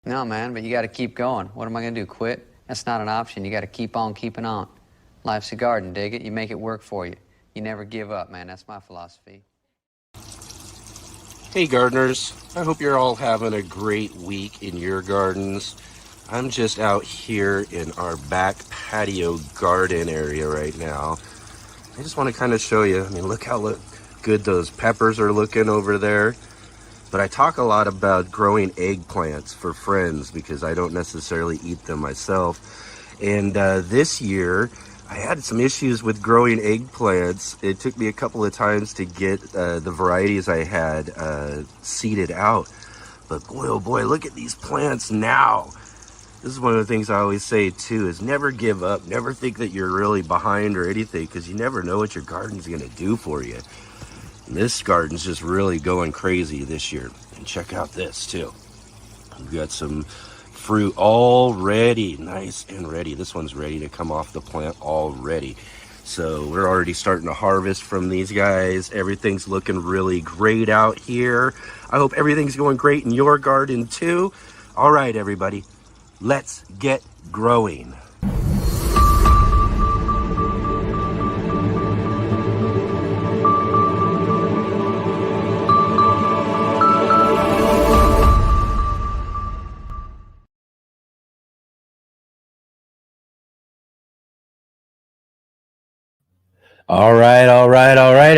No, man, but you got to keep going. What am I going to do, quit? That's not an option. You got to keep on keeping on. Life's a garden, dig it. You make it work for you. You never give up, man. That's my philosophy. Hey gardeners, I hope you're all having a great week in your gardens. I'm just out here in our back patio garden area right now. I just want to kind of show you, look how good those peppers are looking over there. But I talk a lot about growing eggplants for friends because I don't necessarily eat them myself. And this year, I had some issues with growing eggplants. It took me a couple of times to get the varieties I had seeded out. But boy, oh boy, look at these plants now. This is one of the things I always say too, is never give up. Never think that you're really behind or anything, because you never know what your garden's gonna do for you. And this garden's just really going crazy this year. And check out this too. We've got some fruit already, nice and ready. This one's ready to come off the plant already. So we're already starting to harvest from these guys. Everything's looking really great out here. I hope everything's going great in your garden too. All right, everybody, let's get growing. All right,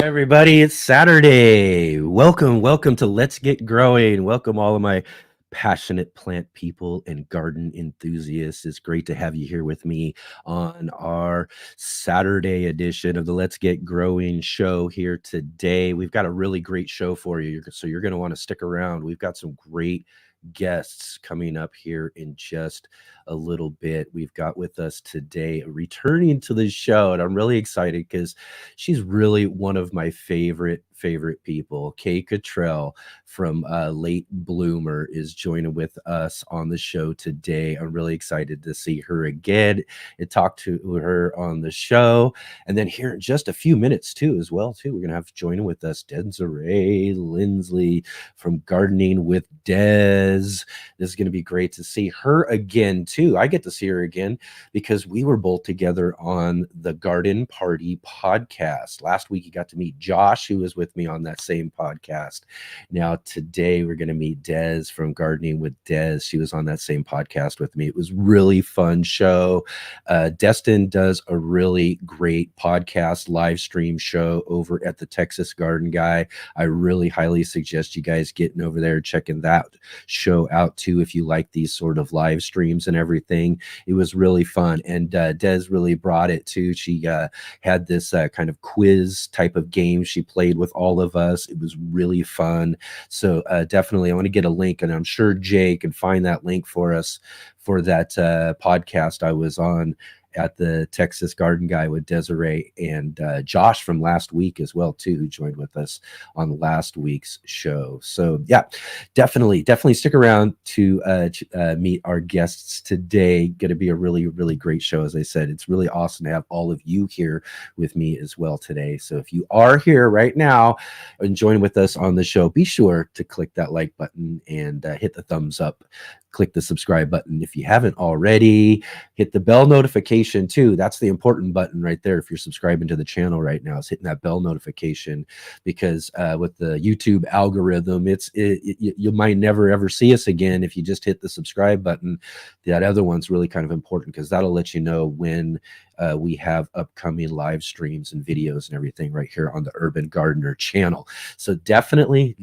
everybody. It's Saturday. Welcome to Let's Get Growing. Welcome, all of my passionate plant people and garden enthusiasts. It's great to have you here with me on our Saturday edition of the Let's Get Growing show here today. We've got a really great show for you, so you're going to want to stick around. We've got some great guests coming up here in just a little bit. We've got with us today returning to the show, and I'm really excited because she's really one of my favorite people. Kaye Kittrell from Late Bloomer is joining with us on the show today. I'm really excited to see her again and talk to her on the show. And then here in just a few minutes too, we're going to have joining with us Deserae Lindsley from Gardening with Dezz. This is going to be great to see her again too. I get to see her again because we were both together on the Garden Party podcast. Last week you got to meet Josh, who was with me on that same podcast. Now today we're going to meet Dezz from Gardening with Dezz. She was on that same podcast with me. It was really fun show. Destin does a really great podcast live stream show over at the Texas Garden Guy. I really highly suggest you guys getting over there, checking that show out too if you like these sort of live streams and everything. It was really fun, and Dezz really brought it too. She had this kind of quiz type of game she played with all of us. It was really fun. So definitely I want to get a link, and I'm sure Jay can find that link for us for that podcast I was on at the Texas Garden Guy with Deserae and Josh from last week as well too, who joined with us on last week's show. So yeah, definitely stick around to meet our guests today. Going to be a really great show. As I said, it's really awesome to have all of you here with me as well today. So if you are here right now and join with us on the show, be sure to click that like button and hit the thumbs up. Click the subscribe button if you haven't already. Hit the bell notification too. That's the important button right there. If you're subscribing to the channel right now, is hitting that bell notification, because with the YouTube algorithm, you might never ever see us again if you just hit the subscribe button. That other one's really kind of important because that'll let you know when we have upcoming live streams and videos and everything right here on the Urban Gardener channel. So definitely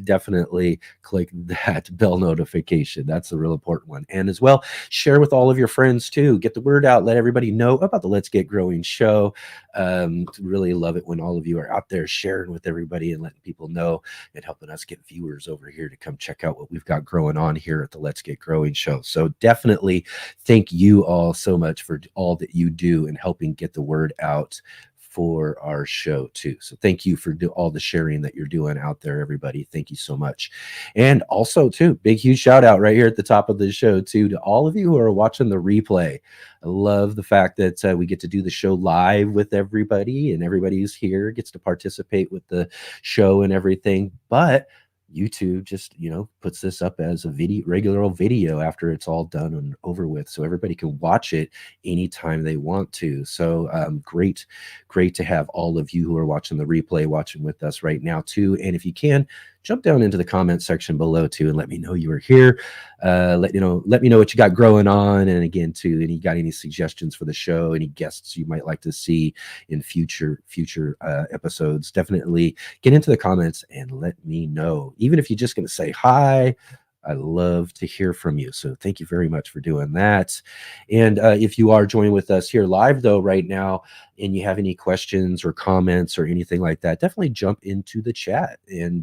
click that bell notification. That's a real important one. And as well, share with all of your friends too. Get the word out. Let everybody know about the Let's Get Growing show. Really love it when all of you are out there sharing with everybody and letting people know and helping us get viewers over here to come check out what we've got growing on here at the Let's Get Growing show. So definitely thank you all so much for all that you do and helping get the word out for our show too. So thank you for all the sharing that you're doing out there, everybody. Thank you so much. And also too, big, huge shout out right here at the top of the show too, to all of you who are watching the replay. I love the fact that we get to do the show live with everybody, and everybody who's here gets to participate with the show and everything. But YouTube just, puts this up as a regular old video after it's all done and over with, so everybody can watch it anytime they want to. So great to have all of you who are watching the replay watching with us right now too. And if you can, jump down into the comment section below too and let me know you are here. Let me know what you got growing on, and again too, any suggestions for the show, any guests you might like to see in future episodes. Definitely get into the comments and let me know. Even if you're just going to say hi, I love to hear from you. So thank you very much for doing that. And if you are joining with us here live though right now, and you have any questions or comments or anything like that, definitely jump into the chat and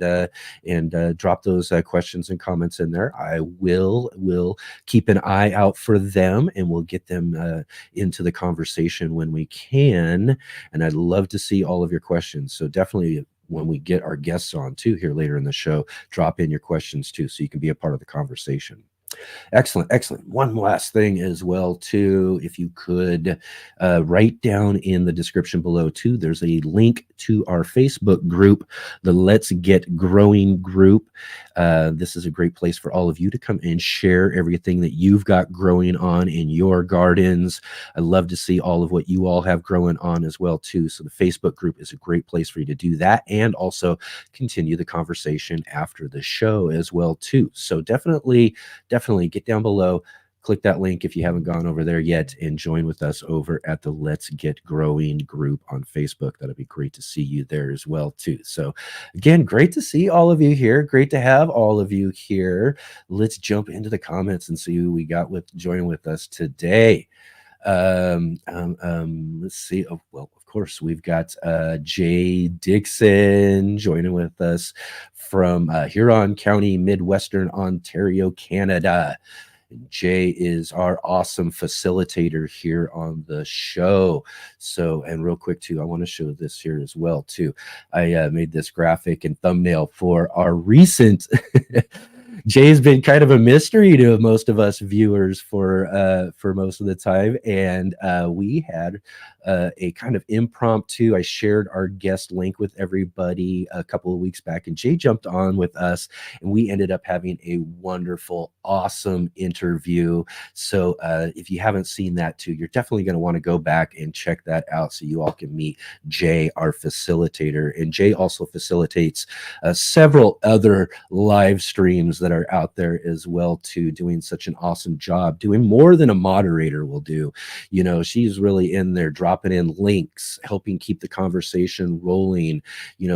drop those questions and comments in there. I will keep an eye out for them, and we'll get them into the conversation when we can. And I'd love to see all of your questions. So definitely, when we get our guests on too here later in the show, drop in your questions too, so you can be a part of the conversation. Excellent. One last thing as well too, if you could write down in the description below too, there's a link to our Facebook group, the Let's Get Growing group. This is a great place for all of you to come and share everything that you've got growing on in your gardens. I love to see all of what you all have growing on as well too. So the Facebook group is a great place for you to do that, and also continue the conversation after the show as well too. So definitely get down below, click that link if you haven't gone over there yet, and join with us over at the Let's Get Growing group on Facebook. That'll be great to see you there as well too. So again, great to see all of you here. Great to have all of you here. Let's jump into the comments and see who we got with joining with us today. Let's see. Oh, well, of course, we've got Jay Dixon joining with us from Huron County, Midwestern Ontario, Canada. Jay is our awesome facilitator here on the show. So, and real quick too, I want to show this here as well too. I made this graphic and thumbnail for our recent Jay's been kind of a mystery to most of us viewers for most of the time, and we had a kind of impromptu. I shared our guest link with everybody a couple of weeks back, and Jay jumped on with us, and we ended up having a wonderful, awesome interview. So if you haven't seen that too, you're definitely going to want to go back and check that out so you all can meet Jay, our facilitator. And Jay also facilitates several other live streams that are out there as well too, doing such an awesome job, doing more than a moderator will do. She's really in there dropping in links, helping keep the conversation rolling,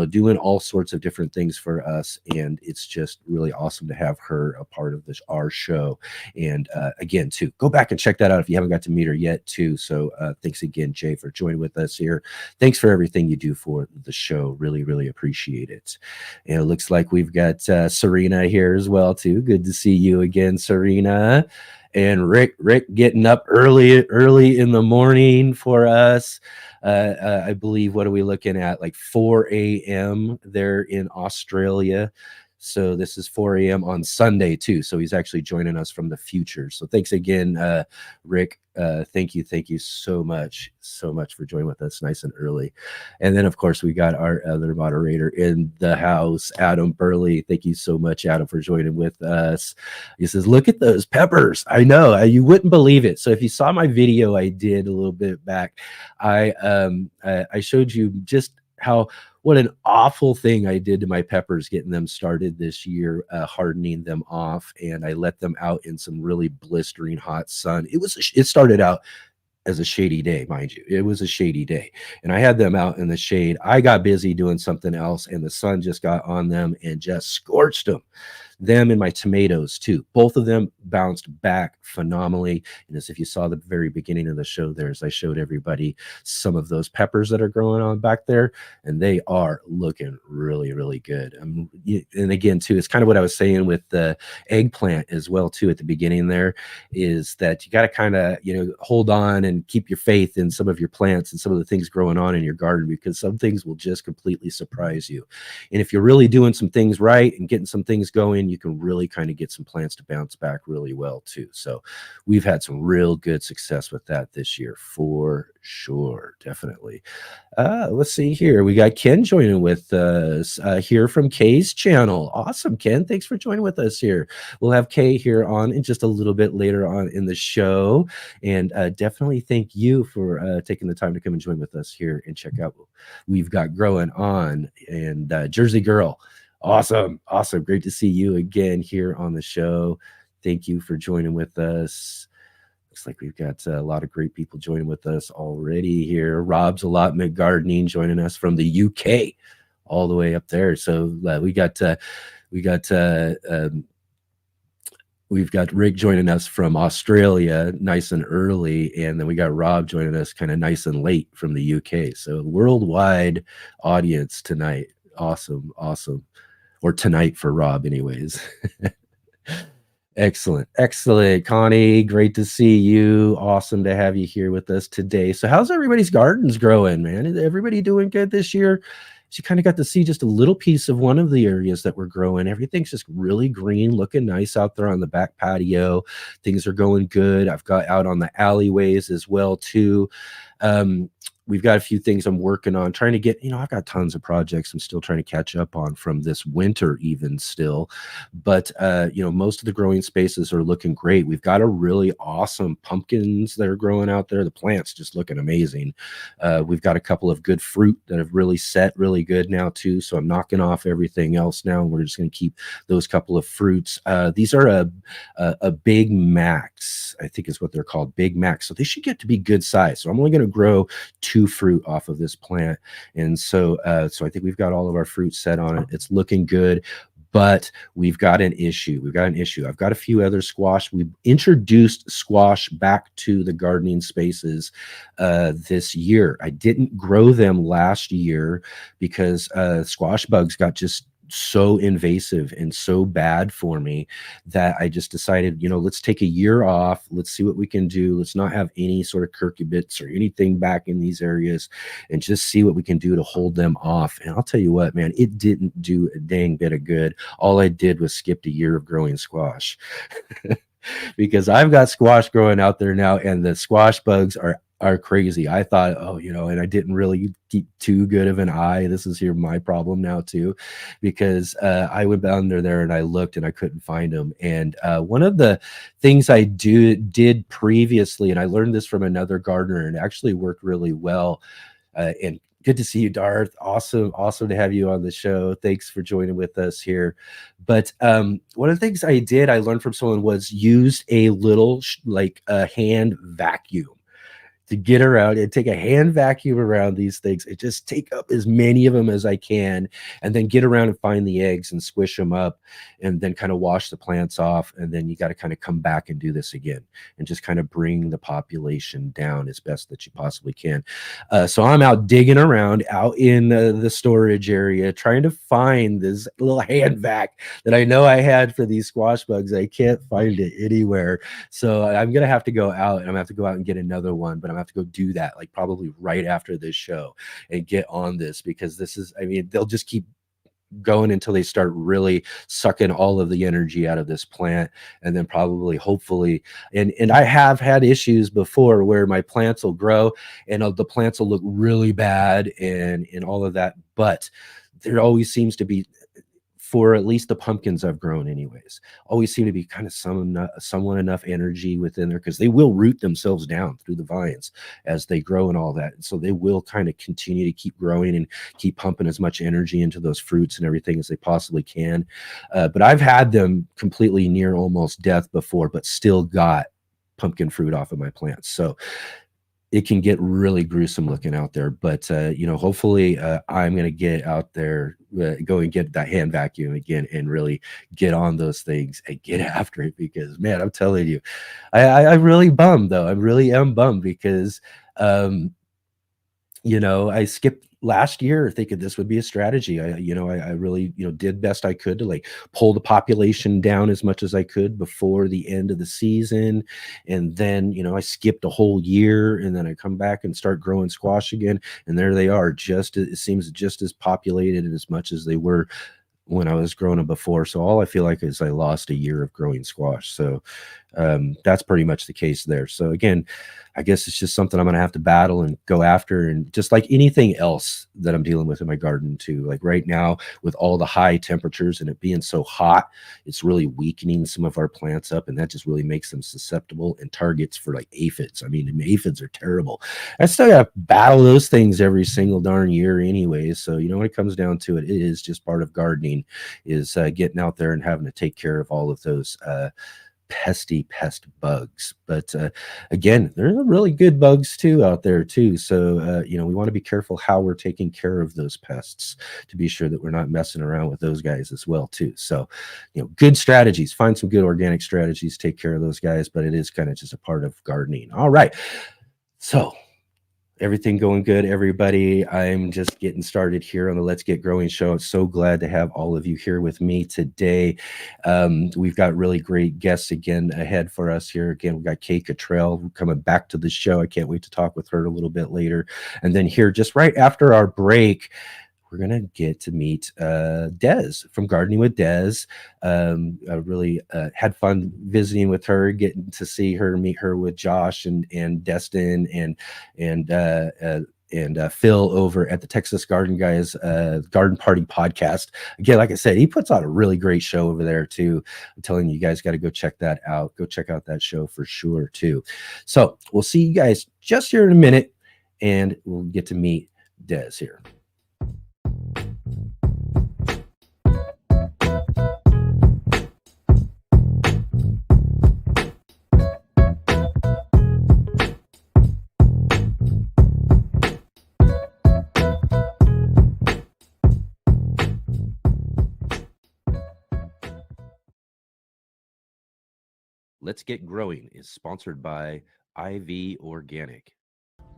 doing all sorts of different things for us. And it's just really awesome to have her a part of our show. And again too, go back and check that out if you haven't got to meet her yet too. So thanks again, Jay, for joining with us here. Thanks for everything you do for the show. Really appreciate it. And it looks like we've got Serena here as well too. Good to see you again, Serena. And Rick getting up early in the morning for us. I believe, what are we looking at? Like 4 a.m. there in Australia. So this is 4 a.m. on Sunday too. So he's actually joining us from the future. So thanks again, Rick. Thank you so much for joining with us nice and early. And then of course we got our other moderator in the house, Adam Burley. Thank you so much, Adam, for joining with us. He says, look at those peppers. I know, you wouldn't believe it. So if you saw my video I did a little bit back, I showed you just what an awful thing I did to my peppers getting them started this year, hardening them off, and I let them out in some really blistering hot sun. It started out as a shady day, mind you. It was a shady day, and I had them out in the shade. I got busy doing something else, and the sun just got on them and just scorched them. Them and my tomatoes too. Both of them bounced back phenomenally. And as if you saw the very beginning of the show there, as I showed everybody some of those peppers that are growing on back there, and they are looking really good. And again too, it's kind of what I was saying with the eggplant as well too at the beginning there, is that you got to kind of hold on and keep your faith in some of your plants and some of the things growing on in your garden, because some things will just completely surprise you. And if you're really doing some things right and getting some things going, in, you can really kind of get some plants to bounce back really well too. So we've had some real good success with that this year for sure. Definitely. Let's see here. We got Ken joining with us here from Kaye's channel. Awesome, Ken. Thanks for joining with us here. We'll have Kaye here on in just a little bit later on in the show. And definitely thank you for taking the time to come and join with us here and check out what we've got growing on. And Jersey Girl. Awesome. Awesome. Great to see you again here on the show. Thank you for joining with us. Looks like we've got a lot of great people joining with us already here. Rob's Allotment Gardening joining us from the UK, all the way up there. So we've got Rick joining us from Australia, nice and early, and then we got Rob joining us kind of nice and late from the UK. So worldwide audience tonight. Awesome, awesome, or tonight for Rob, anyways. Excellent. Excellent. Connie, great to see you. Awesome to have you here with us today. So how's everybody's gardens growing, man? Is everybody doing good this year? So you kind of got to see just a little piece of one of the areas that we're growing. Everything's just really green, looking nice out there on the back patio. Things are going good. I've got out on the alleyways as well, too. We've got a few things I'm working on, trying to get, I've got tons of projects I'm still trying to catch up on from this winter even still. But, most of the growing spaces are looking great. We've got a really awesome pumpkins that are growing out there. The plants just looking amazing. We've got a couple of good fruit that have really set really good now too. So I'm knocking off everything else now. And we're just going to keep those couple of fruits. These are a Big Macs, I think is what they're called, Big Macs. So they should get to be good size. So I'm only going to grow 2 fruit off of this plant. And so I think we've got all of our fruit set on it. It's looking good, but we've got an issue. I've got a few other squash. We've introduced squash back to the gardening spaces this year. I didn't grow them last year because squash bugs got just so invasive and so bad for me that I just decided, let's take a year off. Let's see what we can do. Let's not have any sort of cucurbits or anything back in these areas and just see what we can do to hold them off. And I'll tell you what, man, it didn't do a dang bit of good. All I did was skipped a year of growing squash because I've got squash growing out there now and the squash bugs are crazy. I thought, and I didn't really keep too good of an eye. This is my problem now too, because I went under there and I looked and I couldn't find them. And one of the things I did previously, and I learned this from another gardener and it actually worked really well. And good to see you, Darth. Awesome to have you on the show. Thanks for joining with us here. But one of the things I learned from someone was use a little a hand vacuum to get around and take a hand vacuum around these things and just take up as many of them as I can and then get around and find the eggs and squish them up and then kind of wash the plants off. And then you got to kind of come back and do this again and just kind of bring the population down as best that you possibly can. So I'm out digging around out in the storage area, trying to find this little hand vac that I know I had for these squash bugs. I can't find it anywhere. So I'm going to have to go out and I'm going to have to go out and get another one, but I'm gonna have to go do that probably right after this show and get on this because this is, they'll just keep going until they start really sucking all of the energy out of this plant. And then hopefully, and I have had issues before where my plants will grow and the plants will look really bad and all of that. But there always seems to be, for at least the pumpkins I've grown anyways, always seem to be kind of somewhat enough energy within there because they will root themselves down through the vines as they grow and all that. And so they will kind of continue to keep growing and keep pumping as much energy into those fruits and everything as they possibly can. But I've had them completely near almost death before, but still got pumpkin fruit off of my plants. So it can get really gruesome looking out there, but hopefully I'm going to get out there, go and get that hand vacuum again and really get on those things and get after it because, man, I'm telling you, I'm really bummed though. I really am bummed because, I skipped last year thinking this would be a strategy. I really, did best I could to pull the population down as much as I could before the end of the season. And then, I skipped a whole year and then I come back and start growing squash again. And there they are, it seems just as populated as much as they were when I was growing them before. So all I feel like is I lost a year of growing squash. So that's pretty much the case there. So again, I guess it's just something I'm going to have to battle and go after. And just like anything else that I'm dealing with in my garden too, like right now with all the high temperatures and it being so hot, it's really weakening some of our plants up. And that just really makes them susceptible and targets for like aphids. I mean, aphids are terrible. I still got to battle those things every single darn year anyway. So, you know, when it comes down to it, it is just part of gardening is getting out there and having to take care of all of those pest bugs. But again, there's really good bugs too out there too. So you know, we want to be careful how we're taking care of those pests to be sure that we're not messing around with those guys as well too. So, you know, good strategies, find some good organic strategies, take care of those guys, but it is kind of just a part of gardening. All right. So everything going good, everybody. I'm just getting started here on the Let's Get Growing show. I'm so glad to have all of you here with me today. We've got really great guests again ahead for us here. Again, we've got Kaye Kittrell coming back to the show. I can't wait to talk with her a little bit later. And then here, just right after our break, we're going to get to meet Dezz from Gardening with Dezz. I really had fun visiting with her, getting to see her, meet her with Josh and Destin and Phil over at the Texas Garden Guys Garden Party podcast. Again, like I said, he puts on a really great show over there too. I'm telling you, you guys got to go check that out. Go check out that show for sure too. So we'll see you guys just here in a minute, and we'll get to meet Dezz here. Let's Get Growing is sponsored by IV Organic.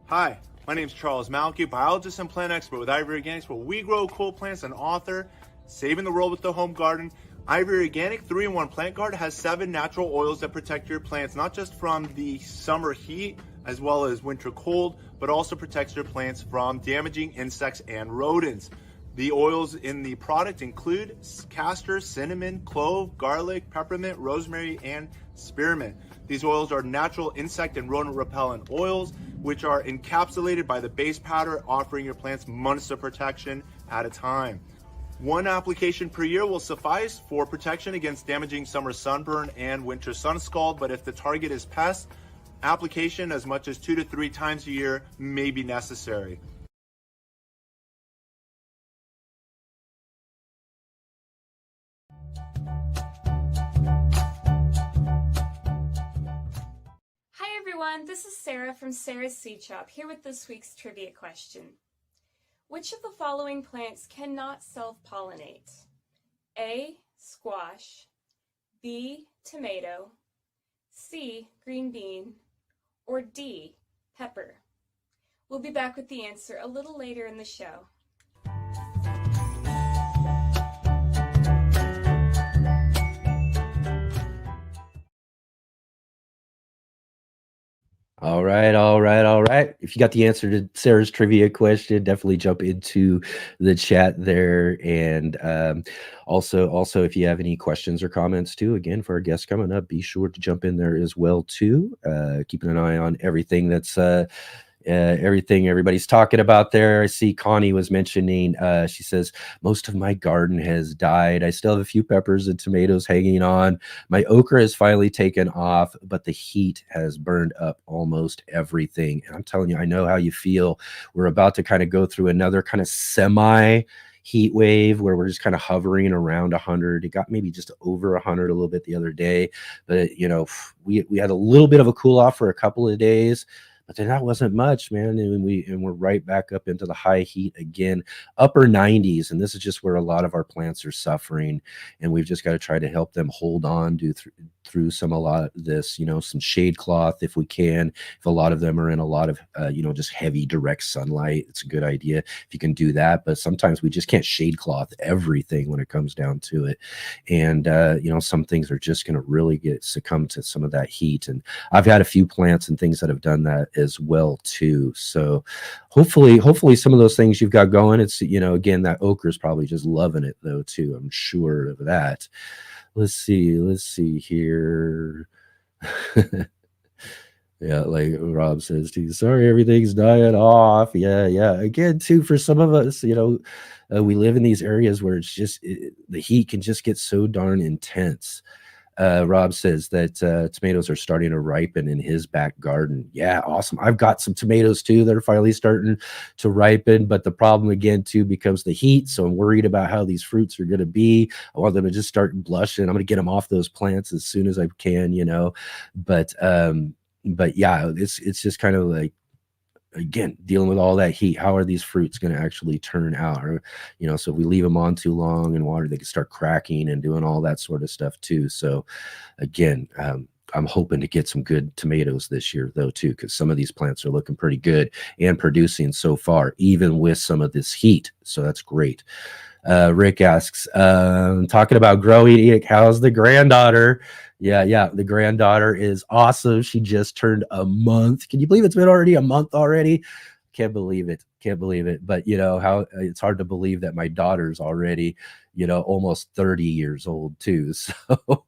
Hi, my name is Charles Malky, biologist and plant expert with IV Organics, where we grow cool plants and author Saving the World with the Home Garden. IV Organic 3-in-1 Plant Guard has 7 natural oils that protect your plants, not just from the summer heat as well as winter cold, but also protects your plants from damaging insects and rodents. The oils in the product include castor, cinnamon, clove, garlic, peppermint, rosemary, and spearmint. These oils are natural insect and rodent repellent oils, which are encapsulated by the base powder, offering your plants months of protection at a time. 1 application per year will suffice for protection against damaging summer sunburn and winter sun scald, but if the target is pests, application as much as 2 to 3 times a year may be necessary. Hi everyone, this is Sarah from Sarah's Seed Shop, here with this week's trivia question. Which of the following plants cannot self-pollinate? A. Squash, B. Tomato, C. Green bean, or D. Pepper? We'll be back with the answer a little later in the show. All right. If you got the answer to Sarah's trivia question, definitely jump into the chat there. And also, if you have any questions or comments too, again, for our guests coming up, be sure to jump in there as well too. Keeping an eye on everything that's everything everybody's talking about there. I see Connie was mentioning, she says, most of my garden has died. I still have a few peppers and tomatoes hanging on. My okra has finally taken off, but the heat has burned up almost everything. And I'm telling you, I know how you feel. We're about to kind of go through another kind of semi heat wave where we're just kind of hovering around 100. It got maybe just over 100 a little bit the other day, but you know, we had a little bit of a cool off for a couple of days. But then that wasn't much, man. And we're right back up into the high heat again, upper 90s. And this is just where a lot of our plants are suffering. And we've just got to try to help them hold on through a lot of this, some shade cloth if we can. If a lot of them are in a lot of, just heavy direct sunlight, it's a good idea if you can do that. But sometimes we just can't shade cloth everything when it comes down to it. And, some things are just going to really succumb to some of that heat. And I've had a few plants and things that have done that as well too. So hopefully some of those things you've got going, it's, again, that ochre is probably just loving it though too. I'm sure of that. Let's see here. Yeah, like Rob says too, sorry, everything's dying off. Yeah. Again, too, for some of us, we live in these areas where it's just the heat can just get so darn intense. Rob says that tomatoes are starting to ripen in his back garden. Yeah, awesome. I've got some tomatoes too that are finally starting to ripen, but the problem again too becomes the heat. So I'm worried about how these fruits are going to be. I want them to just start blushing. I'm going to get them off those plants as soon as I can, but yeah, it's just kind of like, again, dealing with all that heat. How are these fruits going to actually turn out? Or, so if we leave them on too long in water, they can start cracking and doing all that sort of stuff too. So again, I'm hoping to get some good tomatoes this year though too, because some of these plants are looking pretty good and producing so far, even with some of this heat. So that's great. Rick asks, talking about growing, how's the granddaughter? Yeah, the granddaughter is awesome. She just turned a month. Can you believe it's been already a month already? Can't believe it. But how it's hard to believe that my daughter's already, almost 30 years old too. So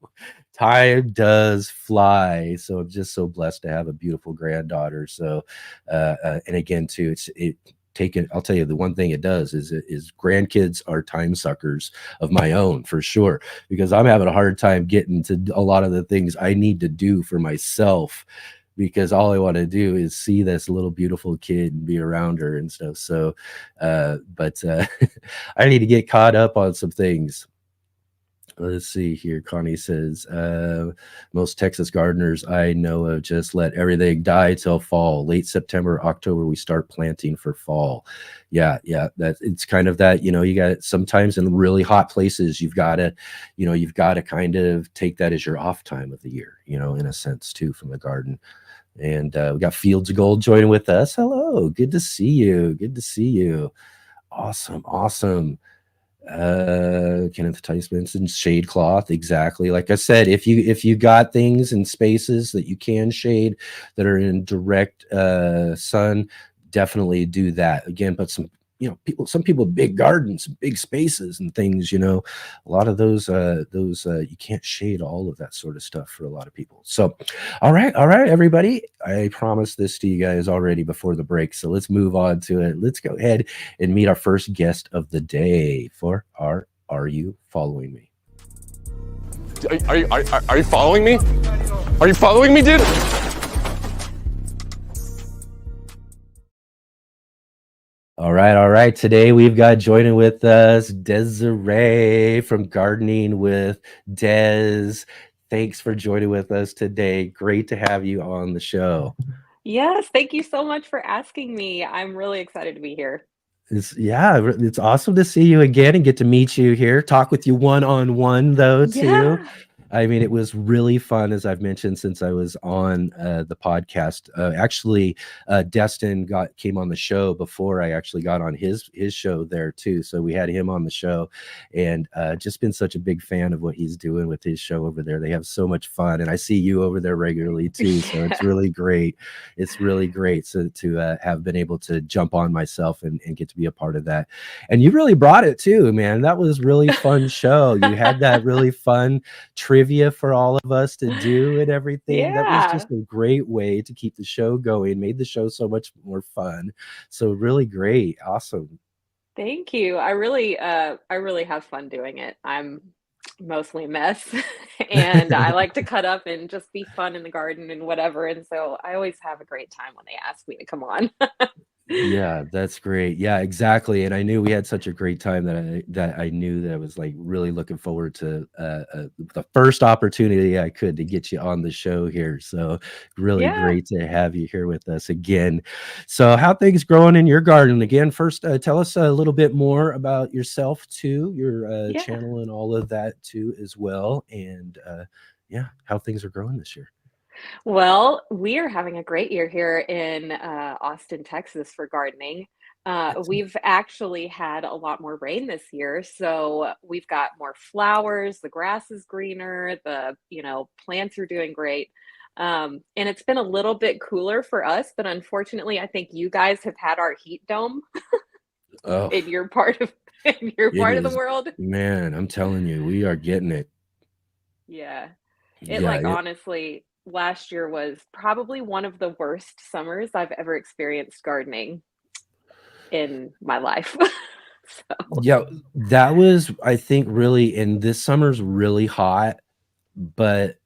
time does fly. So I'm just so blessed to have a beautiful granddaughter. So, and again too, I'll tell you, the one thing it does is grandkids are time suckers of my own for sure, because I'm having a hard time getting to a lot of the things I need to do for myself, because all I want to do is see this little beautiful kid and be around her and stuff. So, but I need to get caught up on some things. Let's see here. Connie says, most Texas gardeners I know of just let everything die till fall. Late September, October, we start planting for fall. Yeah. It's kind of that, you got sometimes in really hot places, you've got to kind of take that as your off time of the year, in a sense too, from the garden. And we got Fields of Gold joining with us. Hello. Good to see you. Awesome. Kenneth Tice mentioned shade cloth. Exactly. Like I said, if you got things in spaces that you can shade that are in direct sun, definitely do that. Again, but some people with big gardens, big spaces and things, a lot of those you can't shade all of that sort of stuff for a lot of people. So all right, everybody, I promised this to you guys already before the break, so let's move on to it. Let's go ahead and meet our first guest of the day for our Are You Following Me? Are you following me? Are you following me, dude? All right. Today we've got joining with us Deserae from Gardening with Dezz. Thanks for joining with us today. Great to have you on the show. Yes, thank you so much for asking me. I'm really excited to be here. It's awesome to see you again and get to meet you here. Talk with you one-on-one though too. Yeah. I mean, it was really fun, as I've mentioned, since I was on the podcast. Actually, Destin came on the show before I actually got on his show there too. So we had him on the show, and just been such a big fan of what he's doing with his show over there. They have so much fun, and I see you over there regularly too. So it's really great. It's really great to have been able to jump on myself and get to be a part of that. And you really brought it too, man. That was really fun show. You had that really fun trivia for all of us to do and everything. Yeah. That was just a great way to keep the show going, made the show so much more fun. So really great. Awesome. Thank you. I really have fun doing it. I'm mostly a mess and I like to cut up and just be fun in the garden and whatever. And so I always have a great time when they ask me to come on. Yeah, that's great. Yeah, exactly. And I knew we had such a great time that I knew that I was like really looking forward to the first opportunity I could to get you on the show here. So really great to have you here with us again. So how things growing in your garden again? First, tell us a little bit more about yourself too, your channel and all of that too as well. And how things are growing this year. Well, we are having a great year here in Austin, Texas for gardening. Excellent. We've actually had a lot more rain this year, so we've got more flowers, the grass is greener, the, plants are doing great. And it's been a little bit cooler for us, but unfortunately, I think you guys have had our heat dome Oh, in your part of in your it part of the is, world. man, I'm telling you, we are getting it. Yeah. It Yeah, like it, honestly, last year was probably one of the worst summers I've ever experienced gardening in my life. So, yeah, that was, I think, really, and this summer's really hot, but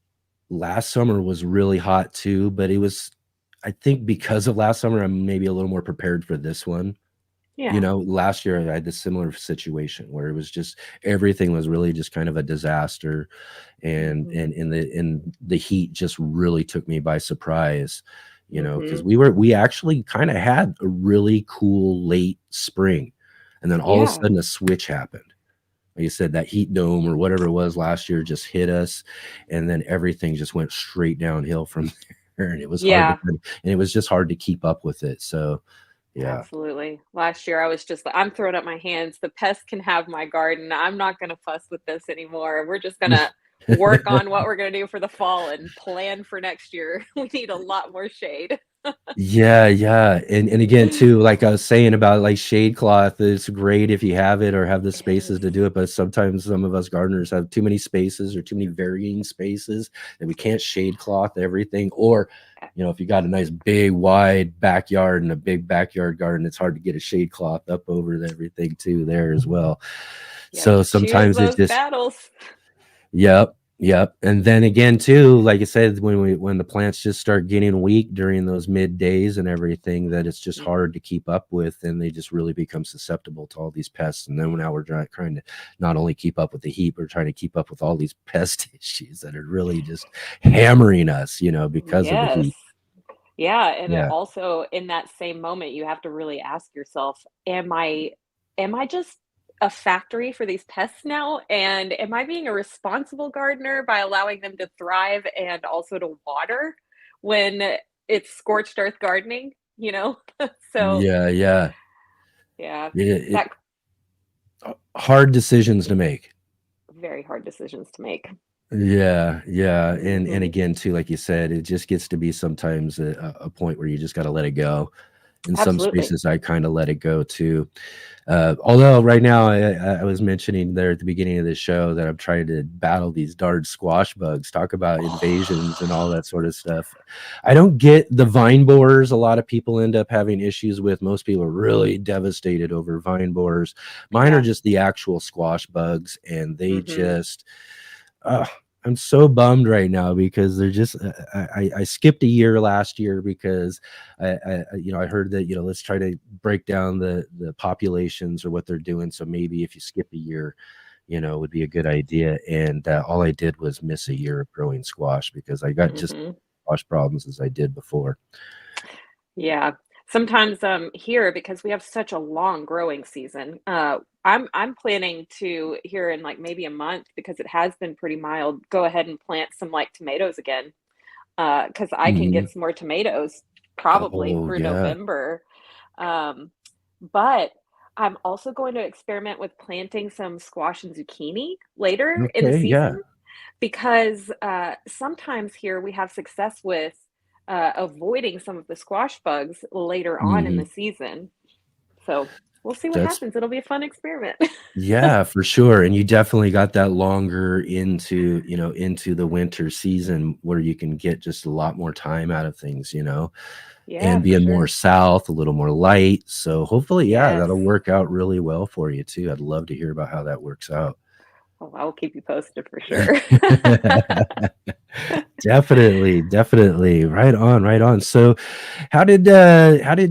last summer was really hot too. But it was, I think, because of last summer, I'm maybe a little more prepared for this one. yeah. Last year I had this similar situation where it was just everything was really just kind of a disaster, and Mhm. and the heat just really took me by surprise, because Mhm. we actually kind of had a really cool late spring, and then all of a Yeah. sudden a switch happened. Like you said, that heat dome or whatever it was last year just hit us, and then everything just went straight downhill from there, and it was hard to Yeah. and it was just hard to keep up with it. So yeah. Absolutely. Last year, I was just like, "I'm throwing up my hands. The pests can have my garden. I'm not gonna fuss with this anymore. We're just gonna work on what we're gonna do for the fall and plan for next year. We need a lot more shade." Yeah, yeah, and again too, like I was saying about like shade cloth, it's great if you have it or have the It spaces is. to do it, but sometimes some of us gardeners have too many spaces or too many varying spaces that we can't shade cloth everything. Or, if you got a nice big wide backyard and a big backyard garden, it's hard to get a shade cloth up over everything too there as well. You have So to choose sometimes it those just battles. Yep, yep, and then again too, like I said, when the plants just start getting weak during those middays and everything, that it's just Mhm. hard to keep up with, and they just really become susceptible to all these pests. And then now we're trying to not only keep up with the heat, we're trying to keep up with all these pest issues that are really just hammering us, because of the Yes. heat. Yeah, and it Yeah. also in that same moment, you have to really ask yourself, am I just a factory for these pests now? And am I being a responsible gardener by allowing them to thrive and also to water when it's scorched earth gardening, you know? So, Yeah, yeah. yeah, It that hard decisions to make. very hard decisions to make. Yeah, yeah, and Mhm. again too, like you said, it just gets to be sometimes a point where you just got to let it go. In some Absolutely. spaces, I kind of let it go too. Although right now, I was mentioning there at the beginning of the show that I'm trying to battle these darn squash bugs. Talk about invasions and all that sort of stuff. I don't get the vine borers. A lot of people end up having issues with. Most people are really devastated over vine borers. Mine are Yeah. just the actual squash bugs, and they Mhm. just. Uh, I'm so bummed right now because they're just. I skipped a year last year because I heard that let's try to break down the populations or what they're doing. So maybe if you skip a year, would be a good idea. And all I did was miss a year of growing squash because I got just Mhm. squash problems as I did before. Yeah. Sometimes here because we have such a long growing season, I'm planning to here in like maybe a month because it has been pretty mild, go ahead and plant some like tomatoes again. Because I can Mhm. get some more tomatoes probably Oh through yeah. November. Um, but I'm also going to experiment with planting some squash and zucchini later in the Okay. Yeah. season because sometimes here we have success with avoiding some of the squash bugs later on in Mhm. the season. So we'll see what That's happens. It'll be a fun experiment. Yeah, for sure, and you definitely got that longer into the winter season where you can get just a lot more time out of things, Yeah, and for being more sure. south, a little more light. So hopefully, yeah, Yes. that'll work out really well for you too. I'd love to hear about how that works out. Oh, I will keep you posted for sure. Definitely, definitely. Right on, right on. So how did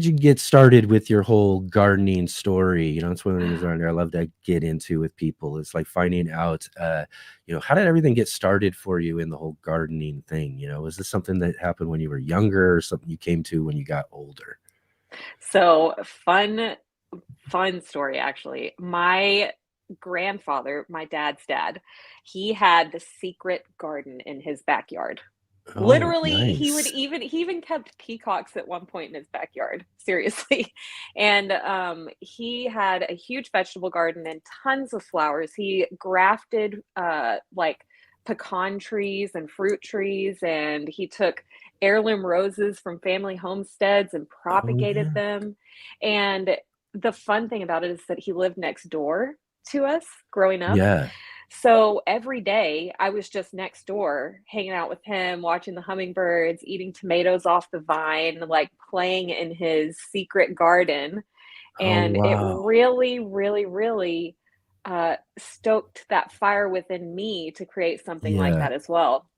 you get started with your whole gardening story? It's one of the things around here I love to get into with people. It's like finding out how did everything get started for you in the whole gardening thing? Was this something that happened when you were younger or something you came to when you got older? So fun story actually. My grandfather, my dad's dad, he had the secret garden in his backyard. Oh, Literally, nice. he even kept peacocks at one point in his backyard, seriously. And he had a huge vegetable garden and tons of flowers. He grafted like pecan trees and fruit trees, and he took heirloom roses from family homesteads and Oh propagated yeah. them. And the fun thing about it is that he lived next door to us growing up. Yeah. So every day I was just next door hanging out with him, watching the hummingbirds, eating tomatoes off the vine, like playing in his secret garden. Oh And it wow. really, really, really stoked that fire within me to create something like Yeah. that as well.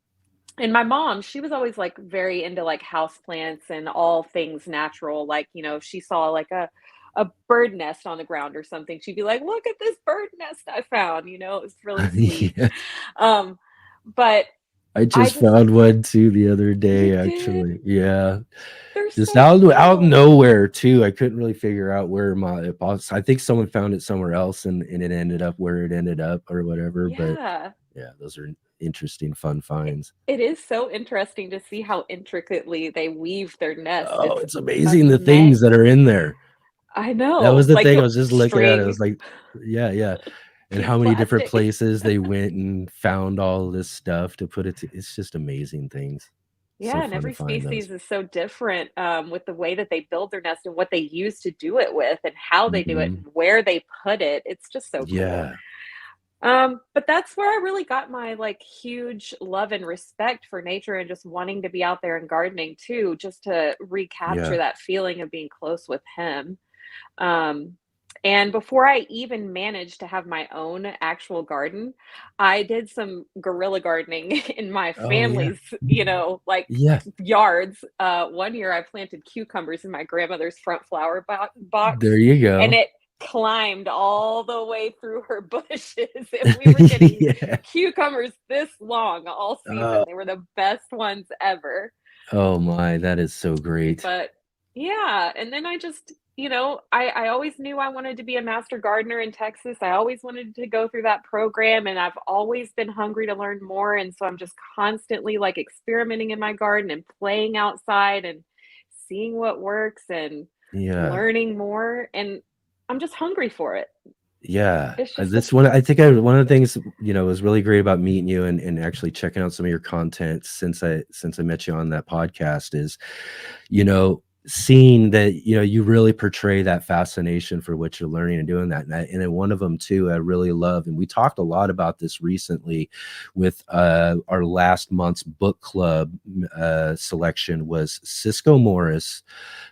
And my mom, she was always like very into like houseplants and all things natural. Like, you know, if she saw like a bird nest on the ground or something, she'd be like, look at this bird nest I found, you know, it was really sweet. Yeah. Um, but I I just just, found one too the other you day, did, actually. Yeah. they're Just so out cool. nowhere too. I couldn't really figure out where I think someone found it somewhere else and it ended up where it ended up or whatever. But Yeah. yeah, those are interesting, fun finds. It is so interesting to see how intricately they weave their nest. Oh, It's it's a amazing the net. things that are in there. I That was know, the like thing. I the was just looking at it. I was string, like, yeah, yeah. And how cheap many different plastic. places they went and found all this stuff to put it to, it's just amazing things. So Yeah, and fun to every find those. species is so different with the way that they build their nest and what they use to do it with and how they do it Mhm. and where they put it. It's just so cool. Yeah. But that's where I really got my like huge love and respect for nature and just wanting to be out there and gardening too, just to recapture Yeah. that feeling of being close with him. Um, and before I even managed to have my own actual garden, I did some guerrilla gardening in my Oh yeah. family's, you know, like Yeah. yards. One year I planted cucumbers in my grandmother's front flower box, There you and go. it climbed all the way through her bushes, and we were getting Yeah. cucumbers this long all season. Oh, They were the best ones ever. oh my, that is so great. But yeah, and then I just, you know, I always knew I wanted to be a master gardener in Texas. I always wanted to go through that program, and I've always been hungry to learn more. And so I'm just constantly like experimenting in my garden and playing outside and seeing what works and Yeah. learning more. And I'm just hungry for it. Yeah. It's just a This one, I think one of the things, was really great about meeting you and actually checking out some of your content since I met you on that podcast is, seeing that, you really portray that fascination for what you're learning and doing that. And then one of them too, I really love, and we talked a lot about this recently with our last month's book club selection was Cisco Morris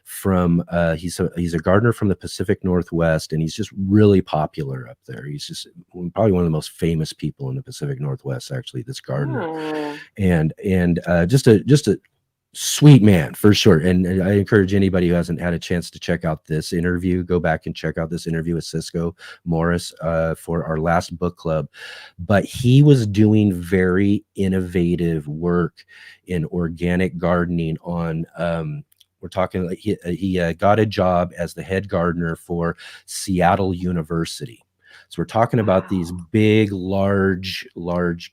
from he's a gardener from the Pacific Northwest, and he's just really popular up there. He's just probably one of the most famous people in the Pacific Northwest, actually, this gardener. oh, And just a sweet man for sure. And I encourage anybody who hasn't had a chance to check out this interview, go back and check out this interview with Cisco Morris for our last book club. But he was doing very innovative work in organic gardening on we're talking like he got a job as the head gardener for Seattle University. So we're talking about these wow. big, large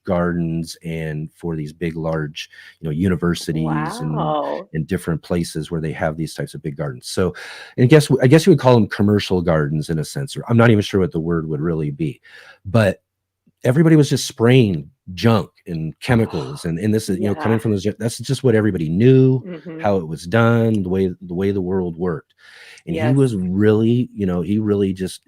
gardens, and for these big, large, universities Wow. and different places where they have these types of big gardens. So, and I guess you would call them commercial gardens in a sense, or I'm not even sure what the word would really be, but everybody was just spraying junk and chemicals, and this is coming Yeah. from that's just what everybody knew, Hmm. how it was done, the way the world worked. And he Yes. was really, he really just,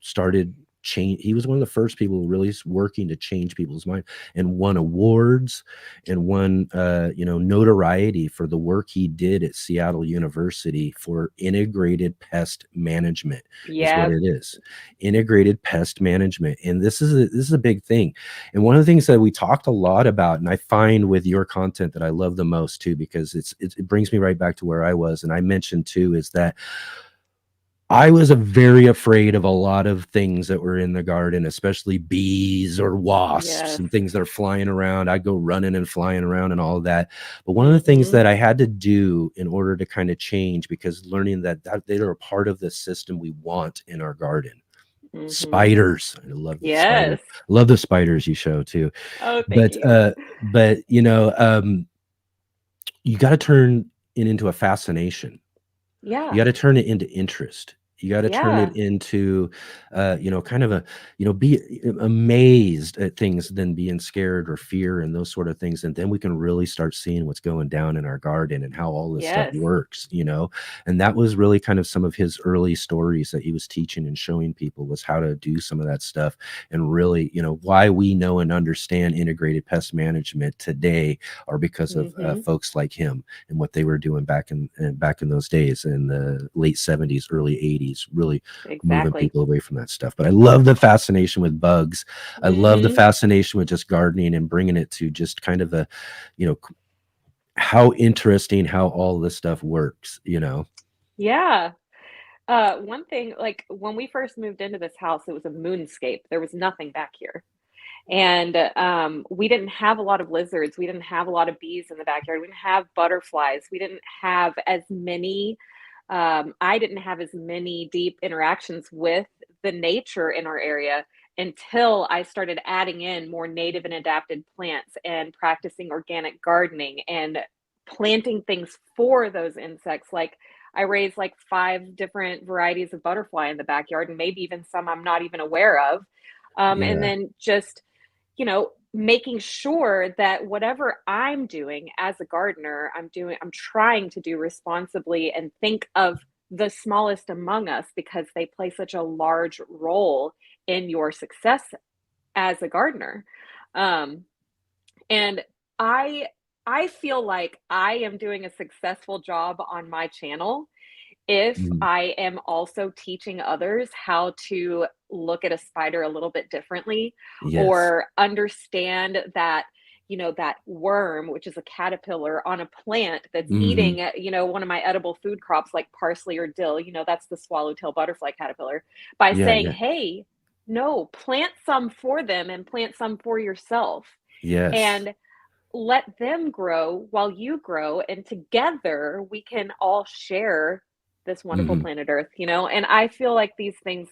started change. He was one of the first people really working to change people's mind, and won awards and won notoriety for the work he did at Seattle University for integrated pest management is what Yeah. it is. Integrated pest management. And this is a big thing. And one of the things that we talked a lot about, and I find with your content that I love the most too, because it brings me right back to where I was. And I mentioned too, is that I was very afraid of a lot of things that were in the garden, especially bees or wasps Yes. and things that are flying around. I'd go running and flying around and all of that. But one of the things Hmm. that I had to do in order to kind of change, because learning that they are a part of the system we want in our garden, Spiders. I love the spider. Yes. Love the spiders you show too. Oh, But thank you. you got to turn it into a fascination. You Yeah. got to turn it into interest. You got to turn Yeah. it into, kind of be amazed at things than being scared or fear and those sort of things. And then we can really start seeing what's going down in our garden and how all this stuff Yes. works, And that was really kind of some of his early stories that he was teaching and showing people, was how to do some of that stuff. And really, why we know and understand integrated pest management today are because of folks like him and what they were doing back in those days, in the late 70s, early 80s, really moving people away from that stuff. But I love the fascination with bugs. I love the fascination with just gardening and bringing it to just kind of the, how interesting how all this stuff works, Yeah. One thing, like when we first moved into this house, it was a moonscape. There was nothing back here. And we didn't have a lot of lizards. We didn't have a lot of bees in the backyard. We didn't have butterflies. We didn't have as many, I didn't have as many deep interactions with the nature in our area until I started adding in more native and adapted plants and practicing organic gardening and planting things for those insects. Like I raised like 5 different varieties of butterfly in the backyard, and maybe even some I'm not even aware of. And then just, making sure that whatever I'm doing as a gardener, I'm trying to do responsibly and think of the smallest among us, because they play such a large role in your success as a gardener. And I feel like I am doing a successful job on my channel if I am also teaching others how to look at a spider a little bit differently, or understand that, that worm, which is a caterpillar on a plant that's eating, one of my edible food crops like parsley or dill, that's the swallowtail butterfly caterpillar, by saying, hey, no, plant some for them and plant some for yourself. And let them grow while you grow. And together we can all share this wonderful planet Earth, And I feel like these things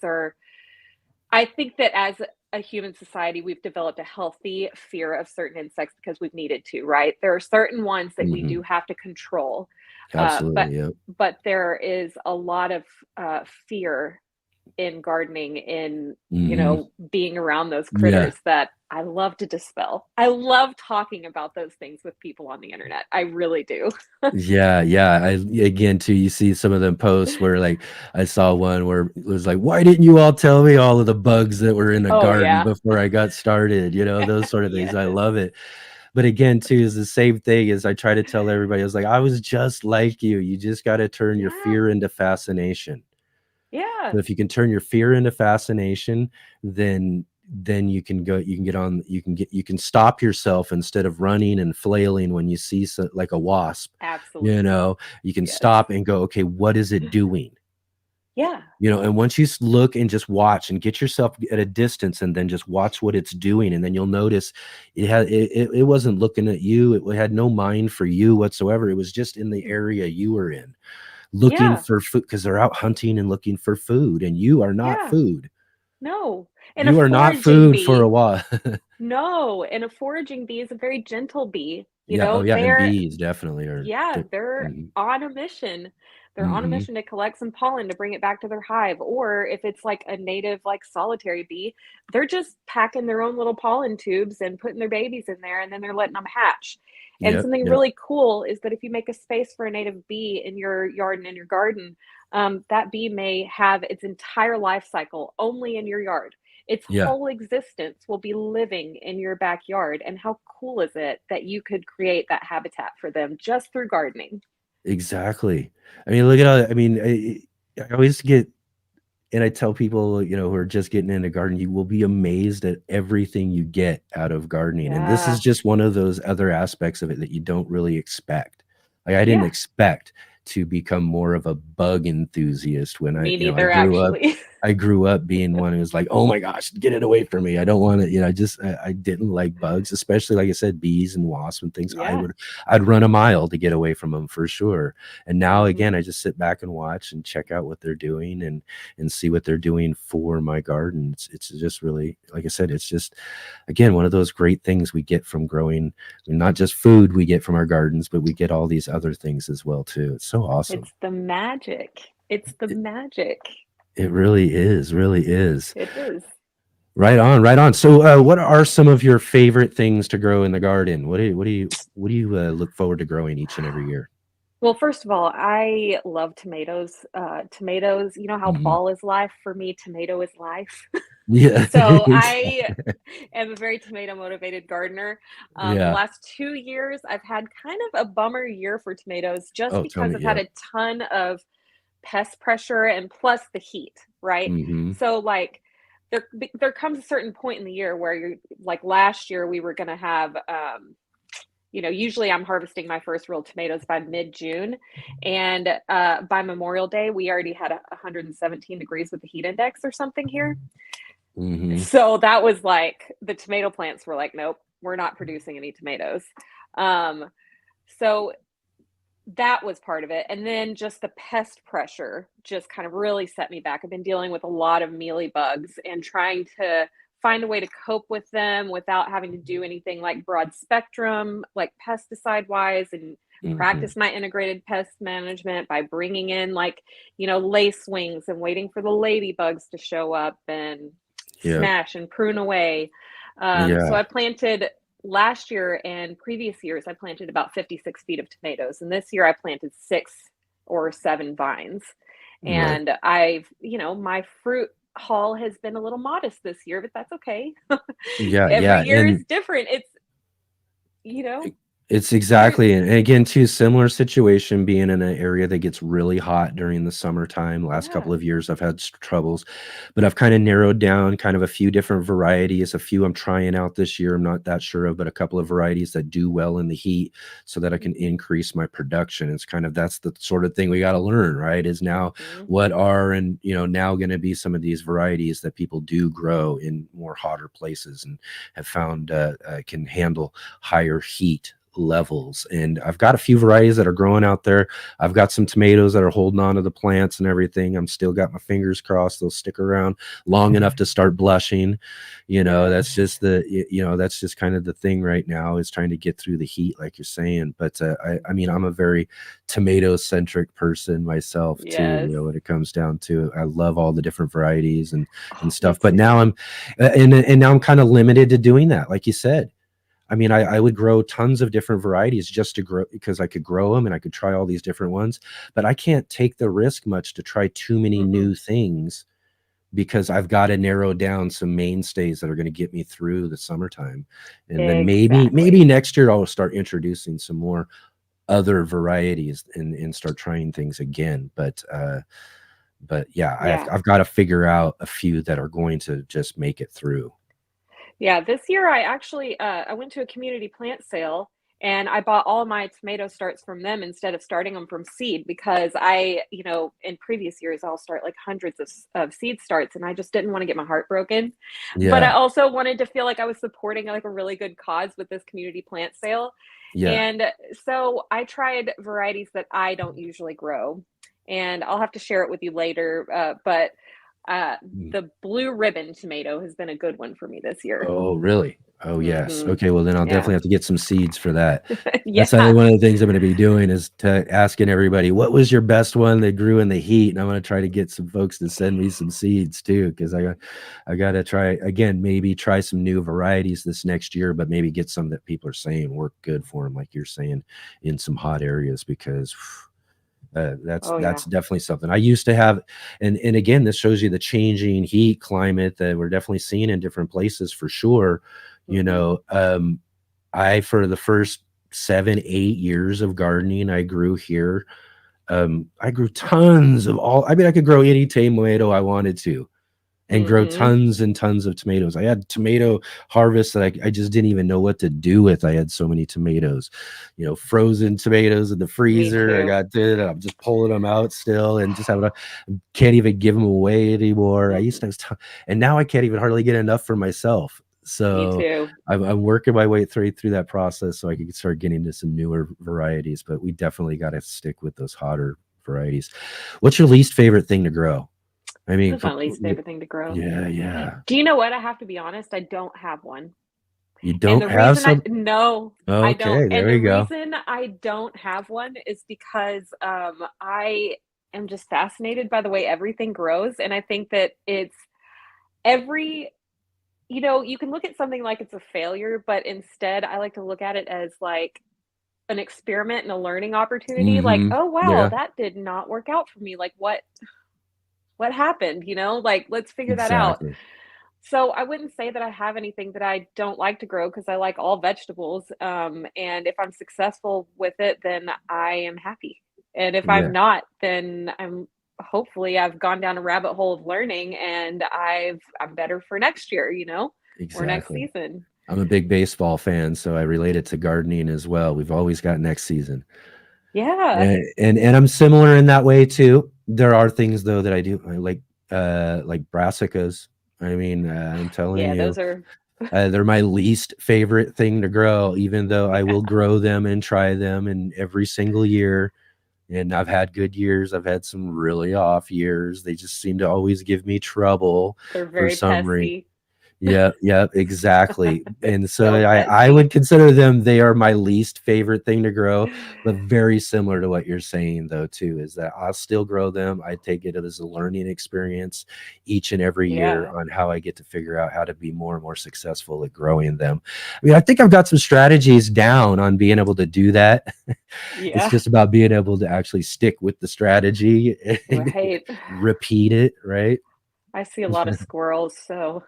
I think that as a human society, we've developed a healthy fear of certain insects because we've needed to, right? There are certain ones that we do have to control. Absolutely. But there is a lot of fear in gardening, in being around those critters that I love to dispel. I love talking about those things with people on the internet. I really do. Again too, you see some of them posts where, like, I saw one where it was like, why didn't you all tell me all of the bugs that were in the garden before I got started? Those sort of things. I love it. But again too, is the same thing as I try to tell everybody. I was like, I was just like you. You just got to turn your fear into fascination. So if you can turn your fear into fascination, then you can stop yourself instead of running and flailing when you see like a wasp. Absolutely. You can stop and go, okay, what is it doing? Yeah. And once you look and just watch and get yourself at a distance and then just watch what it's doing, and then you'll notice it wasn't looking at you. It had no mind for you whatsoever. It was just in the area you were in, looking for food, because they're out hunting and looking for food, and you are not food. No. And you are not food for a while. No. And a foraging bee is a very gentle bee. And bees definitely are. They're on a mission. They're on a mission to collect some pollen to bring it back to their hive. Or if it's like a native, like solitary bee, they're just packing their own little pollen tubes and putting their babies in there, and then they're letting them hatch. And something really cool is that if you make a space for a native bee in your yard and in your garden, that bee may have its entire life cycle only in your yard. Its whole existence will be living in your backyard. And how cool is it that you could create that habitat for them just through gardening? Exactly. I mean, look at how, I always get, and I tell people, who are just getting into gardening, you will be amazed at everything you get out of gardening. And this is just one of those other aspects of it that you don't really expect. Like, I didn't expect to become more of a bug enthusiast when I grew up. I grew up being one who was like, oh my gosh, get it away from me. I don't want to, I didn't like bugs, especially like I said, bees and wasps and things. Yeah. I'd run a mile to get away from them for sure. And now Mhm. again, I just sit back and watch and check out what they're doing and see what they're doing for my garden. It's just really, like I said, it's just, again, one of those great things we get from growing, not just food we get from our gardens, but we get all these other things as well too. It's so awesome. It's the magic. It's the magic. It really is, really is. It is. Right on, right on. So, what are some of your favorite things to grow in the garden? What do you look forward to growing each and every year? Well, first of all, I love tomatoes. Tomatoes, you know how Mhm. fall is life? For me, tomato is life. Yeah. So I am a very tomato motivated gardener. The Yeah. last 2 years, I've had kind of a bummer year for tomatoes just Oh, tell because me. I've had Yeah. a ton of pest pressure and plus the heat, right? Hmm. So like there comes a certain point in the year where you're like last year we were going to have usually I'm harvesting my first real tomatoes by mid-June, and by Memorial Day we already had 117 degrees with the heat index or something here. Hmm. So that was like the tomato plants were like, nope, we're not producing any tomatoes. So that was part of it. And then just the pest pressure just kind of really set me back. I've been dealing with a lot of mealy bugs and trying to find a way to cope with them without having to do anything like broad spectrum, like pesticide wise, and Hmm. practice my integrated pest management by bringing in like, lace wings and waiting for the ladybugs to show up and Yeah. smash and prune away. So Yeah. I planted last year and previous years, I planted about 56 feet of tomatoes. And this year I planted 6 or 7 vines. Right. And my fruit haul has been a little modest this year, but that's okay. Yeah. Every Yeah. year And is different. You know, it's you're, exactly, and again, too, similar situation being in an area that gets really hot during the summertime. Last yeah. couple of years, I've had troubles, but I've kind of narrowed down kind of a few different varieties. A few I'm trying out this year. I'm not that sure of, but a couple of varieties that do well in the heat so that I can Mhm. increase my production. It's kind of, that's the sort of thing we got to learn, right? Is now Mhm. what are, and now going to be some of these varieties that people do grow in more hotter places and have found can handle higher heat levels. And I've got a few varieties that are growing out there. I've got some tomatoes that are holding on to the plants and everything. I'm still got my fingers crossed they'll stick around long enough to start blushing. That's just that's just kind of the thing right now, is trying to get through the heat like you're saying. But I mean, I'm a very tomato centric person myself too, Yes. when it comes down to it. I love all the different varieties and Oh, me stuff, but too. now I'm and now I'm kind of limited to doing that, like you said. I mean, I would grow tons of different varieties just to grow, because I could grow them and I could try all these different ones, but I can't take the risk much to try too many Mm-mm. new things, because I've got to narrow down some mainstays that are going to get me through the summertime. And then maybe Exactly. next year I'll start introducing some more other varieties and start trying things again. But yeah, Yeah. I've got to figure out a few that are going to just make it through. Yeah, this year I actually I went to a community plant sale and I bought all my tomato starts from them instead of starting them from seed, because in previous years I'll start like hundreds of seed starts and I just didn't want to get my heart broken. But I Yeah. also wanted to feel like I was supporting like a really good cause with this community plant sale. Yeah. And so I tried varieties that I don't usually grow. And I'll have to share it with you later. But Mm. the blue ribbon tomato has been a good one for me this year. Oh, really? Oh, yes. Hmm. Okay, well, then I'll Yeah. definitely have to get some seeds for that. That's Yeah. one of the things I'm going to be doing, is to asking everybody, what was your best one that grew in the heat? And I'm going to try to get some folks to send me some seeds too, because I got to try again, maybe try some new varieties this next year, but maybe get some that people are saying work good for them, like you're saying, in some hot areas, because Oh yeah. that's definitely something I used to have. And again, this shows you the changing heat climate that we're definitely seeing in different places for sure. Hmm. I, for the first 7, 8 years of gardening I grew here, I grew tons of I mean, I could grow any tomato I wanted to, and grow tons and tons of tomatoes. I had tomato harvests that I just didn't even know what to do with. I had so many tomatoes, you know, frozen tomatoes in the freezer. I got it. I'm just pulling them out still and just can't even give them away anymore. I used to, and now I can't even hardly get enough for myself. So I'm working my way through that process so I can start getting into some newer varieties, but we definitely got to stick with those hotter varieties. What's your least favorite thing to grow? I mean, that's my least favorite thing to grow. Yeah. Do you know what? I have to be honest. I don't have one. You don't have some? No, okay, I don't. There and you go. The reason I don't have one is because I am just fascinated by the way everything grows. And I think that it's you know, you can look at something like it's a failure, but instead I like to look at it as like an experiment and a learning opportunity. Like, oh, wow, that did not work out for me. Like, what happened? You know, like, let's figure that out. So I wouldn't say that I have anything that I don't like to grow because I like all vegetables. And if I'm successful with it, then I am happy. And if I'm not, then hopefully I've gone down a rabbit hole of learning and I'm better for next year, you know, or next season. I'm a big baseball fan, so I relate it to gardening as well. We've always got next season. Yeah. And I'm similar in that way too. There are things though that I do. I like brassicas. I mean, I'm telling you, those are they're my least favorite thing to grow, even though I will grow them and try them and every single year. And I've had good years. I've had some really off years. They just seem to always give me trouble. They're very pesky. Yeah, exactly. And so I would consider them, they are my least favorite thing to grow, but very similar to what you're saying though too, is that I'll still grow them. I take it as a learning experience each and every year on how I get to figure out how to be more and more successful at growing them. I mean, I think I've got some strategies down on being able to do that. It's just about being able to actually stick with the strategy and repeat it, right? I see a lot of squirrels, so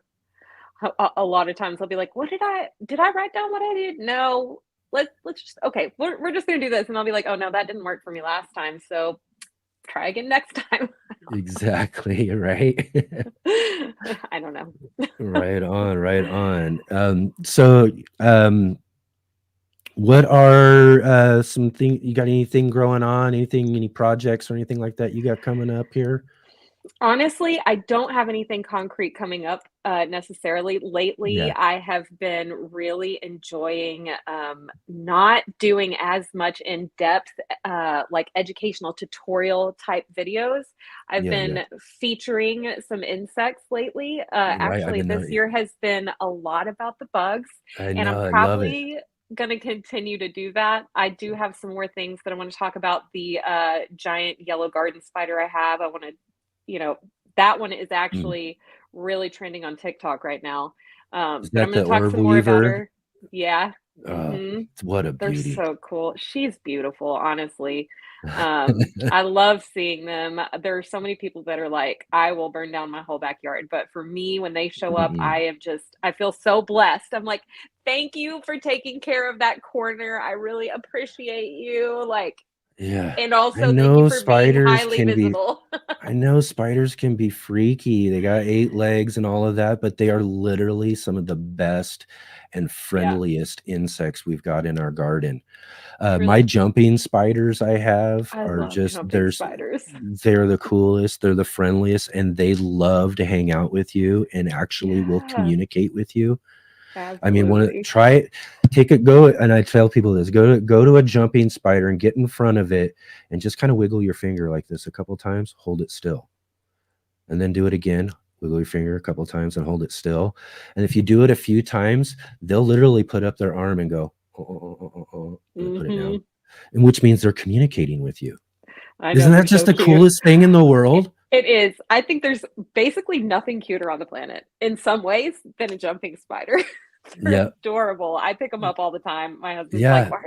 a lot of times I'll be like, what did I write down what I did? No, let's just, okay, we're just going to do this. And I'll be like, oh no, that didn't work for me last time. So try again next time. Exactly. Right. I don't know. Right on. So, what are some things, you got anything growing on, any projects or anything like that you got coming up here? Honestly, I don't have anything concrete coming up necessarily. Lately, I have been really enjoying not doing as much in-depth like educational tutorial type videos. I've been featuring some insects lately. Actually, this year has been a lot about the bugs. And I'm probably going to continue to do that. I do have some more things that I want to talk about. The giant yellow garden spider I have. I want to, you know, that one is actually really trending on TikTok right now. But I'm going to talk some more about her. Yeah. What a beauty. They're so cool. She's beautiful, honestly. I love seeing them. There are so many people that are like, I will burn down my whole backyard. But for me, when they show up, I feel so blessed. I'm like, thank you for taking care of that corner. I really appreciate you. Like, and also thank you for being highly visible. I know spiders can be freaky. They got 8 legs and all of that, but they are literally some of the best and friendliest insects we've got in our garden. My jumping spiders I have are just, they're the coolest. They're the friendliest, and they love to hang out with you and actually will communicate with you. Absolutely. I mean, try it, go, and I tell people this, go to a jumping spider and get in front of it and just kind of wiggle your finger like this a couple times, hold it still. And then do it again, wiggle your finger a couple times and hold it still. And if you do it a few times, they'll literally put up their arm and go, and put it down. And which means they're communicating with you. Isn't that just the coolest thing in the world? It is. I think there's basically nothing cuter on the planet in some ways than a jumping spider. They're adorable. I pick them up all the time. My husband's like, why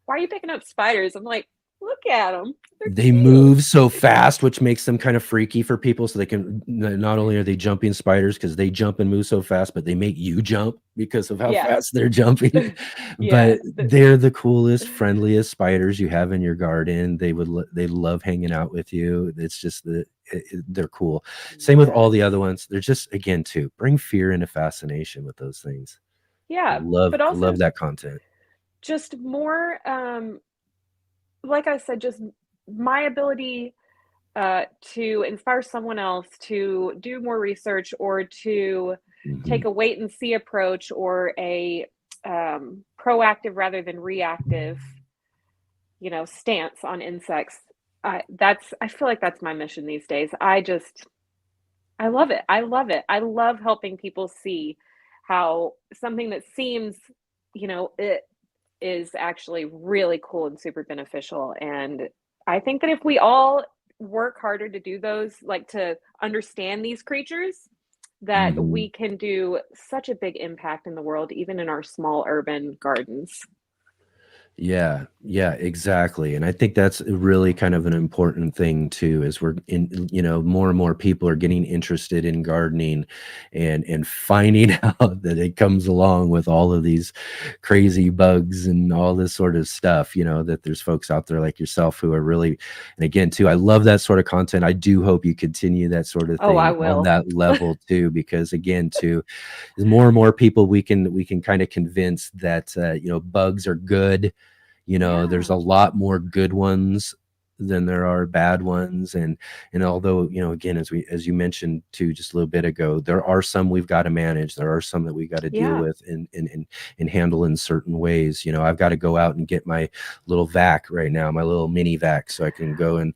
are you picking up spiders? I'm like, Look at them. They move so fast, which makes them kind of freaky for people. So they can, not only are they jumping spiders because they jump and move so fast, but they make you jump because of how fast they're jumping. Yeah. But they're the coolest, friendliest spiders you have in your garden. They love hanging out with you. It's just they're cool. Same with all the other ones. They're just, again, too, bring fear into fascination with those things. Yeah, but I also love that content. just more, like I said, just my ability to inspire someone else to do more research or to take a wait and see approach or a proactive rather than reactive, stance on insects. I feel like that's my mission these days. I love it. I love it. I love helping people see how something that seems, it is actually really cool and super beneficial. And I think that if we all work harder to do those, like to understand these creatures, that we can do such a big impact in the world, even in our small urban gardens. Yeah, exactly. And I think that's really kind of an important thing too, is we're in, more and more people are getting interested in gardening and finding out that it comes along with all of these crazy bugs and all this sort of stuff, that there's folks out there like yourself who are really, and again, too, I love that sort of content. I do hope you continue that sort of thing I on will. that level too, because again, too, as more and more people we can kind of convince that, bugs are good. There's a lot more good ones than there are bad ones. And although, again, as you mentioned too, just a little bit ago, there are some we've got to manage. There are some that we got to deal with and handle in certain ways. I've got to go out and get my little vac right now, my little mini vac, so I can go and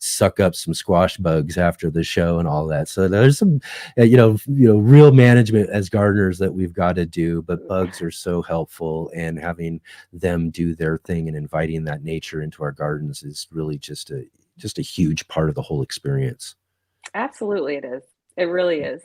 suck up some squash bugs after the show and all that. So there's some, real management as gardeners that we've got to do, but bugs are so helpful, and having them do their thing and inviting that nature into our gardens is really just a huge part of the whole experience. Absolutely, it is. It really is.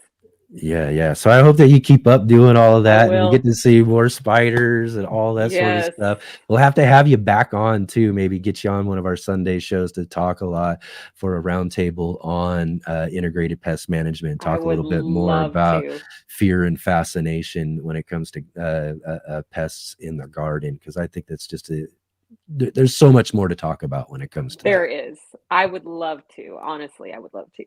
Yeah. So I hope that you keep up doing all of I that and we will. get to see more spiders and all that sort of Yes. stuff. We'll have to have you back on too, maybe get you on one of our Sunday shows to talk a lot for a roundtable on integrated pest management, I talk a would little bit more love about to. fear and fascination when it comes to pests in the garden, because I think that's just there's so much more to talk about when it comes to There that. is. I would love to. Honestly, I would love to.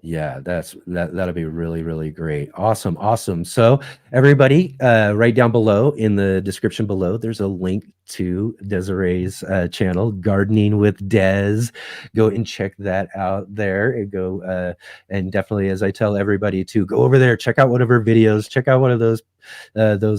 Yeah, that'll be really, really great. Awesome. So everybody, right down below in the description below, there's a link to Dezerae's channel, Gardening with Dezz. Go and check that out there, and go and definitely, as I tell everybody to go over there, check out one of her videos, check out one of those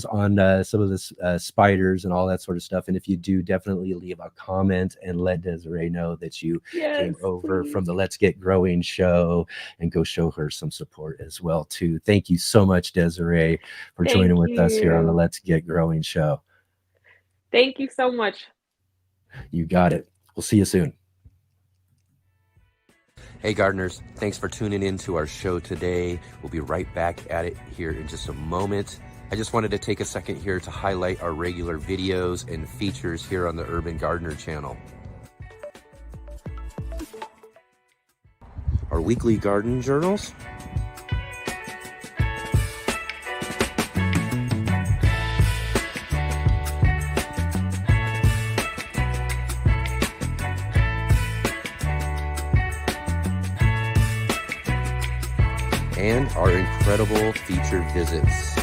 on some of the spiders and all that sort of stuff. And if you do, definitely leave a comment and let Deserae know that you came over from the Let's Get Growing show, and go show her some support as well too. Thank you so much, Deserae, for joining with us here on the Let's Get Growing show. Thank you so much. You got it. We'll see you soon. Hey gardeners, thanks for tuning in to our show today. We'll be right back at it here in just a moment. I just wanted to take a second here to highlight our regular videos and features here on the Urban Gardener channel. Our weekly garden journals, and our incredible featured visits.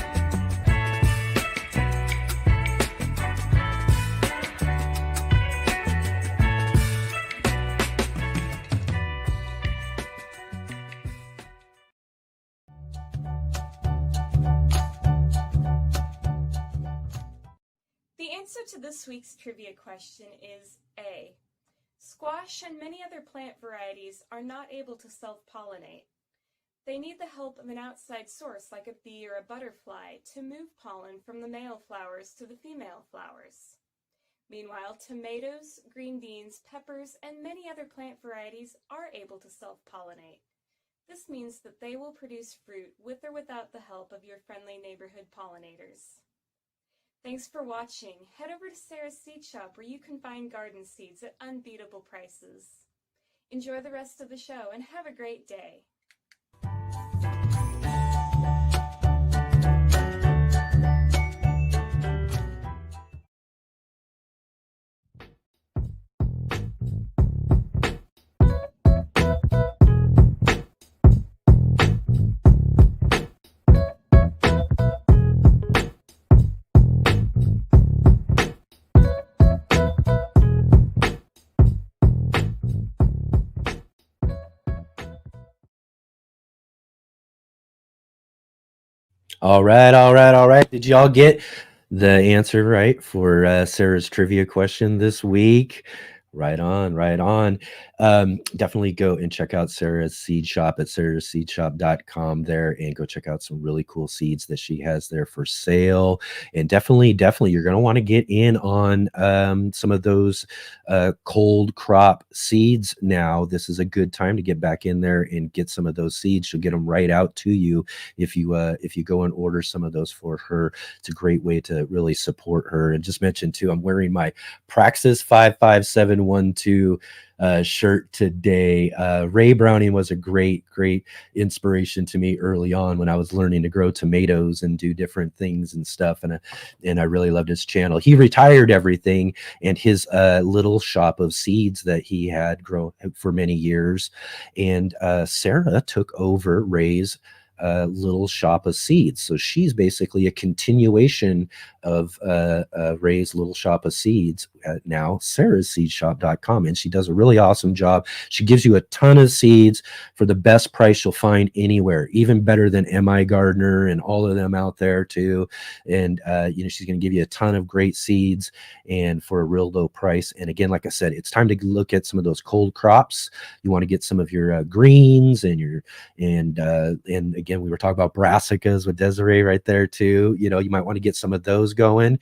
The answer to this week's trivia question is A. Squash and many other plant varieties are not able to self-pollinate. They need the help of an outside source like a bee or a butterfly to move pollen from the male flowers to the female flowers. Meanwhile, tomatoes, green beans, peppers, and many other plant varieties are able to self-pollinate. This means that they will produce fruit with or without the help of your friendly neighborhood pollinators. Thanks for watching. Head over to Sarah's Seed Shop where you can find garden seeds at unbeatable prices. Enjoy the rest of the show and have a great day. All right, all right, all right. Did y'all get the answer right for Sarah's trivia question this week? Right on, right on. Definitely go and check out Sarah's Seed Shop at sarahseedshop.com there, and go check out some really cool seeds that she has there for sale. And definitely, you're going to want to get in on some of those cold crop seeds now. This is a good time to get back in there and get some of those seeds. She'll get them right out to you if you go and order some of those for her. It's a great way to really support her. And just mention too, I'm wearing my Praxis 55712 shirt today. Ray Browning was a great inspiration to me early on when I was learning to grow tomatoes and do different things and stuff. And I really loved his channel. He retired everything and his little shop of seeds that he had grown for many years. And Sarah took over Ray's little shop of seeds. So she's basically a continuation of Ray's little shop of seeds at now sarahseedshop.com, and she does a really awesome job. She gives you a ton of seeds for the best price you'll find anywhere, even better than MI Gardener and all of them out there too. And she's going to give you a ton of great seeds and for a real low price. And again, like I said, it's time to look at some of those cold crops. You want to get some of your greens and your and again, we were talking about brassicas with Deserae right there too. You might want to get some of those going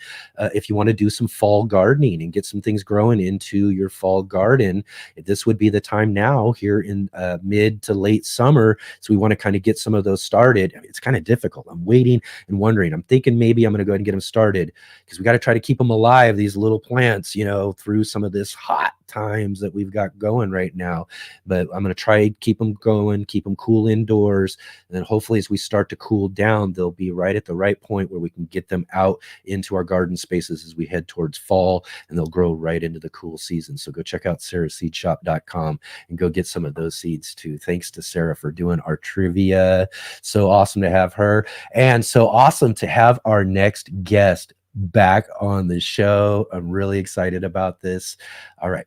if you want to do some fall gardening and get some things growing into your fall garden. This would be the time now here in mid to late summer. So we want to kind of get some of those started. It's kind of difficult. I'm waiting and wondering. I'm thinking maybe I'm going to go ahead and get them started because we got to try to keep them alive, these little plants, through some of this hot times that we've got going right now. But I'm going to try keep them going, keep them cool indoors. And then hopefully as we start to cool down, they'll be right at the right point where we can get them out into our garden spaces as we head towards fall, and they'll grow right into the cool season. So go check out sarahseedshop.com and go get some of those seeds too. Thanks to Sarah for doing our trivia. So awesome to have her, and so awesome to have our next guest back on the show. I'm really excited about this. All right.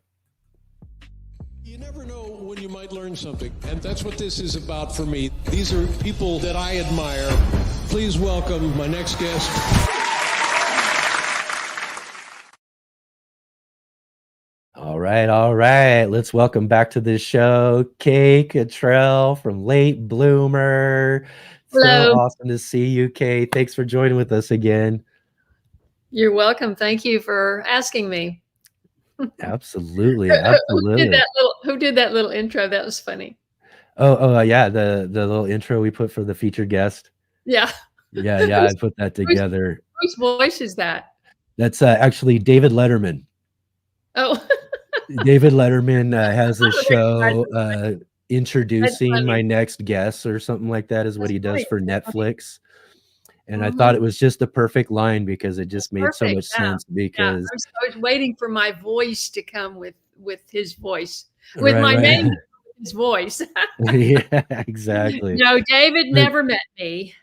You never know when you might learn something, and that's what this is about for me. These are people that I admire. Please welcome my next guest. All right. Let's welcome back to the show, Kaye Kittrell from Late Bloomer. Hello. So awesome to see you, Kaye. Thanks for joining with us again. You're welcome. Thank you for asking me. Absolutely. Who did that little intro? That was funny. Oh, yeah. The little intro we put for the featured guest. Yeah. Yeah. I put that together. Whose voice is that? That's actually David Letterman. Oh. David Letterman has a show introducing my next guest or something like that is what he does for Netflix. And I thought it was just the perfect line because it just made so much sense because I was waiting for my voice to come with his voice, with my name, his voice. Yeah, exactly. No, David never met me.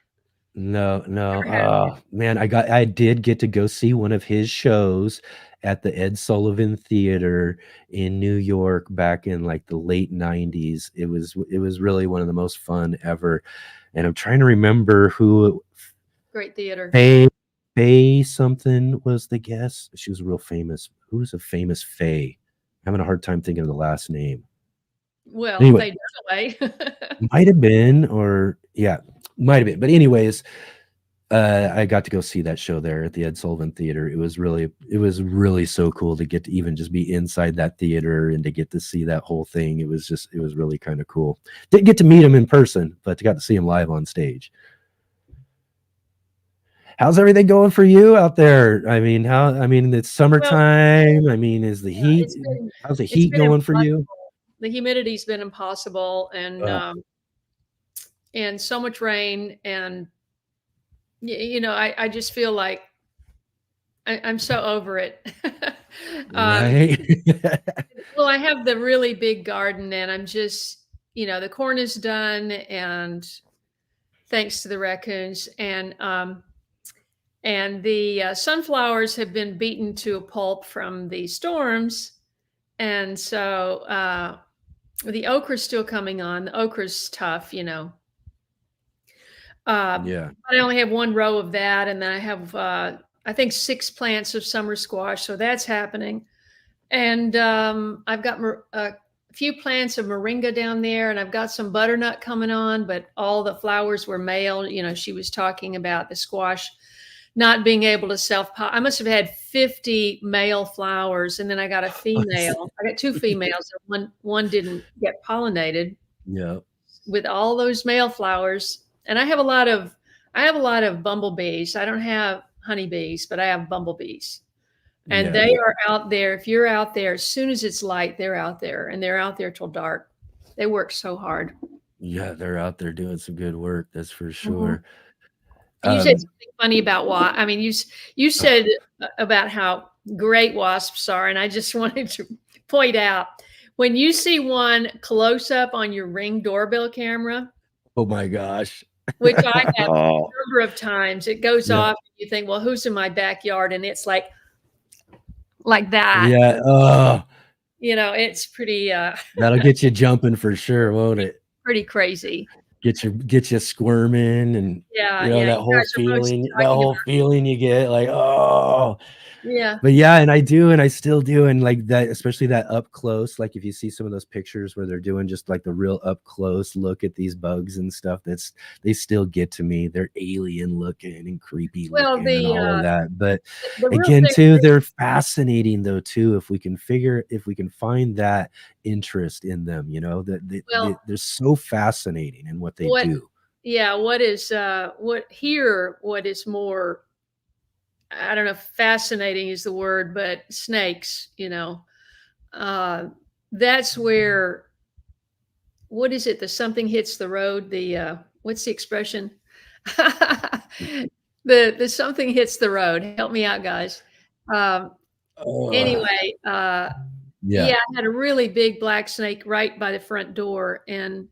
No. Oh man, I did get to go see one of his shows at the Ed Sullivan Theater in New York back in like the late 90s. It was really one of the most fun ever. And I'm trying to remember who. Great theater. Faye something was the guest. She was real famous. Who's a famous Faye? I'm having a hard time thinking of the last name. Well, anyway, they did away. Might have been. But anyways, I got to go see that show there at the Ed Sullivan Theater. It was really so cool to get to even just be inside that theater and to get to see that whole thing. It was really kind of cool. Didn't get to meet him in person, but got to see him live on stage. how's everything going for you out there? I mean, it's summertime. I mean, is the heat, how's the it's heat been going for you? impossible. The humidity's been impossible, and so much rain, and I just feel like I'm so over it. Right. Well, I have the really big garden, and I'm just, the corn is done, and thanks to the raccoons, and the sunflowers have been beaten to a pulp from the storms, and so the okra's still coming on. The okra's tough, Yeah. but I only have one row of that, and then I have I think 6 plants of summer squash, so that's happening. And I've got a few plants of moringa down there, and I've got some butternut coming on, but all the flowers were male. She was talking about the squash not being able to I must have had 50 male flowers, and then I got a female. I got 2 females, and one didn't get pollinated. Yeah. With all those male flowers, and I have a lot of bumblebees. I don't have honeybees, but I have bumblebees. And they are out there. If you're out there, as soon as it's light, they're out there, and they're out there till dark. They work so hard. Yeah, they're out there doing some good work. That's for sure. You said something funny about wasps. I mean, you said about how great wasps are, and I just wanted to point out, when you see one close up on your Ring doorbell camera, oh my gosh, which I have a number of times, it goes off, and you think, well, who's in my backyard? And it's like that. Yeah. It's pretty That'll get you jumping for sure, won't it? pretty crazy. Get you squirming, and that whole feeling you get, like, oh yeah. But yeah, and I still do, and like that, especially that up close, like if you see some of those pictures where they're doing just like the real up close look at these bugs and stuff, they still get to me. They're alien looking and creepy looking and all of that. But again, too, they're fascinating though too. If we can find that interest in them, they're so fascinating in what they do. Yeah, what is more, I don't know if fascinating is the word, but snakes, that's where, what is it? The something hits the road. What's the expression? the something hits the road. Help me out, guys. Anyway, I had a really big black snake right by the front door, and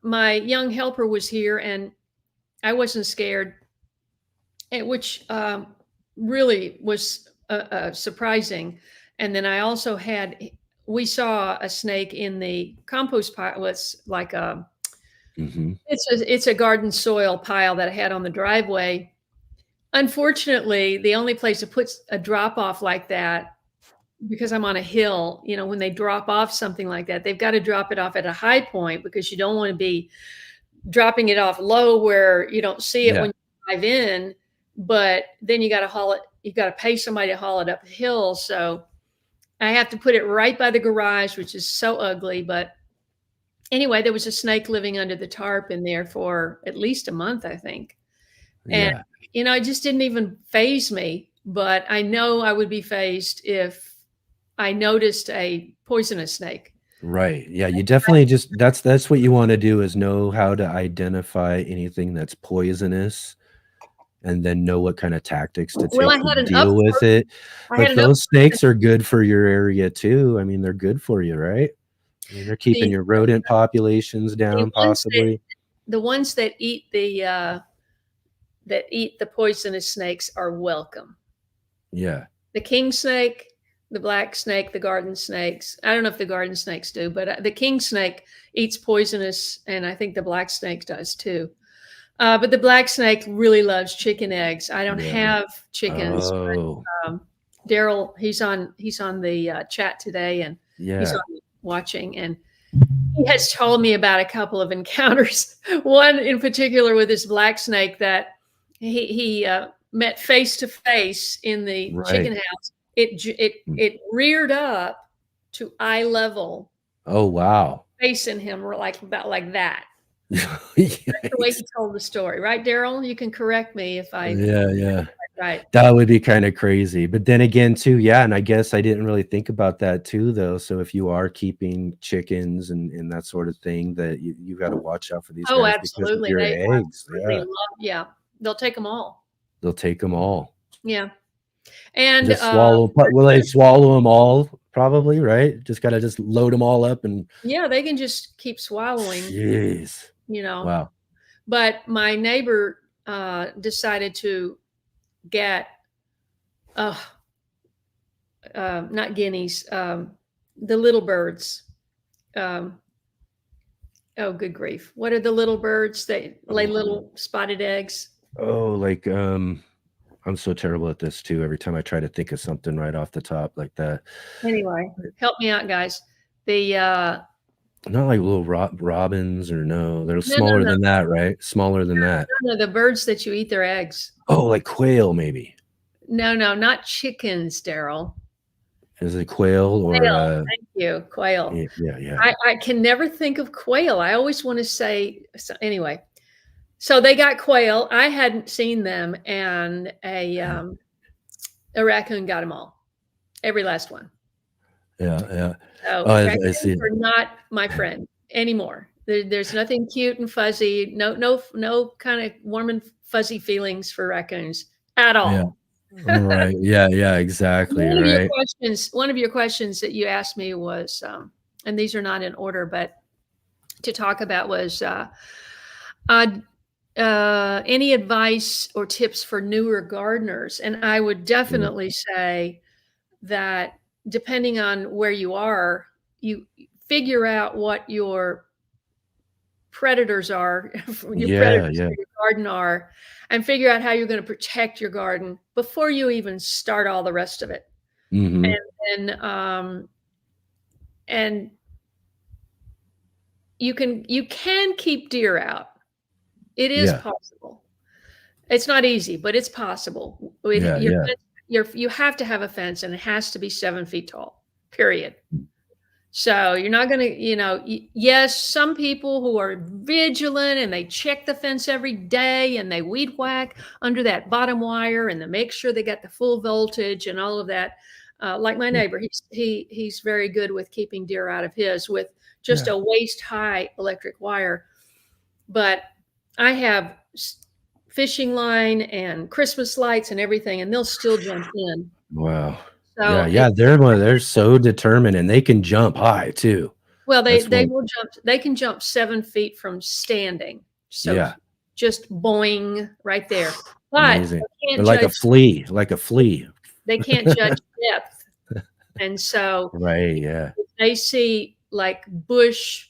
my young helper was here, and I wasn't scared. Which really was surprising. And then I also we saw a snake in the compost pile. It's like it's a garden soil pile that I had on the driveway. Unfortunately, the only place to put a drop off like that, because I'm on a hill, when they drop off something like that, they've got to drop it off at a high point, because you don't want to be dropping it off low where you don't see it when you drive in. But then you got to haul it. You got to pay somebody to haul it up the hill. So I have to put it right by the garage, which is so ugly. But anyway, there was a snake living under the tarp in there for at least a month, I think. And, it just didn't even faze me. But I know I would be fazed if I noticed a poisonous snake. Right. Yeah. You definitely that's what you want to do, is know how to identify anything that's poisonous, and then know what kind of tactics to take to deal with it. But those snakes are good for your area too. I mean, they're good for you, right? I mean, they're keeping your rodent populations down, possibly. The ones that eat the poisonous snakes are welcome. Yeah. The king snake, the black snake, the garden snakes. I don't know if the garden snakes do, but the king snake eats poisonous, and I think the black snake does too. But the black snake really loves chicken eggs. I don't have chickens. Oh. But, Daryl, he's on the chat today, and he's watching, and he has told me about a couple of encounters. One in particular with this black snake that he met face to face in the chicken house. It reared up to eye level. Oh wow! Facing him, about like that. That's the way he told the story, right, Daryl? You can correct me if I Yeah. right. That would be kind of crazy. But then again, too, yeah, and I guess I didn't really think about that too, though. So if you are keeping chickens and that sort of thing, that you got to watch out for these Oh, guys because of absolutely. your They eggs. absolutely Yeah, love, yeah. They'll take them all. they'll take them all. Yeah. And Just swallow. Will they swallow them all? Probably, right? Just gotta just load them all up and. yeah, they can just keep swallowing, Jeez. you know. Wow. But my neighbor decided to get not guineas, the little birds. Oh, good grief. What are the little birds that lay little spotted eggs? Oh, like I'm so terrible at this too. Every time I try to think of something right off the top like that. Anyway, help me out, guys. The not like little robins or no, they're smaller than that, right? Smaller than that. No, the birds that you eat their eggs. Oh, like quail, maybe. No, not chickens, Daryl. Is it quail or quail. Thank you, quail. Yeah. I can never think of quail. I always want to say anyway. So they got quail. I hadn't seen them, and a raccoon got them all, every last one. Yeah. So I see. Are not my friend anymore. There's nothing cute and fuzzy. No kind of warm and fuzzy feelings for raccoons at all. Yeah. Right. Yeah, exactly. Right. One of your questions that you asked me was, and these are not in order, but to talk about was any advice or tips for newer gardeners. And I would definitely say that depending on where you are, you figure out what your predators are, predators in your garden are, and figure out how you're going to protect your garden before you even start all the rest of it. Mm-hmm. And you can keep deer out. It is possible. It's not easy, but it's possible. You have to have a fence, and it has to be 7 feet tall, period. So you're not going to, yes, some people who are vigilant and they check the fence every day and they weed whack under that bottom wire and they make sure they got the full voltage and all of that. Like my neighbor, he's very good with keeping deer out of his with just a waist high electric wire. But I have fishing line and Christmas lights and everything, and they'll still jump in. Wow. So they're so determined, and they can jump high too. Well, they will jump. They can jump 7 feet from standing. So just boing right there. But they're like a flea. They can't judge depth, and so if they see like bush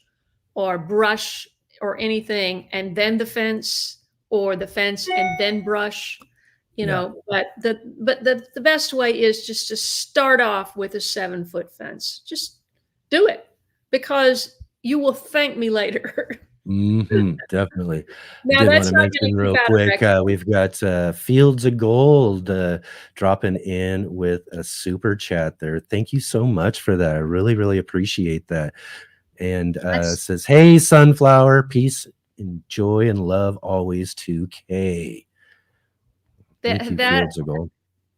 or brush or anything, and then the fence, or the fence and then brush. But the best way is just to start off with a 7-foot fence. Just do it, because you will thank me later. Definitely. Now, I did want to mention real quick, we've got Fields of Gold dropping in with a super chat there. Thank you so much for that. I really, really appreciate that. And says, hey, Sunflower, peace and joy and love always to Kaye. Thank you, Fields of Gold.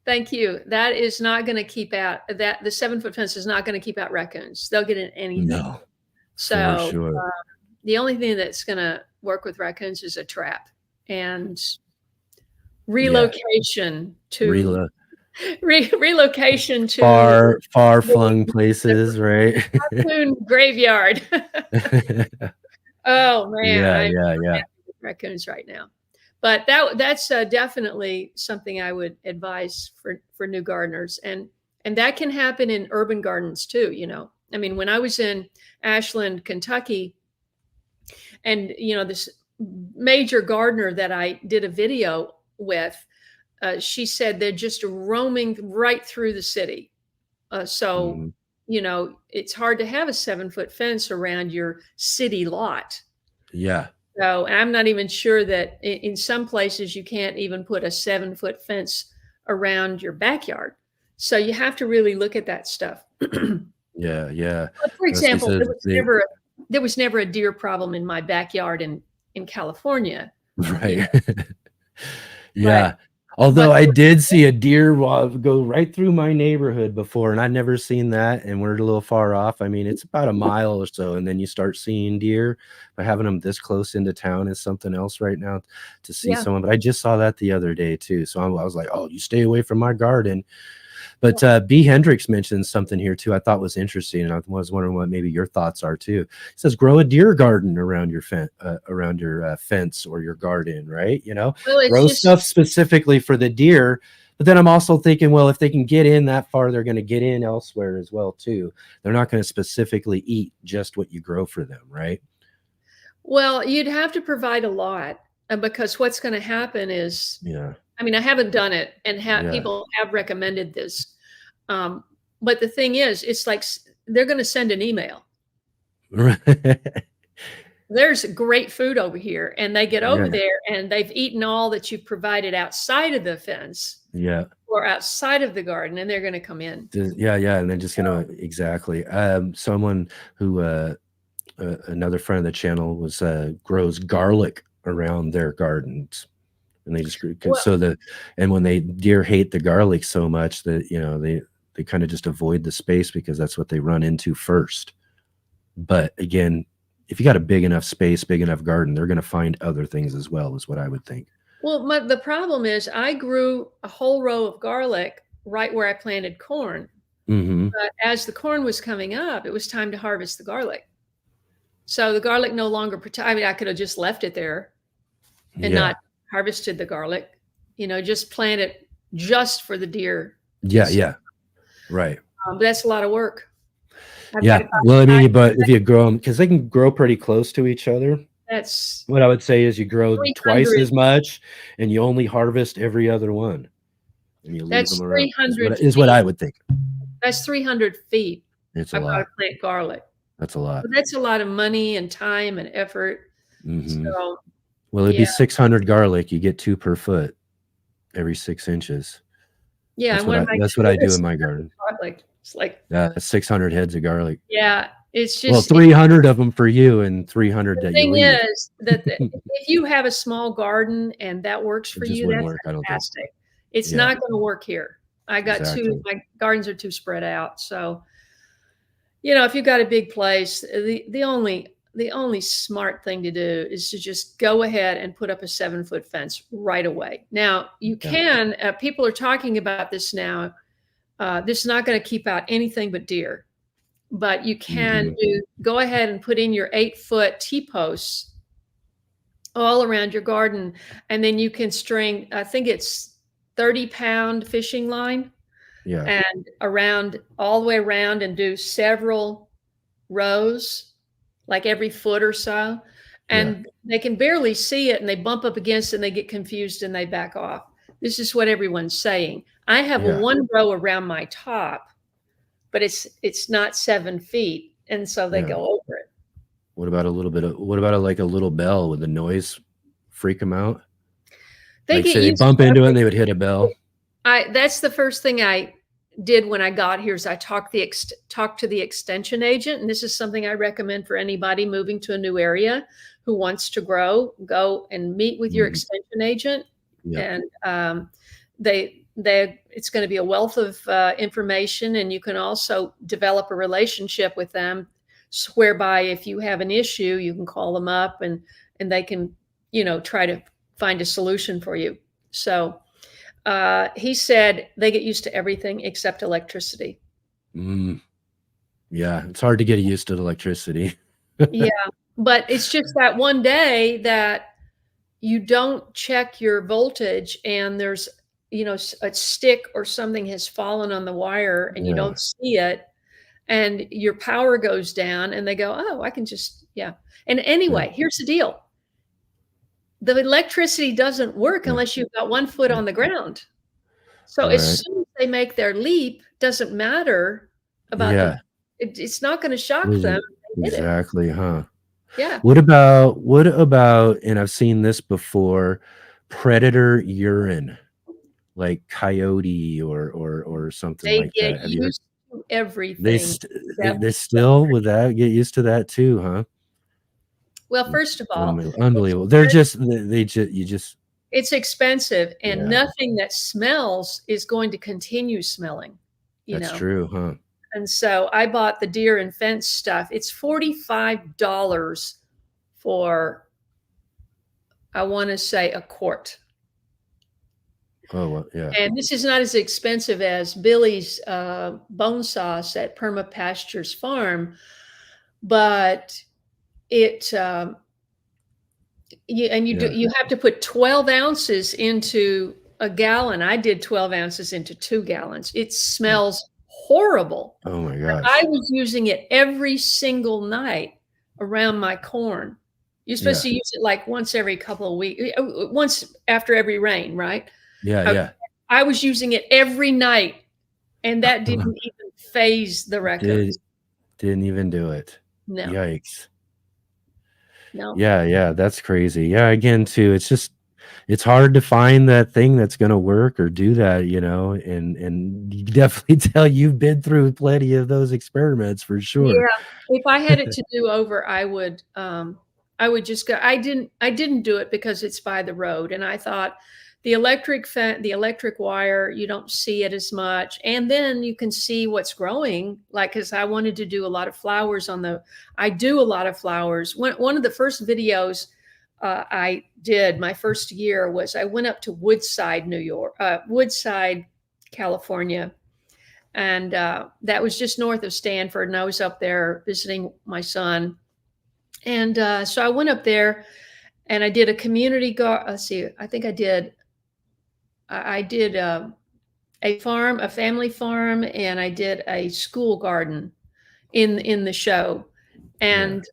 Thank you. That is not going to keep out that the 7-foot fence is not going to keep out raccoons. They'll get in anything. No. So for sure. The only thing that's going to work with raccoons is a trap and relocation to relocation to far flung places, right? Raccoon graveyard. Oh man, yeah. Raccoons right now. But that's definitely something I would advise for new gardeners, and that can happen in urban gardens too. I mean, when I was in Ashland, Kentucky, and this major gardener that I did a video with, she said they're just roaming right through the city. So it's hard to have a 7-foot fence around your city lot. Yeah. So I'm not even sure that in some places you can't even put a 7-foot fence around your backyard. So you have to really look at that stuff. Yeah. But for example, there was never a deer problem in my backyard in in California. Right. Yeah. Yeah. Although I did see a deer go right through my neighborhood before, and I'd never seen that. And we're a little far off. I mean, it's about a mile or so, and then you start seeing deer. But having them this close into town is something else right now to see someone. But I just saw that the other day too. So I was like, oh, you stay away from my garden. But B. Hendricks mentioned something here too I thought was interesting, and I was wondering what maybe your thoughts are too. He says grow a deer garden around your fence or your garden, right? You know, grow stuff specifically for the deer. But then I'm also thinking, well, if they can get in that far, they're going to get in elsewhere as well too. They're not going to specifically eat just what you grow for them, right? Well, you'd have to provide a lot, because what's going to happen is, I mean, I haven't done it, and people have recommended this. But the thing is, it's like they're going to send an email. There's great food over here, and they get over there and they've eaten all that you provided outside of the fence. Or outside of the garden, and they're going to come in. And they're just going to exactly. Someone who another friend of the channel was grows garlic around their gardens. And they just and when deer hate the garlic so much that they kind of just avoid the space because that's what they run into first. But again, if you got a big enough space, big enough garden, they're going to find other things as well, is what I would think. Well, the problem is I grew a whole row of garlic right where I planted corn. But as the corn was coming up, it was time to harvest the garlic. So the garlic no longer I mean, I could have just left it there and not harvested the garlic, just plant it just for the deer. Right. But that's a lot of work. Well, I mean, but if you grow them, because they can grow pretty close to each other. That's what I would say is you grow twice as much and you only harvest every other one. And you leave them around. Is what I would think. That's 300 feet. It's a lot. To plant garlic. That's a lot. But that's a lot of money and time and effort. So, well, it'd be 600 garlic. You get 2 per foot every 6 inches. Yeah, that's what I do in my garden. Garlic. It's like 600 heads of garlic. Yeah, it's just 300 of them for you and 300 that you leave. The thing is that if you have a small garden and that works for you, that's fantastic. It's not going to work here. I got my gardens are too spread out. So, if you've got a big place, the only smart thing to do is to just go ahead and put up a 7-foot fence right away. Now you can, people are talking about this now. This is not going to keep out anything but deer, but you can go ahead and put in your 8-foot T-posts all around your garden. And then you can string, I think it's 30-pound fishing line and all the way around, and do several rows, like every foot or so. And they can barely see it, and they bump up against it and they get confused and they back off. This is what everyone's saying. I have one row around my top, but it's not 7 feet. And so they go over it. What about a little bell? Would the noise freak them out? They bump into it and they would hit a bell. That's the first thing I did when I got here is I talked to the extension agent. And this is something I recommend for anybody moving to a new area who wants to grow. Go and meet with your extension agent. And it's going to be a wealth of information, and you can also develop a relationship with them, whereby if you have an issue, you can call them up and they can, try to find a solution for you. So he said they get used to everything except electricity. Yeah, it's hard to get used to electricity. But it's just that one day that you don't check your voltage and there's, a stick or something has fallen on the wire and you don't see it, and your power goes down, and they go, oh, I can just, And anyway, here's the deal. The electricity doesn't work unless you've got 1 foot on the ground. So as soon as they make their leap, doesn't matter about it's not going to shock them. Exactly, huh? Yeah. What about, and I've seen this before, predator urine, like coyote or something like that. They get used to everything. They still, would that get used to that too, huh? Well, first of all, Unbelievable. They're just you just it's expensive, and Yeah. nothing that smells is going to continue smelling. That's true, huh? And so I bought the deer and fence stuff. It's $45 for, I want to say, a quart. Oh, well, yeah. And this is not as expensive as Billy's bone sauce at Perma Pastures Farm, but it you have to put 12 ounces into a gallon. I did 12 ounces into 2 gallons. It smells horrible. Oh my But gosh. I was using it every single night around my corn. You're supposed to use it like once every couple of weeks, once after every rain, right? Yeah. I was using it every night, and that didn't even phase the records. Didn't even do it. No. Yikes. No. Yeah, that's crazy. Yeah, again, too, it's hard to find that thing that's going to work or do that, and you can definitely tell you've been through plenty of those experiments for sure. Yeah. If I had it to do over, I would just go. I didn't do it because it's by the road, and I thought the electric wire, you don't see it as much, and then you can see what's growing. Like, because I wanted to do a lot of flowers I do a lot of flowers. One of the first videos I did my first year was I went up to Woodside, California, and that was just north of Stanford, and I was up there visiting my son, and so I went up there, and I did a community garden. Let's see, I think I did a family farm, and I did a school garden in the show, and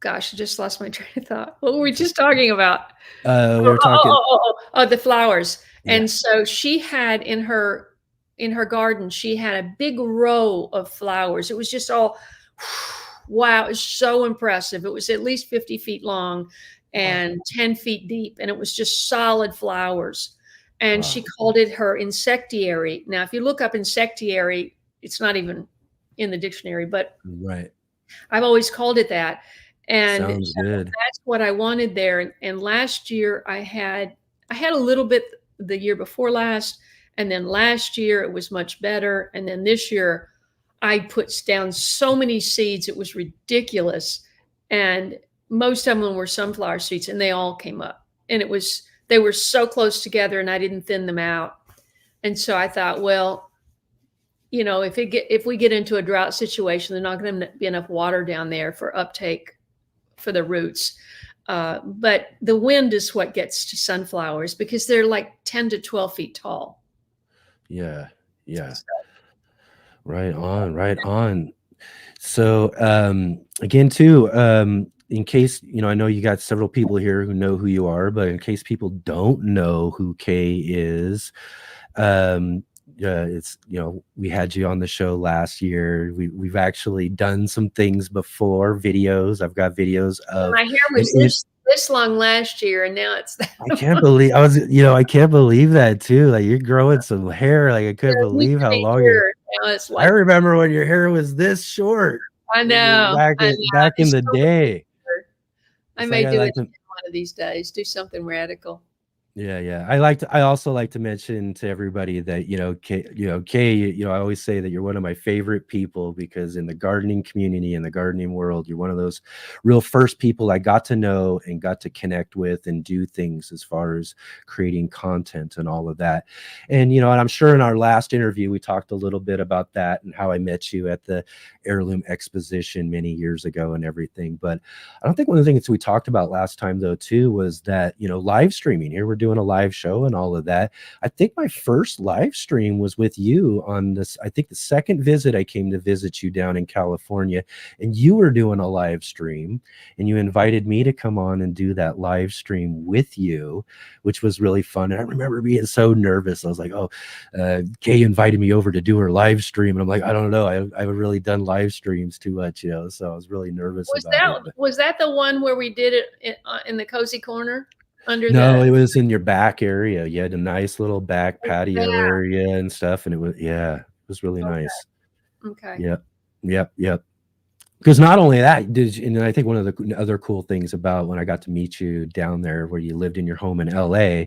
gosh, I just lost my train of thought. What were we just talking about? We were talking. The flowers. Yeah. And so she had in her garden, she had a big row of flowers. It was just all, wow, it was so impressive. It was at least 50 feet long and 10 feet deep, and it was just solid flowers. And she called it her insectiary. Now, if you look up insectiary, it's not even in the dictionary, but right. I've always called it that. And sounds good. That's what I wanted there. And last year I had a little bit the year before last, and then last year it was much better. And then this year I put down so many seeds, it was ridiculous. And most of them were sunflower seeds, and they all came up. And they were so close together, and I didn't thin them out. And so I thought, well, if we get into a drought situation, there's not going to be enough water down there for uptake for the roots. But the wind is what gets to sunflowers, because they're like 10 to 12 feet tall. Yeah. Right on. So again, too, in case, I know you got several people here who know who you are, but in case people don't know who Kaye is, it's, we had you on the show last year. We've actually done some things before, videos. I've got videos of my hair was this long last year, and now it's I can't believe I can't believe that too. Like, you're growing some hair. Like, I couldn't believe how long I remember when your hair was this short. I know. Back in the day. I may do it one of these days. Do something radical. Yeah. I also like to mention to everybody that, Kaye, I always say that you're one of my favorite people, because in the gardening community, in the gardening world, you're one of those real first people I got to know and got to connect with and do things as far as creating content and all of that. And, and I'm sure in our last interview, we talked a little bit about that and how I met you at the Heirloom Exposition many years ago and everything. But I don't think one of the things we talked about last time, though, too, was that, live streaming. Here we're doing a live show and all of that. I think my first live stream was with you on this. I think the second visit I came to visit you down in California, and you were doing a live stream, and you invited me to come on and do that live stream with you, which was really fun. And I remember being so nervous. I was like, Kaye invited me over to do her live stream, and I'm like, I don't know. I haven't really done live streams too much, so I was really nervous about it. Was that the one where we did it in the cozy corner? It was in your back area. You had a nice little back patio area and stuff, and it was really nice. Okay. Yep. Because not only that, and I think one of the other cool things about when I got to meet you down there where you lived in your home in LA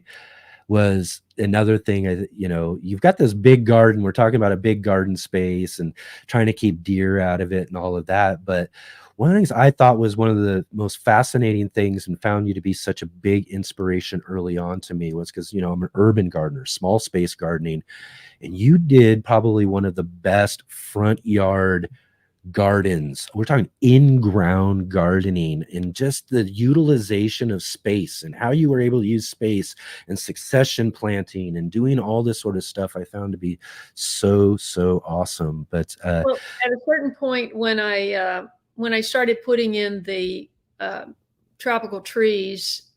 was another thing. You've got this big garden. We're talking about a big garden space and trying to keep deer out of it and all of that. But one of the things I thought was one of the most fascinating things and found you to be such a big inspiration early on to me was because, I'm an urban gardener, small space gardening, and you did probably one of the best front yard gardens. We're talking in-ground gardening and just the utilization of space and how you were able to use space and succession planting and doing all this sort of stuff I found to be so awesome. But well, at a certain point when I started putting in the tropical trees,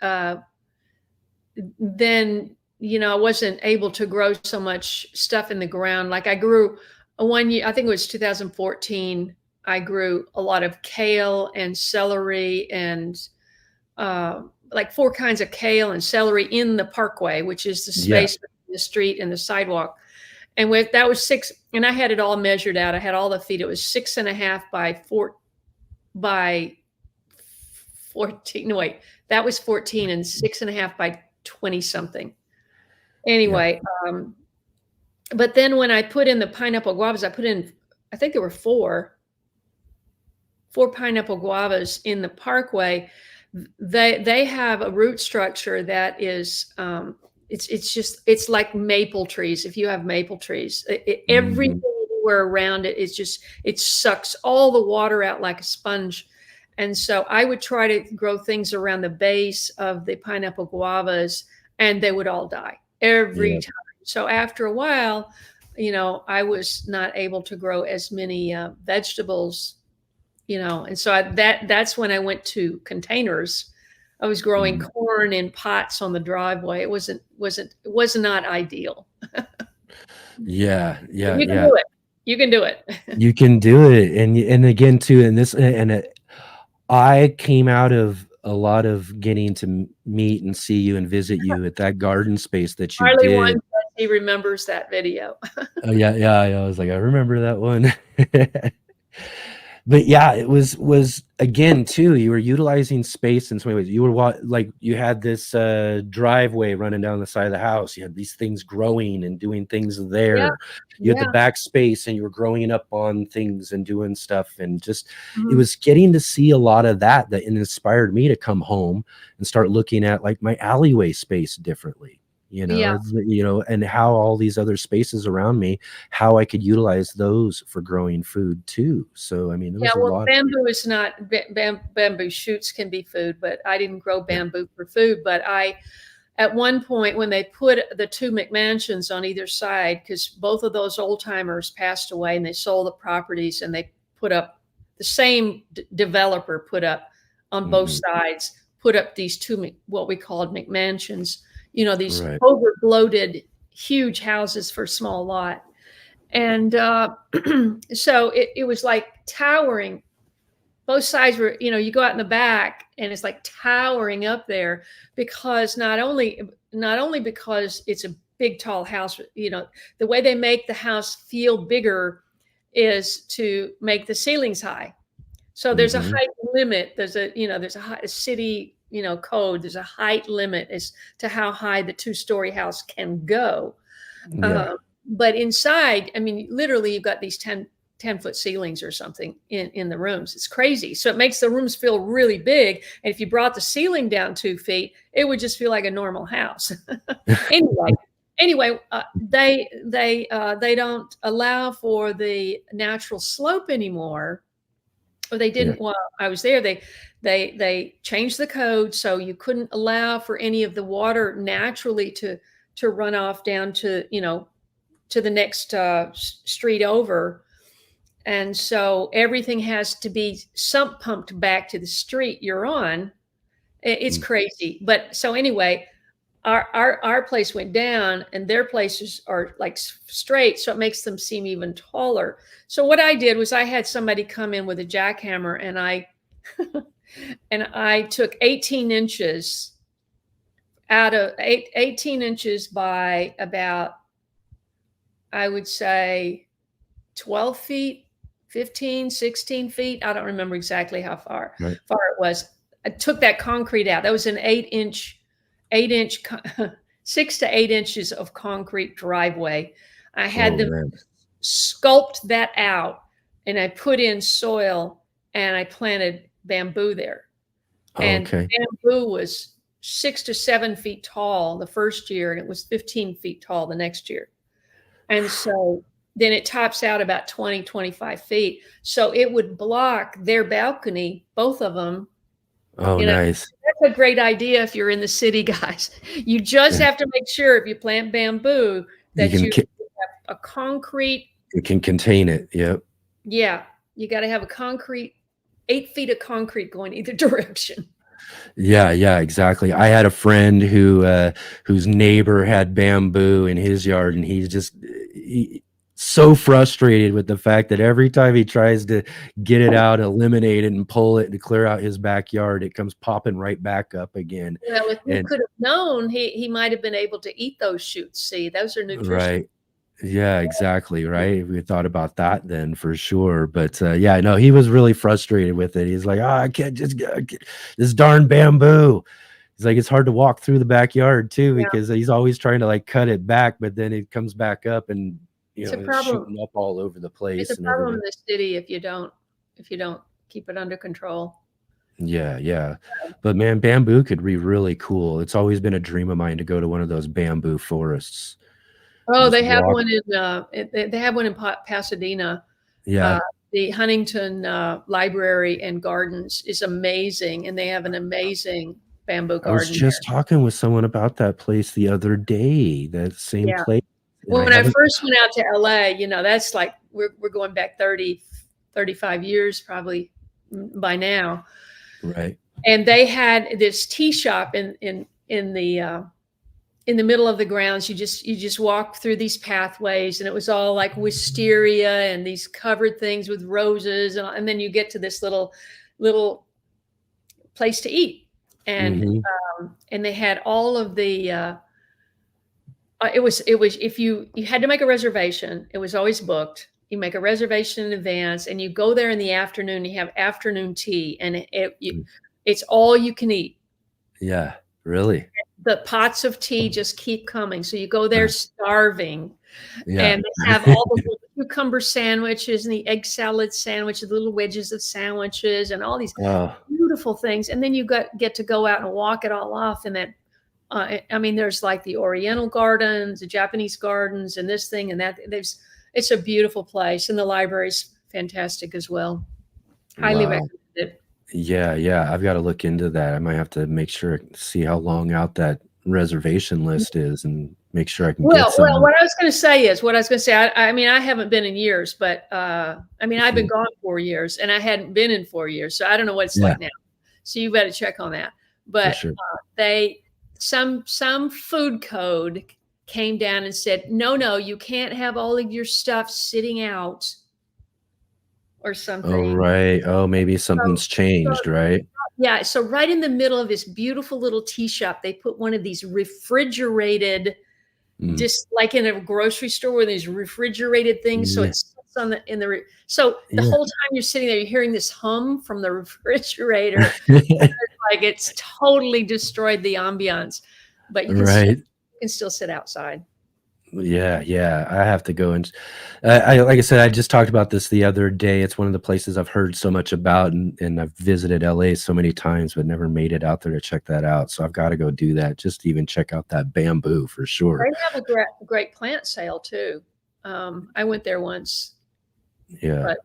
then I wasn't able to grow so much stuff in the ground. Like I grew one year, I think it was 2014, I grew a lot of kale and celery and like 4 kinds of kale and celery in the parkway, which is the space between the street and the sidewalk. And that was 6, and I had it all measured out. I had all the feet. It was 6.5 by 14. No, wait, that was 14 and 6.5 by 20 something. Anyway, but then when I put in the pineapple guavas, I think there were 4 pineapple guavas in the parkway. They have a root structure that is, it's like maple trees. If you have maple trees, everything around it is it sucks all the water out like a sponge. And so I would try to grow things around the base of the pineapple guavas and they would all die every time. So after a while, I was not able to grow as many vegetables, and so that's when I went to containers. I was growing corn in pots on the driveway. It was not ideal. Yeah. You can do it. You can do it. And again too, I came out of a lot of getting to meet and see you and visit you at that garden space that you Harley did. one says he remembers that video. Oh yeah. I was like, I remember that one. But yeah, it was again too. You were utilizing space in so many ways. You were like you had this driveway running down the side of the house. You had these things growing and doing things there. You had the back space, and you were growing up on things and doing stuff. And just it was getting to see a lot of that inspired me to come home and start looking at like my alleyway space differently. And how all these other spaces around me, how I could utilize those for growing food too. So, I mean, bamboo is not, bamboo shoots can be food, but I didn't grow bamboo for food. But at one point when they put the 2 McMansions on either side, because both of those old timers passed away and they sold the properties, and they put up, the same developer put up on both sides, put up these 2, what we called McMansions. These over bloated, huge houses for a small lot. And so it was like towering. Both sides were, you go out in the back and it's like towering up there, because not only because it's a big, tall house, the way they make the house feel bigger is to make the ceilings high. So there's a height limit. There's a city code. There's a height limit as to how high the 2-story house can go. But inside, I mean, literally you've got these 10-foot ceilings or something in the rooms. It's crazy. So it makes the rooms feel really big. And if you brought the ceiling down 2 feet, it would just feel like a normal house. Anyway, they don't allow for the natural slope anymore. Or they didn't while I was there. They changed the code, so you couldn't allow for any of the water naturally to run off down to to the next street over, and so everything has to be sump pumped back to the street you're on. It's crazy, but so anyway, our place went down, and their places are like straight, so it makes them seem even taller. So what I did was I had somebody come in with a jackhammer, and I took 18 inches out of 18 inches by about, I would say 12 feet, 15, 16 feet. I don't remember exactly how far Right. it was. I took that concrete out. That was an 8-inch, 6 to 8 inches of concrete driveway. I had Oh, them man. sculpt that out, and I put in soil, and I planted bamboo there. And Okay. bamboo was 6 to 7 feet tall the first year, and it was 15 feet tall the next year. And so then it tops out about 20, 25 feet. So it would block their balcony, both of them. Oh, You know, nice. that's a great idea if you're in the city, guys. You just Yeah. have to make sure if you plant bamboo that You you can have a concrete, it can contain it. Yep. yeah, you got to have a concrete, 8 feet of concrete going either direction. Yeah, yeah, exactly. I had a friend whose neighbor had bamboo in his yard, and he's so frustrated with the fact that every time he tries to get it out, eliminate it, and pull it to clear out his backyard, it comes popping right back up again. Well, if he And could have known, he might have been able to eat those shoots. See, those are nutritious. right. Yeah, exactly. Right. We thought about that then for sure. But yeah, no, he was really frustrated with it. He's like, oh, I can't just get this darn bamboo. He's like, it's hard to walk through the backyard too, Yeah. because he's always trying to like cut it back, but then it comes back up and It's it's a problem. shooting up all over the place It's a and problem in everything. the city if you don't keep it under control. Yeah, yeah. But man, bamboo could be really cool. It's always been a dream of mine to go to one of those bamboo forests. Oh, Just they have walk. one in they have one in Pasadena. Yeah. The Huntington Library and Gardens is amazing, and they have an amazing bamboo I was garden just there. talking with someone about that place the other day, that same Yeah. place. And Well, I when I haven't, first went out to LA, that's like we're going back 30, 35 years probably by now. right. And they had this tea shop in the middle of the grounds. You just walk through these pathways, and it was all like wisteria and these covered things with roses, and then you get to this little place to eat, and Mhm. and they had all of the it was if you had to make a reservation, it was always booked. You make a reservation in advance, and you go there in the afternoon. You have afternoon tea, and it's all you can eat. Yeah, really. The pots of tea just keep coming. So you go there starving, Yeah. and they have all the little cucumber sandwiches and the egg salad sandwiches, the little wedges of sandwiches, and all these Oh, beautiful things. And then you get to go out and walk it all off. And that, I mean, there's like the Oriental gardens, the Japanese gardens, and this thing and that. It's a beautiful place, and the library's fantastic as well. Highly wow. recommend it. Yeah, yeah. I've got to look into that. I might have to make sure see how long out that reservation list is and make sure I can get some. Well, what I was going to say, I mean, I haven't been in years, but I mean, I've been gone 4 years, and I hadn't been in 4 years, so I don't know what it's Yeah. like now. So you better check on that. For But sure. some food code came down and said, no, you can't have all of your stuff sitting out or something. Oh, right. Oh, maybe something's changed, right? Yeah, so right in the middle of this beautiful little tea shop, they put one of these refrigerated, Mm. just like in a grocery store where these refrigerated things. So Yeah. it sits on so the Yeah. whole time you're sitting there, you're hearing this hum from the refrigerator. Like it's totally destroyed the ambiance, but you Right. can still sit outside. Yeah, yeah. I have to go and I like I said, I just talked about this the other day. It's one of the places I've heard so much about, and I've visited LA so many times, but never made it out there to check that out. So I've got to go do that. Just to even check out that bamboo for sure. They have a great plant sale too. I went there once, Yeah. but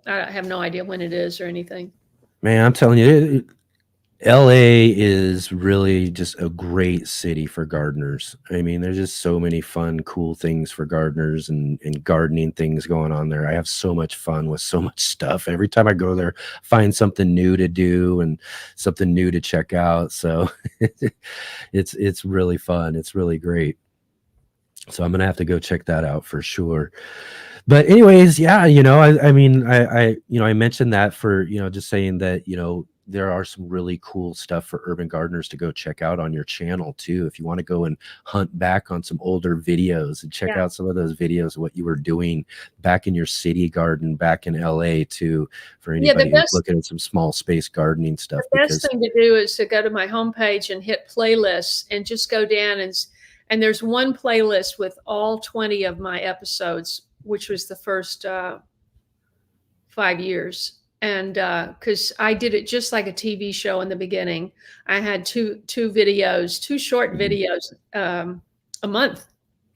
I have no idea when it is or anything. Man, I'm telling you, LA is really just a great city for gardeners. I mean, there's just so many fun, cool things for gardeners and gardening things going on there. I have so much fun with so much stuff. Every time I go there, find something new to do and something new to check out. So it's really fun. It's really great. So I'm gonna have to go check that out for sure. But anyways, yeah, I mean, I mentioned that for, just saying that, there are some really cool stuff for urban gardeners to go check out on your channel too. If you want to go and hunt back on some older videos and check out some of those videos of what you were doing back in your city garden back in LA too, for anybody who's looking at some small space gardening stuff. The best thing to do is to go to my homepage and hit playlists and just go down and there's one playlist with all 20 of my episodes, which was the first 5 years. And because I did it just like a TV show in the beginning, I had two short videos a month.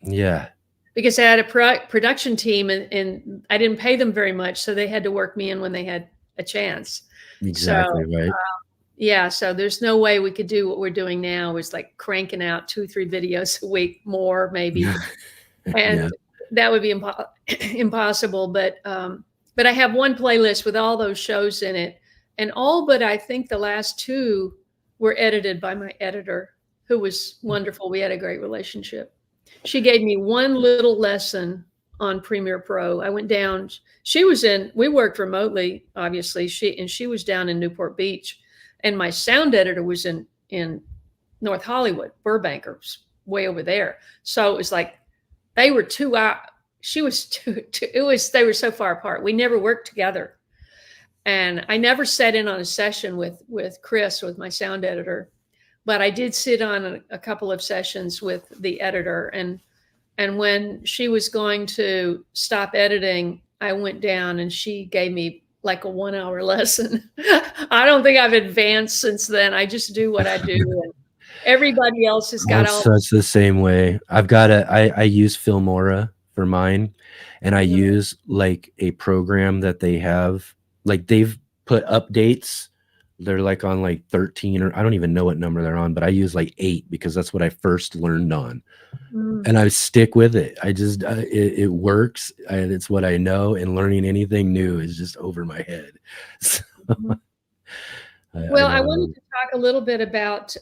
Yeah. Because I had a production team and I didn't pay them very much. So they had to work me in when they had a chance. Exactly, so, right. Yeah. So there's no way we could do what we're doing now, is like cranking out 2-3 videos a week, more maybe. And that would be impossible. But I have one playlist with all those shows in it, and all but I think the last 2 were edited by my editor, who was wonderful. We had a great relationship. She gave me one little lesson on Premiere Pro. I went down. We worked remotely, obviously. She was down in Newport Beach, and my sound editor was in North Hollywood, Burbank, or way over there. So it was like they were 2 hours. She was they were so far apart. We never worked together. And I never sat in on a session with Chris, with my sound editor, but I did sit on a couple of sessions with the editor. And when she was going to stop editing, I went down and she gave me like a 1-hour lesson. I don't think I've advanced since then. I just do what I do. And everybody else has got all. That's the same way. I use Filmora for mine, and I use like a program that they have, like they've put updates. They're like on like 13, or I don't even know what number they're on, but I use like 8 because that's what I first learned on. And I stick with it. I just it works, and it's what I know, and learning anything new is just over my head. So, I wanted to talk a little bit about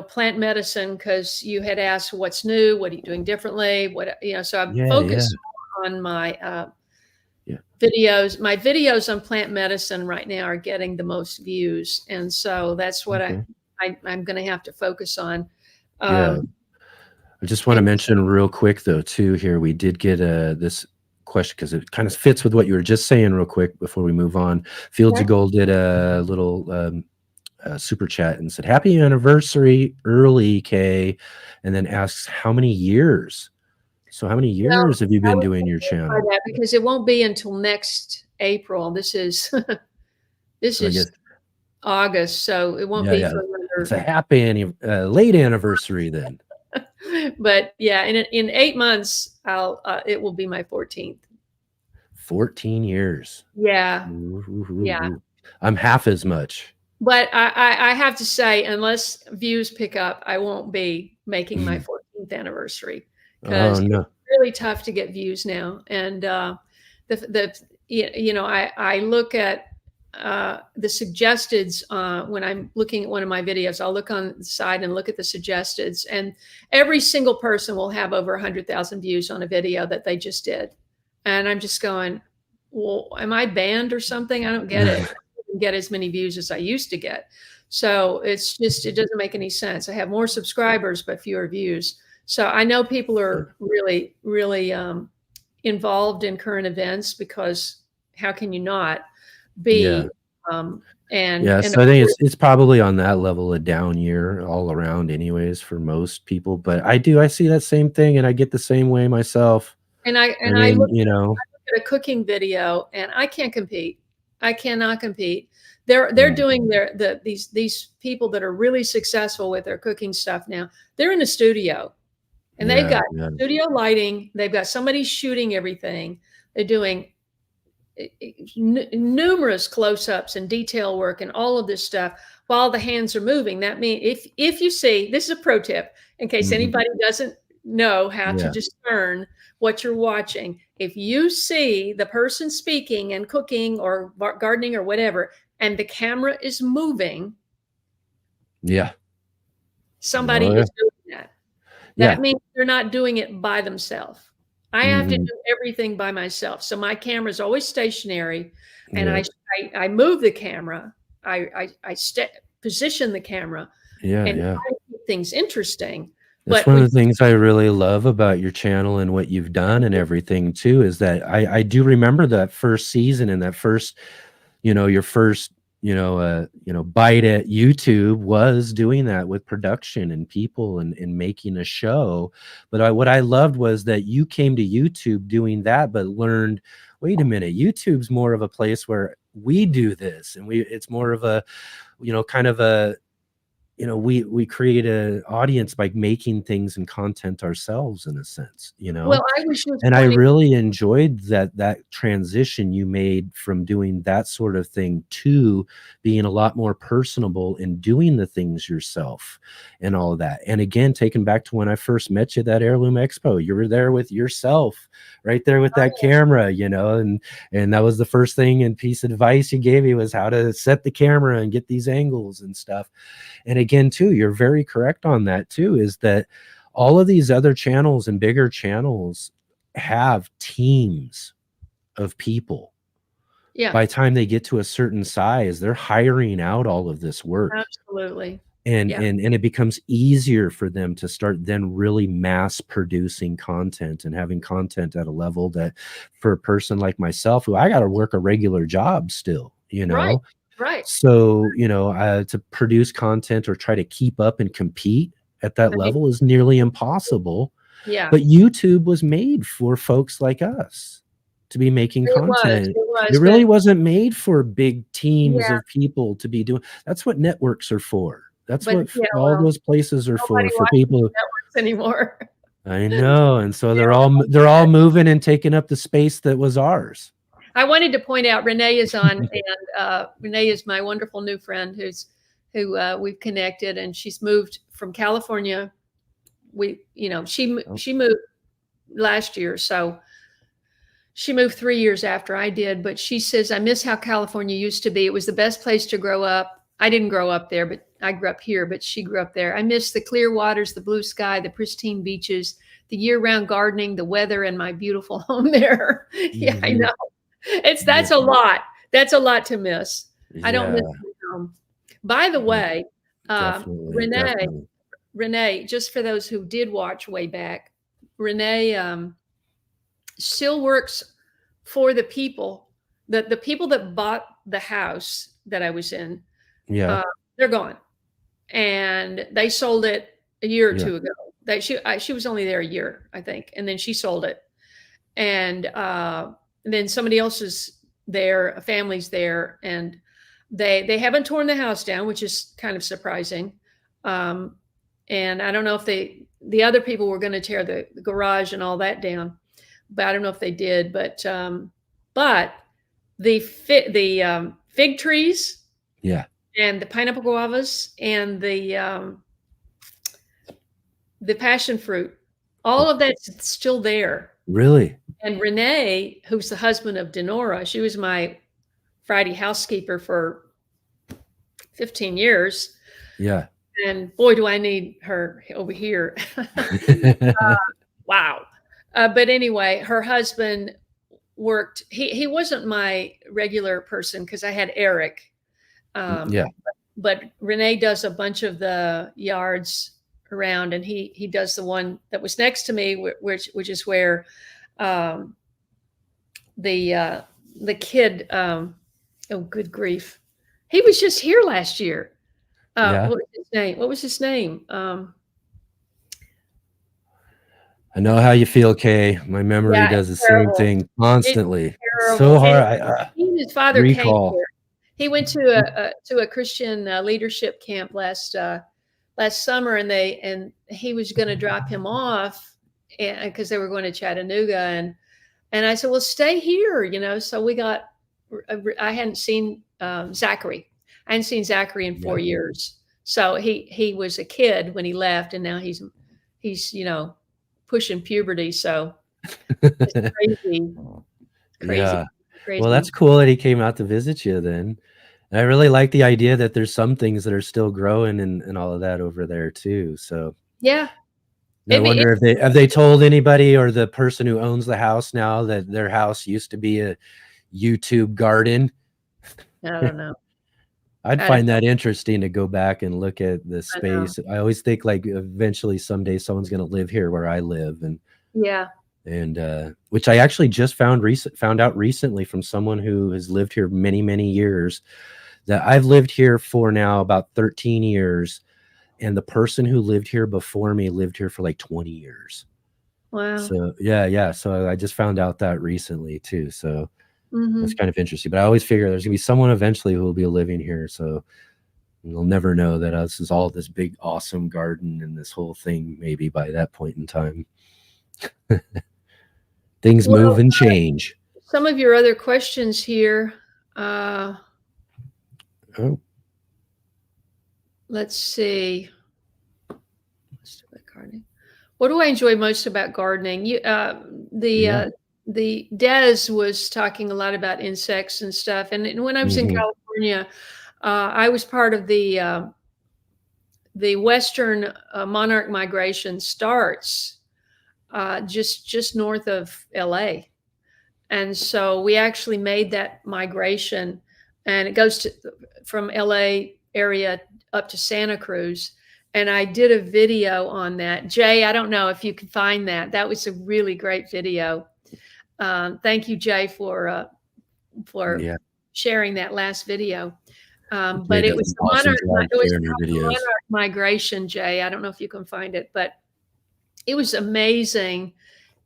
plant medicine, because you had asked what's new, what are you doing differently, so I'm focused on my videos. My videos on plant medicine right now are getting the most views, and so that's what I'm going to have to focus on. I just want to mention real quick though too, here we did get this question because it kind of fits with what you were just saying real quick before we move on. Fields of Gold did a little super chat and said, happy anniversary early, Kaye, and then asks how many years. So how many years have you been doing your channel? Because it won't be until next April. This is August, so it won't be for another. It's a happy late anniversary then. But yeah, in 8 months, it will be my 14th. 14 years. Yeah. Yeah. I'm half as much. But I have to say, unless views pick up, I won't be making my 14th anniversary, because it's really tough to get views now. And I look at the suggesteds when I'm looking at one of my videos. I'll look on the side and look at the suggesteds, and every single person will have over 100,000 views on a video that they just did. And I'm just going, well, am I banned or something? I don't get it. Get as many views as I used to get. So it doesn't make any sense. I have more subscribers but fewer views. So I know people are really, really involved in current events, because how can you not be? So I think it's probably on that level a down year all around anyways for most people. But I see that same thing, and I get the same way myself. And I look at a cooking video and I can't compete. I cannot compete. They're doing these people that are really successful with their cooking stuff now. They're in a studio, and they've got studio lighting. They've got somebody shooting everything. They're doing numerous close-ups and detail work and all of this stuff while the hands are moving. That means if you see, this is a pro tip in case anybody doesn't know how to discern what you're watching. If you see the person speaking and cooking or gardening or whatever, and the camera is moving, somebody is doing that. That means they're not doing it by themselves. I have to do everything by myself. So my camera is always stationary, and I I move the camera. I position the camera Yeah, and yeah. try to keep things interesting. That's But one of when the things I really love about your channel and what you've done and everything too, is that I do remember that first season and that first, your first, bite at YouTube was doing that with production and people and making a show. But what I loved was that you came to YouTube doing that, but learned, wait a minute, YouTube's more of a place where we do this, and it's more of a, kind of a, we create an audience by making things and content ourselves, in a sense, well, I was just and I pointing. really enjoyed that transition you made from doing that sort of thing to being a lot more personable and doing the things yourself and all of that. And again, taken back to when I first met you at that Heirloom Expo, you were there with yourself, right there with that camera, and that was the first thing and piece of advice you gave me, was how to set the camera and get these angles and stuff. And again, too, you're very correct on that too, is that all of these other channels and bigger channels have teams of people. Yeah, By the time they get to a certain size, they're hiring out all of this work. absolutely. And Yeah. and it becomes easier for them to start then really mass producing content and having content at a level that, for a person like myself, who I got to work a regular job still, Right. So, to produce content or try to keep up and compete at that Right. level is nearly impossible. Yeah. But YouTube was made for folks like us to be making content. It really wasn't made for big teams of people to be doing. That's what networks are for. That's what all those places are for people. Networks anymore. I know. And so they're all moving and taking up the space that was ours. I wanted to point out Renee is on, and Renee is my wonderful new friend who we've connected, and she's moved from California. She moved last year, so she moved 3 years after I did. But she says, I miss how California used to be. It was the best place to grow up. I didn't grow up there, but I grew up here. But she grew up there. I miss the clear waters, the blue sky, the pristine beaches, the year-round gardening, the weather, and my beautiful home there. Yeah, I know. That's a lot. That's a lot to miss. I don't miss home. By the way, Renee, just for those who did watch way back, Renee still works for the people the people that bought the house that I was in. Yeah, they're gone, and they sold it a year or two ago. She was only there a year, I think, and then she sold it, and then somebody else is there, a family's there, and they haven't torn the house down, which is kind of surprising. And I don't know if the other people were going to tear the garage and all that down, but I don't know if they did. But the fig trees, and the pineapple guavas and the passion fruit, all of that's still there. Really? And Renee, who's the husband of Denora, she was my Friday housekeeper for 15 years. Yeah. And boy, do I need her over here. Wow. But anyway, her husband worked. He wasn't my regular person because I had Eric. But Renee does a bunch of the yards around, and he does the one that was next to me, which is where the kid. Oh, good grief! He was just here last year. What was his name? What was his name? I know how you feel, Kay. My memory does the same thing constantly. It's so hard. He and his father recall. came here. He went to a Christian leadership camp last summer, and he was going to drop him off, because they were going to Chattanooga, and I said, well, stay here, So we got. I hadn't seen Zachary. I hadn't seen Zachary in 4 years. So he was a kid when he left, and now he's pushing puberty. So it's crazy. Yeah. Well, that's cool that he came out to visit you then. And I really like the idea that there's some things that are still growing and all of that over there too. So yeah. I wonder if have they told anybody, or the person who owns the house now, that their house used to be a YouTube garden? I don't know. I'd I find that interesting to go back and look at the I know. space. I always think like eventually someday someone's going to live here where I live, Yeah. and which I actually just found out recently from someone who has lived here many, many years, that I've lived here for now about 13 years, and the person who lived here before me lived here for like 20 years. Wow. So yeah. So I just found out that recently too. So Mhm. that's kind of interesting. But I always figure there's gonna be someone eventually who will be living here. So you'll never know that this is all this big, awesome garden and this whole thing maybe by that point in time. Things Well, move and change. some of your other questions here. Oh, Let's see. What do I enjoy most about gardening? The Dezz was talking a lot about insects and stuff. And when I was in Mhm. California, I was part of the Western monarch migration starts just north of LA. And so we actually made that migration, and it goes from LA area up to Santa Cruz. And I did a video on that. Jay, I don't know if you can find that. That was a really great video. Thank you, Jay, for Yeah. sharing that last video. But Jay it does was an the awesome monarch, job it was sharing your the videos. monarch migration, Jay. I don't know if you can find it, but it was amazing.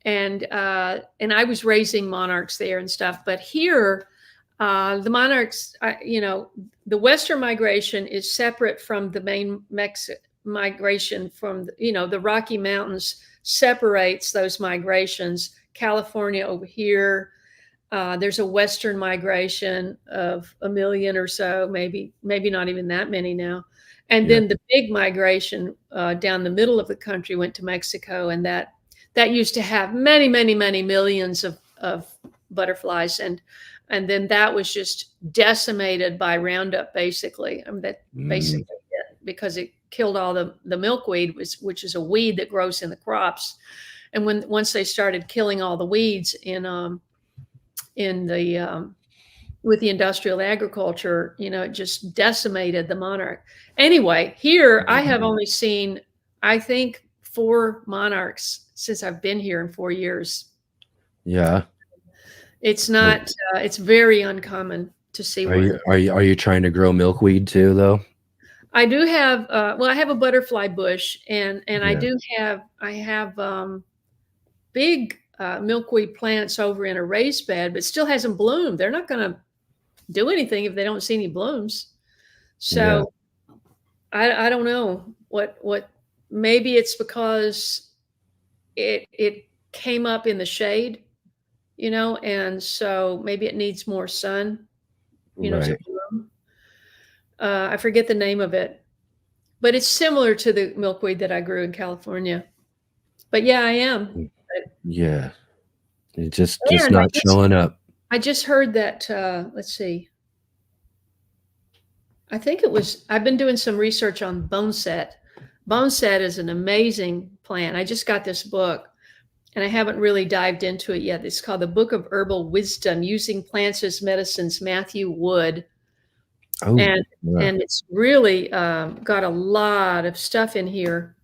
And I was raising monarchs there and stuff. But here, the monarchs, the Western migration is separate from the main migration from, the Rocky Mountains separates those migrations. California over here, there's a Western migration of 1 million or so, maybe not even that many now. And then the big migration down the middle of the country went to Mexico, and that used to have many, many, many millions of butterflies, and then that was just decimated by Roundup, basically. I mean, basically because it killed all the milkweed, which is a weed that grows in the crops. And once they started killing all the weeds with the industrial agriculture, it just decimated the monarch. Anyway, here I have only seen, I think, 4 monarchs since I've been here in 4 years. Yeah. It's not. It's very uncommon to see one. Are you trying to grow milkweed too, though? I do have. Well, I have a butterfly bush, and I have big milkweed plants over in a raised bed, but still hasn't bloomed. They're not going to do anything if they don't see any blooms. So I don't know what. Maybe it's because it came up in the shade, and so maybe it needs more sun, to bloom. I forget the name of it, but it's similar to the milkweed that I grew in California. But yeah, I am. Yeah. It's just not showing up. I just heard that, let's see. I think I've been doing some research on boneset. Boneset is an amazing plant. I just got this book, and I haven't really dived into it yet. It's called The Book of Herbal Wisdom, Using Plants as Medicines, Matthew Wood. Oh, and it's really got a lot of stuff in here.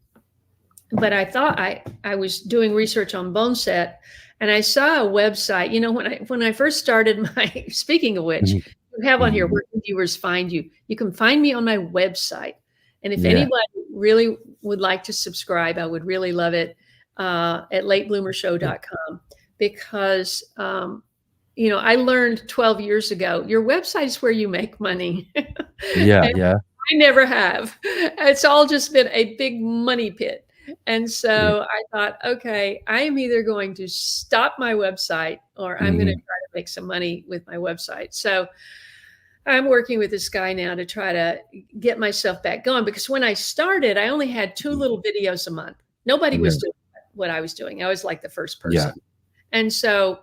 But I thought I was doing research on boneset, and I saw a website. When I first started my, speaking of which, you have on here, where can viewers find you? You can find me on my website. And if anybody really would like to subscribe, I would really love it, at latebloomershow.com, because, I learned 12 years ago, your website is where you make money. Yeah. I never have. It's all just been a big money pit. And so I thought, okay, I am either going to stop my website, or I'm going to try to make some money with my website. So I'm working with this guy now to try to get myself back going, because when I started, I only had 2 little videos a month. Nobody was doing what I was doing. I was like the first person. And so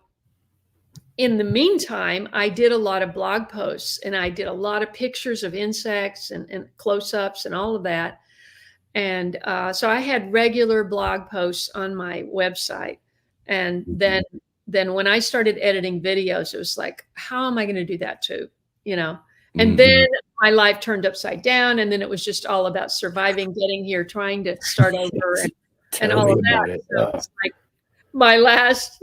in the meantime, I did a lot of blog posts, and I did a lot of pictures of insects and close-ups and all of that. And so I had regular blog posts on my website. And then when I started editing videos, it was like, how am I going to do that too? And then my life turned upside down, and then it was just all about surviving, getting here, trying to start over, and all of that. So it's like my last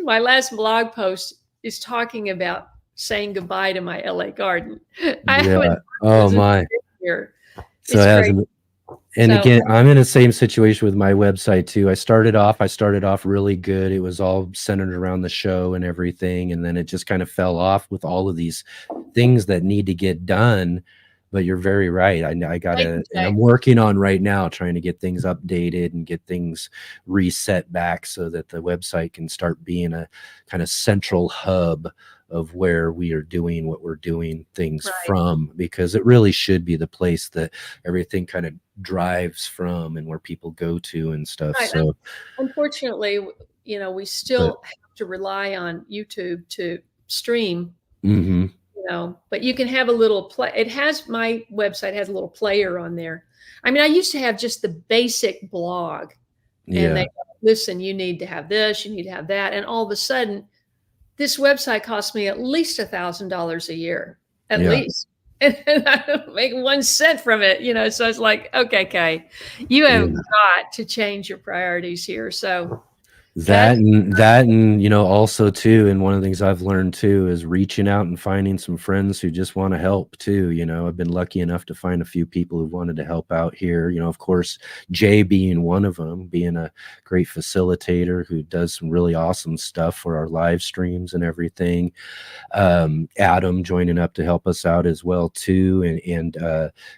blog post is talking about saying goodbye to my LA garden. I haven't. Oh my. Here. So it hasn't. And again, I'm in the same situation with my website too. I started off really good. It was all centered around the show and everything. And then it just kind of fell off with all of these things that need to get done. But you're very right. I got to, and I'm working on right now, trying to get things updated and get things reset back so that the website can start being a kind of central hub of where we are doing what we're doing things from, because it really should be the place that everything kind of drives from and where people go to and stuff. So unfortunately, we still have to rely on YouTube to stream, but you can have a little play. My website has a little player on there. I mean, I used to have just the basic blog, and they go, listen, you need to have this, you need to have that. And all of a sudden, this website costs me at least $1,000 a year, at least. And I don't make 1 cent from it, So it's like, okay, Kaye, you have got to change your priorities here. So that and also too, and one of the things I've learned too is reaching out and finding some friends who just want to help too. I've been lucky enough to find a few people who wanted to help out here. Of course, Jay being one of them, being a great facilitator who does some really awesome stuff for our live streams and everything. Adam joining up to help us out as well too, and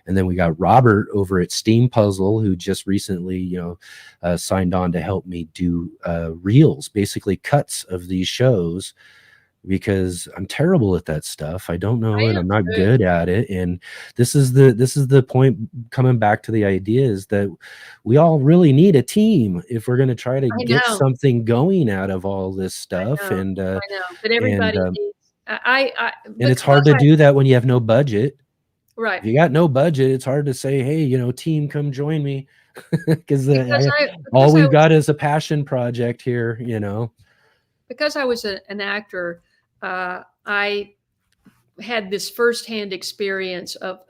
then we got Robert over at Steam Puzzle, who just recently signed on to help me do reels, basically cuts of these shows, because I'm terrible at that stuff. I don't know it. I'm not good at it. And this is the point, coming back to the idea, is that we all really need a team if we're going to try to get something going out of all this stuff. I know, but everybody needs, and it's hard to do that when you have no budget. Right. If you got no budget, it's hard to say, hey, team, come join me. because all we've got is a passion project here, Because I was an actor, I had this firsthand experience of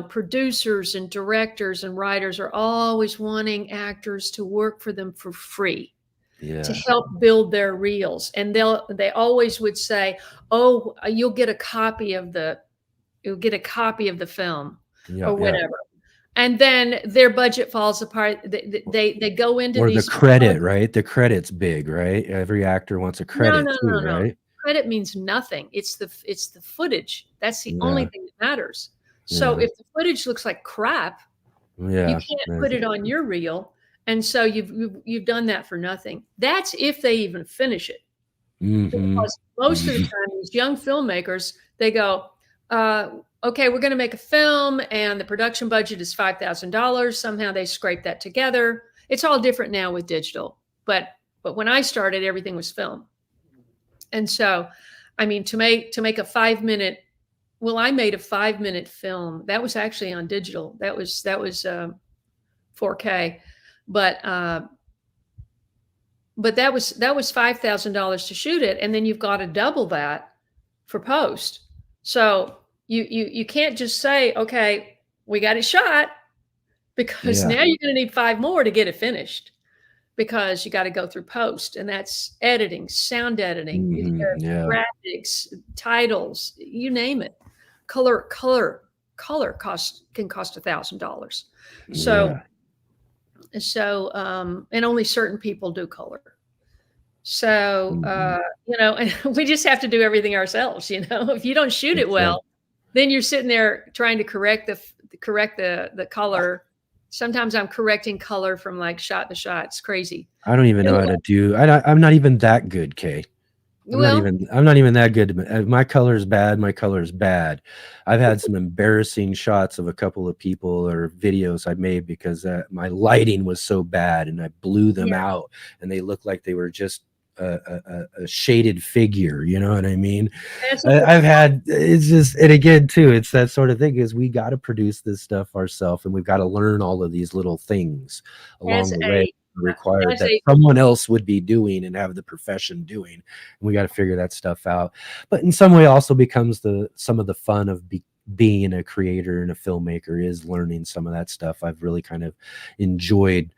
producers and directors and writers are always wanting actors to work for them for free. To help build their reels, and they always would say, "Oh, you'll get a copy of the film or whatever." And then their budget falls apart. They go into or these the credit, right? The credit's big, right? Every actor wants a credit too, right? Credit means nothing. It's the footage. That's the only thing that matters. So if the footage looks like crap, you can't put it on your reel. And so you've done that for nothing. That's if they even finish it. Because most of the time, these young filmmakers, they go, okay, we're going to make a film, and the production budget is $5,000. Somehow they scrape that together. It's all different now with digital, but when I started, everything was film. And so, I mean, to make a 5-minute, well, I made a 5-minute film that was actually on digital. That was 4K. But that was $5,000 to shoot it, and then you've got to double that for post. So you can't just say, okay, we got it shot, because now you're going to need 5 more to get it finished, because you got to go through post, and that's editing, sound editing, graphics, titles, you name it. Color can cost $1,000. So, and only certain people do color. So, and we just have to do everything ourselves. If you don't shoot it well, then you're sitting there trying to correct the color. Sometimes I'm correcting color from like shot to shot. It's crazy. I don't even know how to do. I'm not even that good, Kaye. I'm not even that good. My color is bad. My color is bad. I've had some embarrassing shots of a couple of people or videos I made because my lighting was so bad, and I blew them out, and they looked like they were just a shaded figure. You know what I mean? I've had, it's just, and again too, it's that sort of thing, is we got to produce this stuff ourselves, and we've got to learn all of these little things along the way. required That's that a someone else would be doing and have the profession doing. And we got to figure that stuff out. But in some way also becomes some of the fun of being a creator and a filmmaker is learning some of that stuff. I've really kind of enjoyed,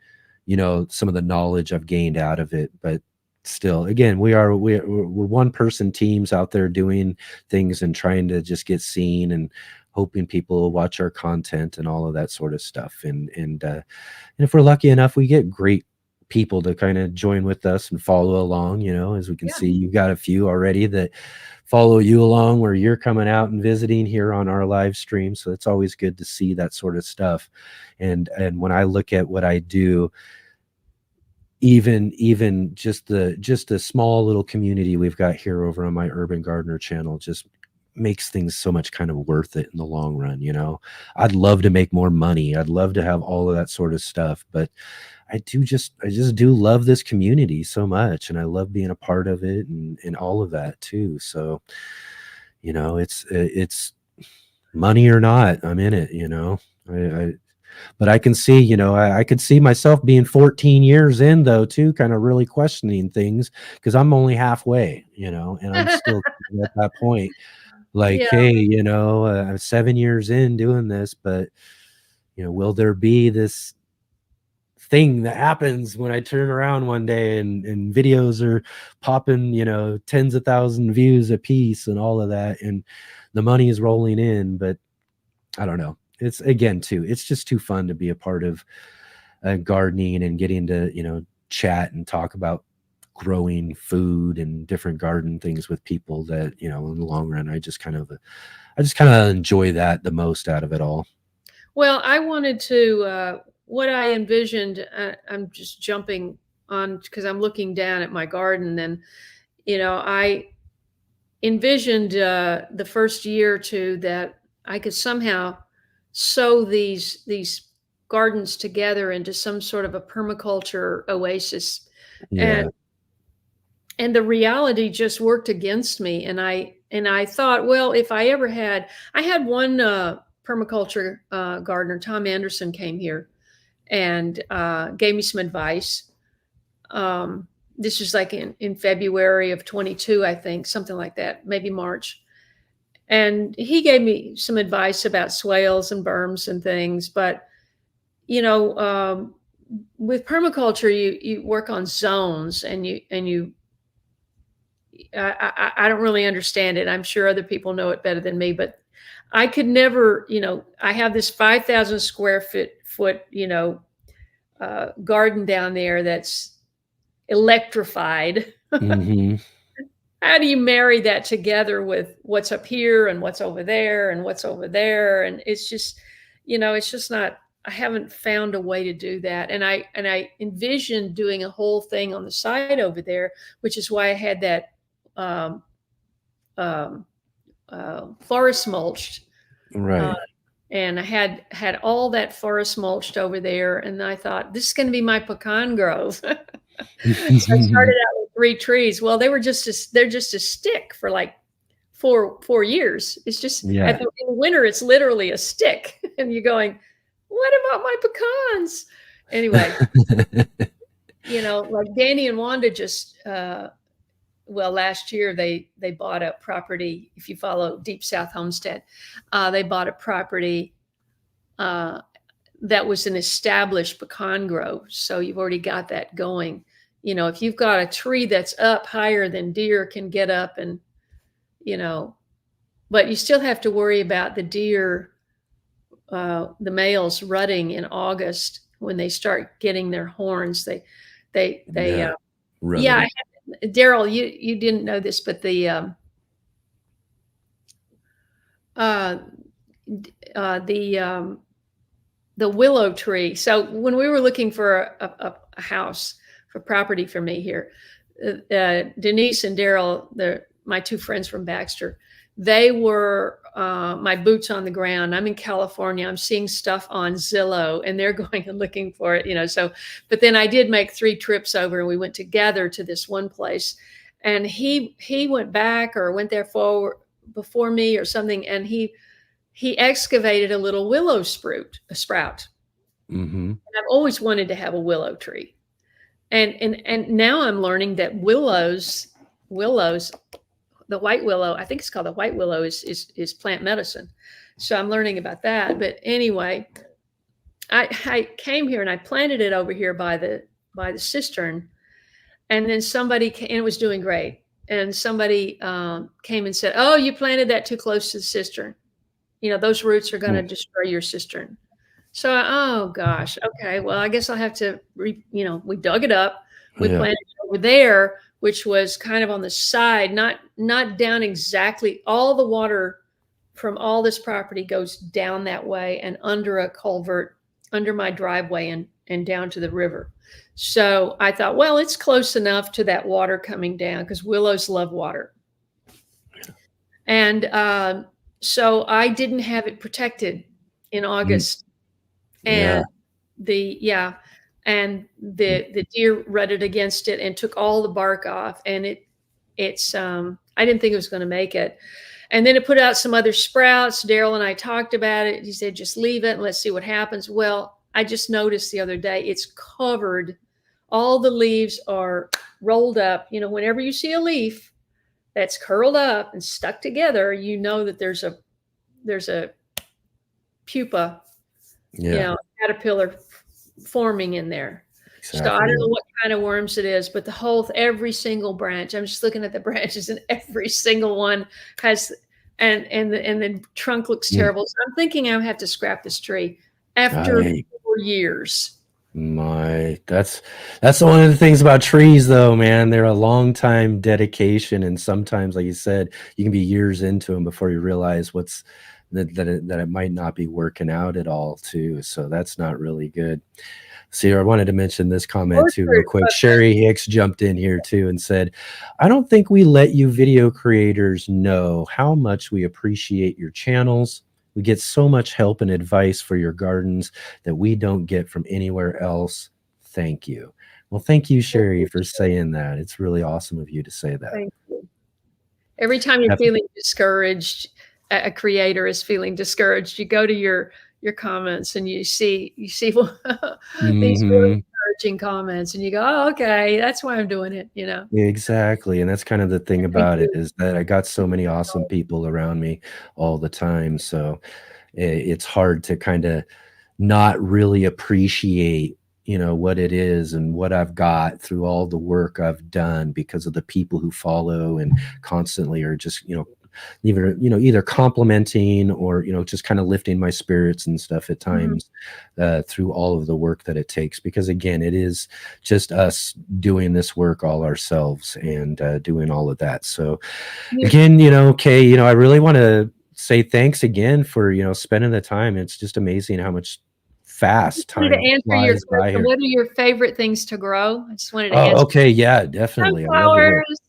some of the knowledge I've gained out of it. But still, again, we're one person teams out there doing things and trying to just get seen and hoping people will watch our content and all of that sort of stuff. And if we're lucky enough, we get great people to kind of join with us and follow along, as we can see, you've got a few already that follow you along where you're coming out and visiting here on our live stream. So it's always good to see that sort of stuff. And when I look at what I do, even just a small little community we've got here over on my Urban Gardener channel just makes things so much kind of worth it in the long run. I'd love to make more money. I'd love to have all of that sort of stuff, but I just do love this community so much, and I love being a part of it and all of that too. So, it's money or not, I'm in it. But I can see, I could see myself being 14 years in though, too, kind of really questioning things because I'm only halfway, and I'm still at that point. Like, hey, I'm 7 years in doing this, but, will there be this thing that happens when I turn around one day and videos are popping, tens of thousand views a piece and all of that, and the money is rolling in? But I don't know. It's it's just too fun to be a part of gardening and getting to, chat and talk about growing food and different garden things with people that, in the long run, I just kind of enjoy that the most out of it all. Well, I wanted to, what I envisioned, I'm just jumping on because I'm looking down at my garden, and, I envisioned the first year or two that I could somehow sew these gardens together into some sort of a permaculture oasis. Yeah. And the reality just worked against me. And I thought, well, if I ever I had one permaculture gardener, Tom Anderson, came here and gave me some advice. This was like in February of 22, I think, something like that, maybe March. And he gave me some advice about swales and berms and things. But, with permaculture, you work on zones, and I don't really understand it. I'm sure other people know it better than me, but I could never, I have this 5,000 square foot, garden down there that's electrified. Mm-hmm. How do you marry that together with what's up here and what's over there and what's over there? And it's just, it's just not, I haven't found a way to do that. And I envisioned doing a whole thing on the side over there, which is why I had that forest mulched. Right. And I had all that forest mulched over there. And I thought, this is going to be my pecan grove. So I started out with 3 trees. Well, they're just a stick for like 4 years. It's just, in the winter, it's literally a stick. And you're going, what about my pecans? Anyway, like Danny and Wanda just, last year they bought a property. If you follow Deep South Homestead, they bought a property that was an established pecan grove. So you've already got that going. If you've got a tree that's up higher than deer can get up and, but you still have to worry about the deer, the males rutting in August when they start getting their horns. Daryl, you didn't know this, but the willow tree. So when we were looking for a house for property for me here, Denise and Daryl, my 2 friends from Baxter, they were my boots on the ground. I'm in California. I'm seeing stuff on Zillow, and they're going and looking for it, So, but then I did make 3 trips over, and we went together to this one place, and he went back or went there before me or something, and he excavated a little willow sprout. Mm-hmm. And I've always wanted to have a willow tree. and now I'm learning that willows, the white willow, I think it's called the white willow, is plant medicine. So I'm learning about that. But anyway, I came here and I planted it over here by the cistern, and then somebody came, and it was doing great. And somebody came and said, "Oh, you planted that too close to the cistern. You know, those roots are going to destroy your cistern." So, oh gosh, okay. Well, I guess I'll have to, we dug it up. We planted it over there, which was kind of on the side, not down exactly. All the water from all this property goes down that way and under a culvert, under my driveway and down to the river. So I thought, well, it's close enough to that water coming down because willows love water. And so I didn't have it protected in August. And the deer rutted against it and took all the bark off. And it's I didn't think it was going to make it. And then it put out some other sprouts. Daryl and I talked about it. He said, just leave it and let's see what happens. Well, I just noticed the other day it's covered. All the leaves are rolled up. You know, whenever you see a leaf that's curled up and stuck together, you know that there's a pupa, caterpillar forming in there. Exactly. So I don't know what kind of worms it is, but every single branch, I'm just looking at the branches and every single one has, and the trunk looks terrible. So I'm thinking I have to scrap this tree after 4 years. That's one of the things about trees though, man. They're a long time dedication. And sometimes, like you said, you can be years into them before you realize that it might not be working out at all too. So that's not really good. See, I wanted to mention this comment too real quick. Sherry Hicks jumped in here too and said, I don't think we let you video creators know how much we appreciate your channels. We get so much help and advice for your gardens that we don't get from anywhere else. Thank you. Well, thank you, Sherry, for saying that. It's really awesome of you to say that. Thank you. Every time you're feeling discouraged, a creator is feeling discouraged, you go to your comments and you see these really encouraging comments and you go, oh, okay, that's why I'm doing it, you know. Exactly. And that's kind of the thing about it, is that I got so many awesome people around me all the time. So it's hard to kind of not really appreciate, you know, what it is and what I've got through all the work I've done because of the people who follow and constantly are just, you know, either complimenting or, you know, just kind of lifting my spirits and stuff at times through all of the work that it takes. Because again, it is just us doing this work all ourselves and doing all of that. So again, you know, Kaye, you know, I really want to say thanks again for, you know, spending the time. It's just amazing how much fast time to answer your question, what are your favorite things to grow? I just wanted to answer. Okay, yeah, definitely. Flowers.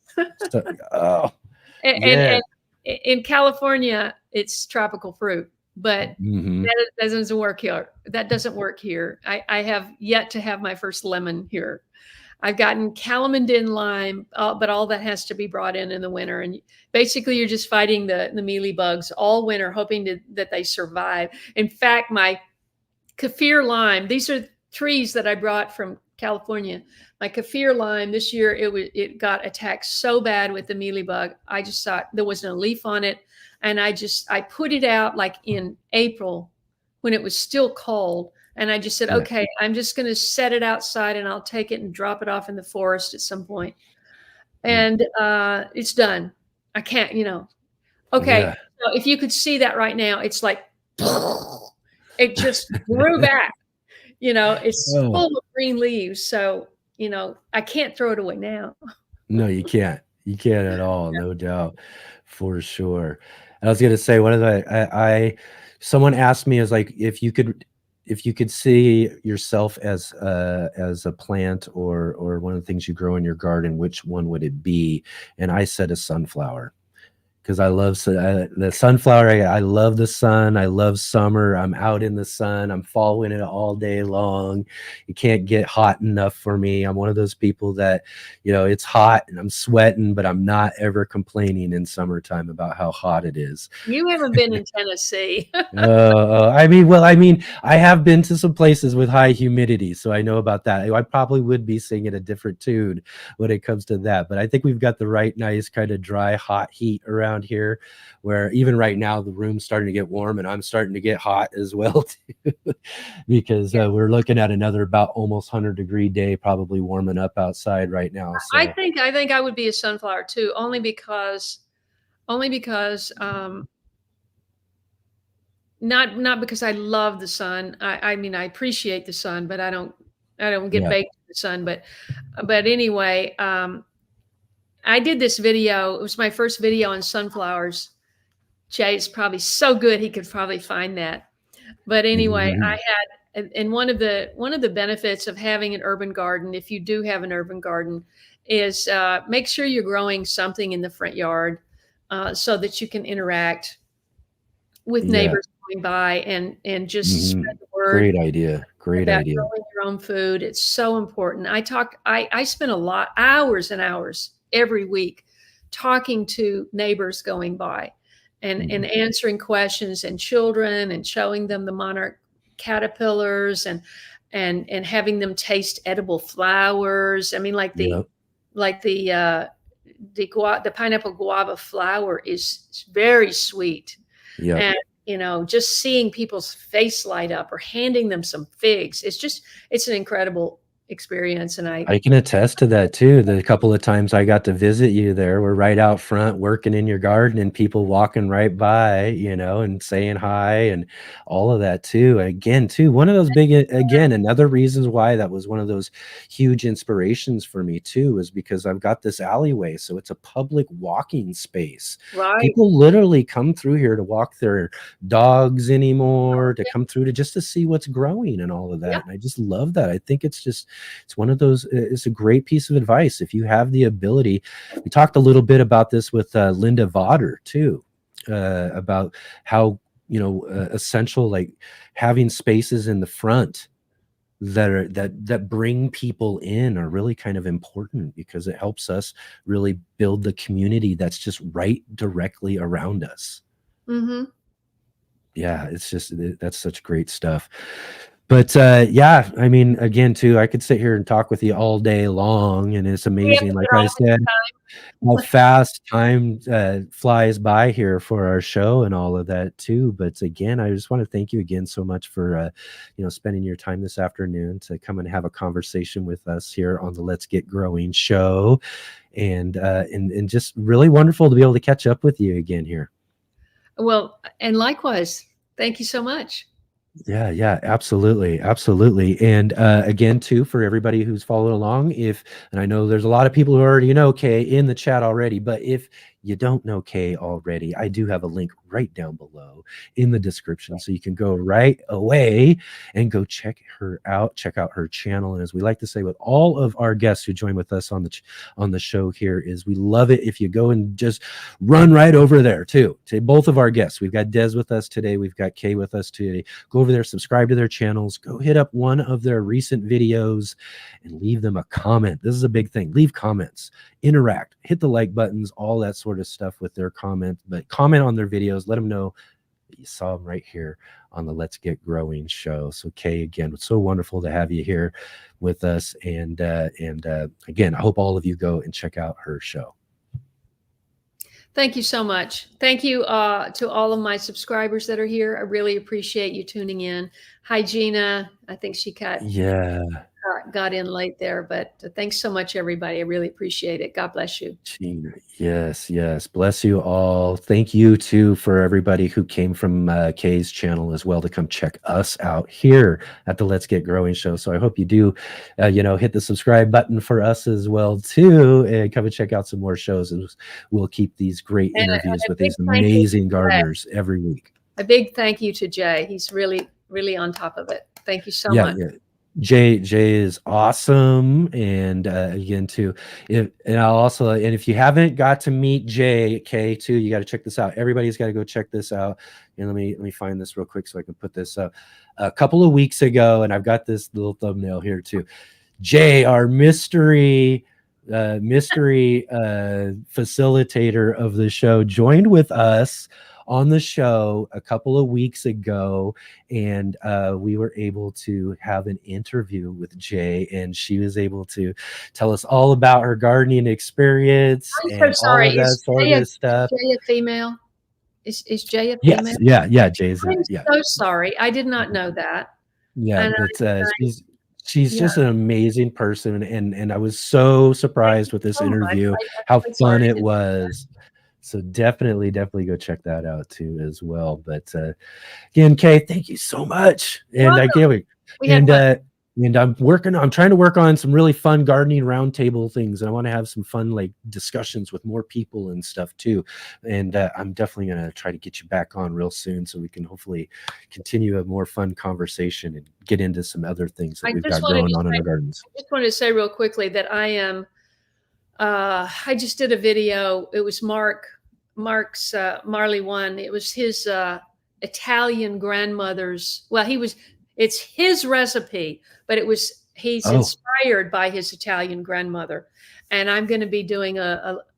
And in California, it's tropical fruit, but that doesn't work here. That doesn't work here. I have yet to have my first lemon here. I've gotten calamondin lime, but all that has to be brought in the winter. And basically, you're just fighting the mealy bugs all winter, hoping that they survive. In fact, my kaffir lime, these are trees that I brought from California. My kaffir lime this year, it got attacked so bad with the mealybug. I just thought there wasn't a leaf on it. And I put it out like in April when it was still cold. And I just said, okay, I'm just going to set it outside and I'll take it and drop it off in the forest at some point. And it's done. I can't, you know. Okay. Yeah. So if you could see that right now, it's like, it just grew back. You know, it's full of green leaves. So, you know, I can't throw it away now. No, you can't. You can't at all. No doubt. For sure. I was going to say, one of the, someone asked me, is like, if you could see yourself as a plant or one of the things you grow in your garden, which one would it be? And I said a sunflower. because I love the sunflower. I love the sun. I love summer. I'm out in the sun. I'm following it all day long. You can't get hot enough for me. I'm one of those people that, it's hot and I'm sweating, but I'm not ever complaining in summertime about how hot it is. You haven't been in Tennessee. I mean, I have been to some places with high humidity, so I know about that. I probably would be singing a different tune when it comes to that, but I think we've got the right nice kind of dry, hot heat around here, where even right now the room's starting to get warm and I'm starting to get hot as well too, because we're looking at another about almost 100-degree day, probably warming up outside right now. So. I think I would be a sunflower too, only because not because I love the sun. I mean, I appreciate the sun, but I don't get baked in the sun. But anyway, I did this video. It was my first video on sunflowers. Jay's probably so good he could probably find that. But anyway, I had, and one of the benefits of having an urban garden, if you do have an urban garden, is make sure you're growing something in the front yard so that you can interact with neighbors going by and just spread the word. Great idea. Great idea. Growing your own food. It's so important. I spend a lot, hours and hours every week talking to neighbors going by and answering questions and children and showing them the monarch caterpillars and having them taste edible flowers. I mean, like the pineapple guava flower is very sweet. And just seeing people's face light up or handing them some figs, it's an incredible experience. And I can attest to that too. The couple of times I got to visit you there, we're right out front working in your garden and people walking right by, and saying hi and all of that too. Again, too, one of those another reasons why that was one of those huge inspirations for me too, is because I've got this alleyway. So it's a public walking space. Right. People literally come through here to walk their dogs anymore, to come through to see what's growing and all of that. And I just love that. I think it's one of those, it's a great piece of advice. If you have the ability, we talked a little bit about this with Linda Vodder too, about how, essential, like having spaces in the front that bring people in are really kind of important, because it helps us really build the community that's just right directly around us. Yeah, that's such great stuff. But I mean, again, too, I could sit here and talk with you all day long, and it's amazing, like I said, how fast time flies by here for our show and all of that too. But again, I just want to thank you again so much for spending your time this afternoon to come and have a conversation with us here on the Let's Get Growing show, and just really wonderful to be able to catch up with you again here. Well, and likewise, thank you so much. Yeah, absolutely. And again, too, for everybody who's following along, and I know there's a lot of people who already know Kaye in the chat already, but if you don't know Kaye already, I do have a link right down below in the description, so you can go right away and go check her out, check out her channel. And as we like to say with all of our guests who join with us on the show here, is we love it if you go and just run right over there too, to both of our guests. We've got Dezz with us today, we've got Kaye with us today. Go over there, subscribe to their channels, go hit up one of their recent videos and leave them a comment. This is a big thing. Leave comments, interact, hit the like buttons, all that sort of stuff with their comments, but comment on their videos. Let them know that you saw them right here on the Let's Get Growing show. So Kaye, again, it's so wonderful to have you here with us. And again, I hope all of you go and check out her show. Thank you so much. Thank you to all of my subscribers that are here. I really appreciate you tuning in. Hi, Gina. I think she got in late there, but thanks so much, everybody. I really appreciate it. God bless you. Gina, yes. Bless you all. Thank you too for everybody who came from Kaye's channel as well to come check us out here at the Let's Get Growing show. So I hope you do, hit the subscribe button for us as well too, and come and check out some more shows. And we'll keep these great interviews with these amazing gardeners every week. A big thank you to Jay. He's really, really on top of it. Thank you so much. Jay is awesome, and again too, if you haven't got to meet Jay K too, you got to check this out. Everybody's got to go check this out. And let me find this real quick so I can put this up. A couple of weeks ago, and I've got this little thumbnail here too. Jay, our mystery facilitator of the show, joined with us on the show a couple of weeks ago, and we were able to have an interview with Jay, and she was able to tell us all about her gardening experience and all of that sort of stuff. Is Jay a female? Is Jay a Yes, female? yeah, Jay's I'm yeah. so sorry. I did not know that. Yeah, And it's she's just an amazing person, and I was so surprised with this so much. interview, how fun it was. So definitely go check that out too as well. But again, Kay, thank you so much. And I can't wait. And I'm trying to work on some really fun gardening roundtable things. And I want to have some fun like discussions with more people and stuff too. And I'm definitely going to try to get you back on real soon so we can hopefully continue a more fun conversation and get into some other things that we've got going on in our gardens. I just wanted to say real quickly that I just did a video. It was Mark's Marley one. It was his Italian grandmother's. Well, it's his recipe, but he's inspired by his Italian grandmother. And I'm going to be doing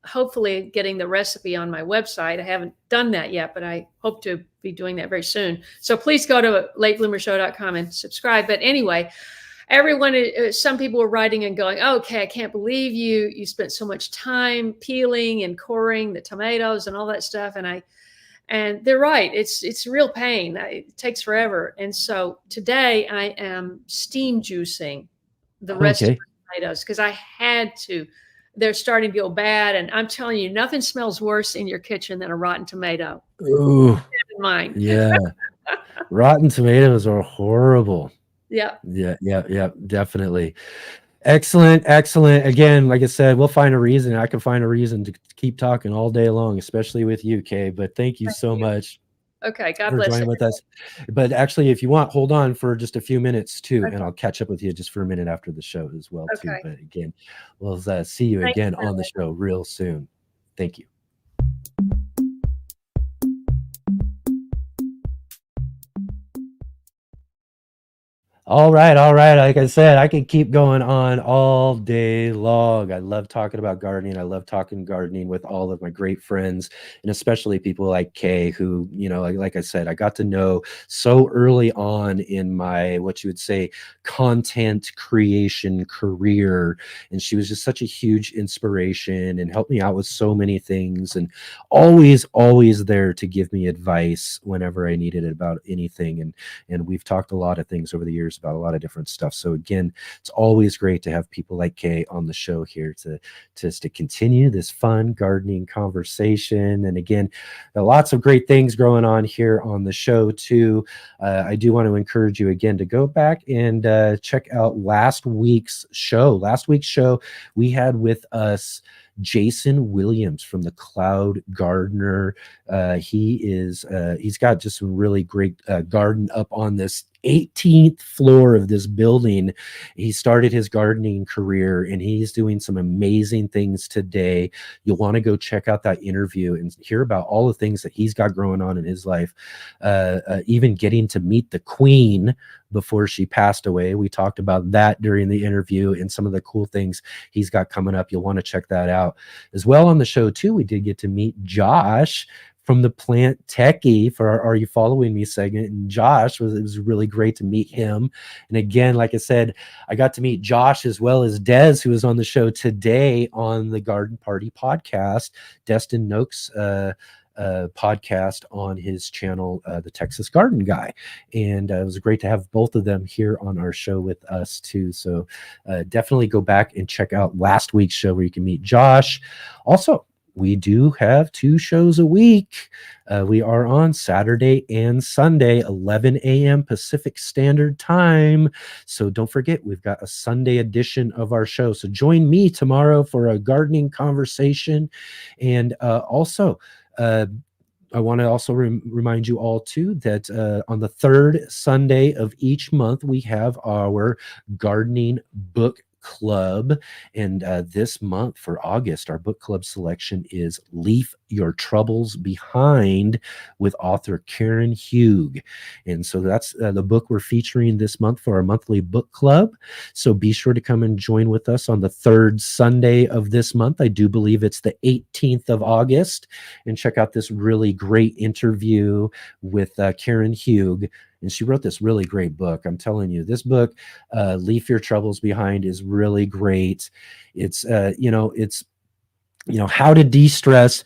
hopefully getting the recipe on my website. I haven't done that yet, but I hope to be doing that very soon. So please go to latebloomershow.com and subscribe. But anyway, some people were writing and going, okay, I can't believe you spent so much time peeling and coring the tomatoes and all that stuff. And they're right. It's real pain. It takes forever. And so today I am steam juicing the rest of the tomatoes because I had to. They're starting to go bad. And I'm telling you, nothing smells worse in your kitchen than a rotten tomato. Ooh, keep in mind. Yeah. Rotten tomatoes are horrible. Yeah, definitely. Excellent. Again, like I said, we'll find a reason. I can find a reason to keep talking all day long, especially with you, Kay. But thank you so much. Okay, God for bless joining with us. But actually, if you want, hold on for just a few minutes too, and I'll catch up with you just for a minute after the show as well too. But again, we'll see you again on the show real soon. Thank you. All right. Like I said, I could keep going on all day long. I love talking about gardening. I love talking gardening with all of my great friends, and especially people like Kay, who, like I said, I got to know so early on in my, what you would say, content creation career. And she was just such a huge inspiration and helped me out with so many things, and always there to give me advice whenever I needed it about anything. And we've talked a lot of things over the years about a lot of different stuff. So again, it's always great to have people like Kay on the show here to continue this fun gardening conversation. And again, lots of great things going on here on the show too. I do want to encourage you again to go back and check out last week's show. Last week's show, we had with us Jason Williams from the Cloud Gardener. He's got just some really great garden up on this 18th floor of this building. He started his gardening career and he's doing some amazing things today. You'll want to go check out that interview and hear about all the things that he's got growing on in his life. Even getting to meet the Queen before she passed away. We talked about that during the interview and some of the cool things he's got coming up. You'll want to check that out as well. On the show too, we did get to meet Josh from the Plant Techie for our Are You Following Me segment. And Josh, it was really great to meet him. And again, like I said, I got to meet Josh as well as Dezz, who is on the show today on the Garden Party podcast, Destin Noakes podcast on his channel, The Texas Garden Guy. And it was great to have both of them here on our show with us too. So definitely go back and check out last week's show where you can meet Josh. Also, we do have 2 shows a week. We are on Saturday and Sunday, 11 a.m. Pacific Standard Time. So don't forget, we've got a Sunday edition of our show. So join me tomorrow for a gardening conversation. And also, I want to also remind you all too that on the third Sunday of each month, we have our gardening book club. And this month for August, our book club selection is Leave Your Troubles Behind with author Karen Hugh. And so that's the book we're featuring this month for our monthly book club. So be sure to come and join with us on the third Sunday of this month. I do believe it's the 18th of August. And check out this really great interview with Karen Hugh. And she wrote this really great book. I'm telling you, this book, Leave Your Troubles Behind, is really great. It's, it's how to de-stress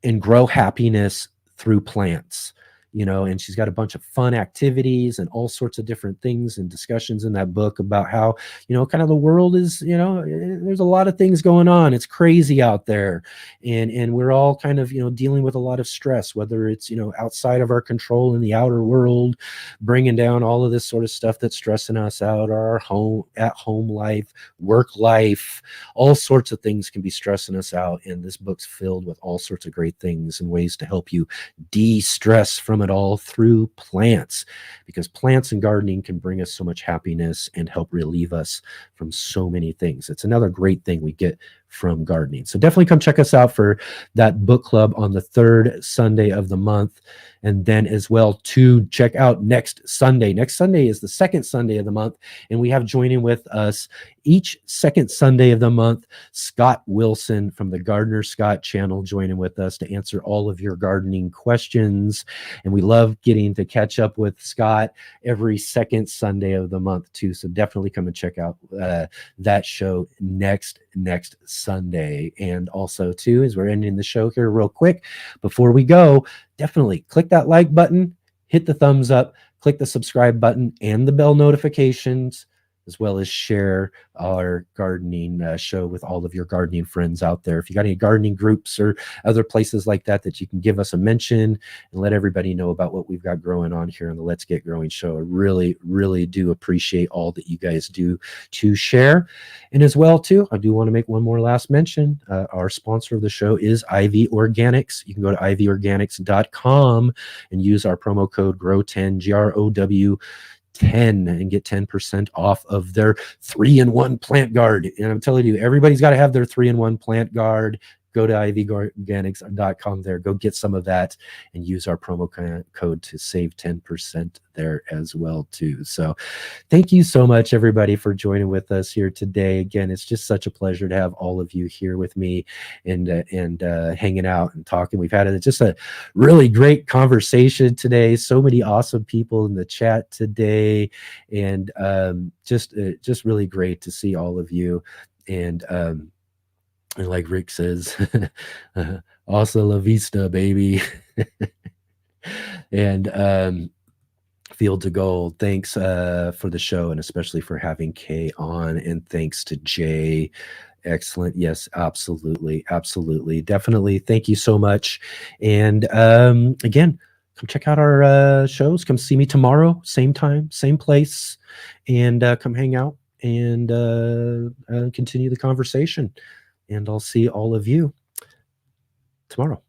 and grow happiness through plants. And she's got a bunch of fun activities and all sorts of different things and discussions in that book about how, kind of the world is, there's a lot of things going on. It's crazy out there. And we're all kind of, dealing with a lot of stress, whether it's, outside of our control in the outer world, bringing down all of this sort of stuff that's stressing us out, our home life, work life, all sorts of things can be stressing us out. And this book's filled with all sorts of great things and ways to help you de-stress from it all through plants, because plants and gardening can bring us so much happiness and help relieve us from so many things. It's another great thing we get from gardening. So definitely come check us out for that book club on the third Sunday of the month. And then as well to check out next Sunday. Next Sunday is the second Sunday of the month. And we have joining with us each second Sunday of the month, Scott Wilson from the Gardener Scott channel joining with us to answer all of your gardening questions. And we love getting to catch up with Scott every second Sunday of the month too. So definitely come and check out that show next Sunday. And also too, as we're ending the show here real quick, before we go, definitely click that like button, hit the thumbs up, click the subscribe button and the bell notifications, as well as share our gardening show with all of your gardening friends out there. If you got any gardening groups or other places like that you can give us a mention and let everybody know about what we've got growing on here on the Let's Get Growing show. I really, really do appreciate all that you guys do to share. And as well too, I do want to make one more last mention. Our sponsor of the show is Ivy Organics. You can go to ivyorganics.com and use our promo code GROW10, GROW10, and get 10% off of their 3-in-1 plant guard. And I'm telling you, everybody's got to have their 3-in-1 plant guard. Go to ivyorganics.com there. Go get some of that and use our promo code to save 10% there as well too. So thank you so much, everybody, for joining with us here today. Again, it's just such a pleasure to have all of you here with me and hanging out and talking. We've had just a really great conversation today. So many awesome people in the chat today, and just really great to see all of you. And like Rick says, hasta la vista, baby. And Field to Gold, thanks for the show, and especially for having Kay on. And thanks to Jay. Excellent. Yes, absolutely. Absolutely. Definitely. Thank you so much. And again, come check out our shows. Come see me tomorrow, same time, same place, and come hang out and continue the conversation. And I'll see all of you tomorrow.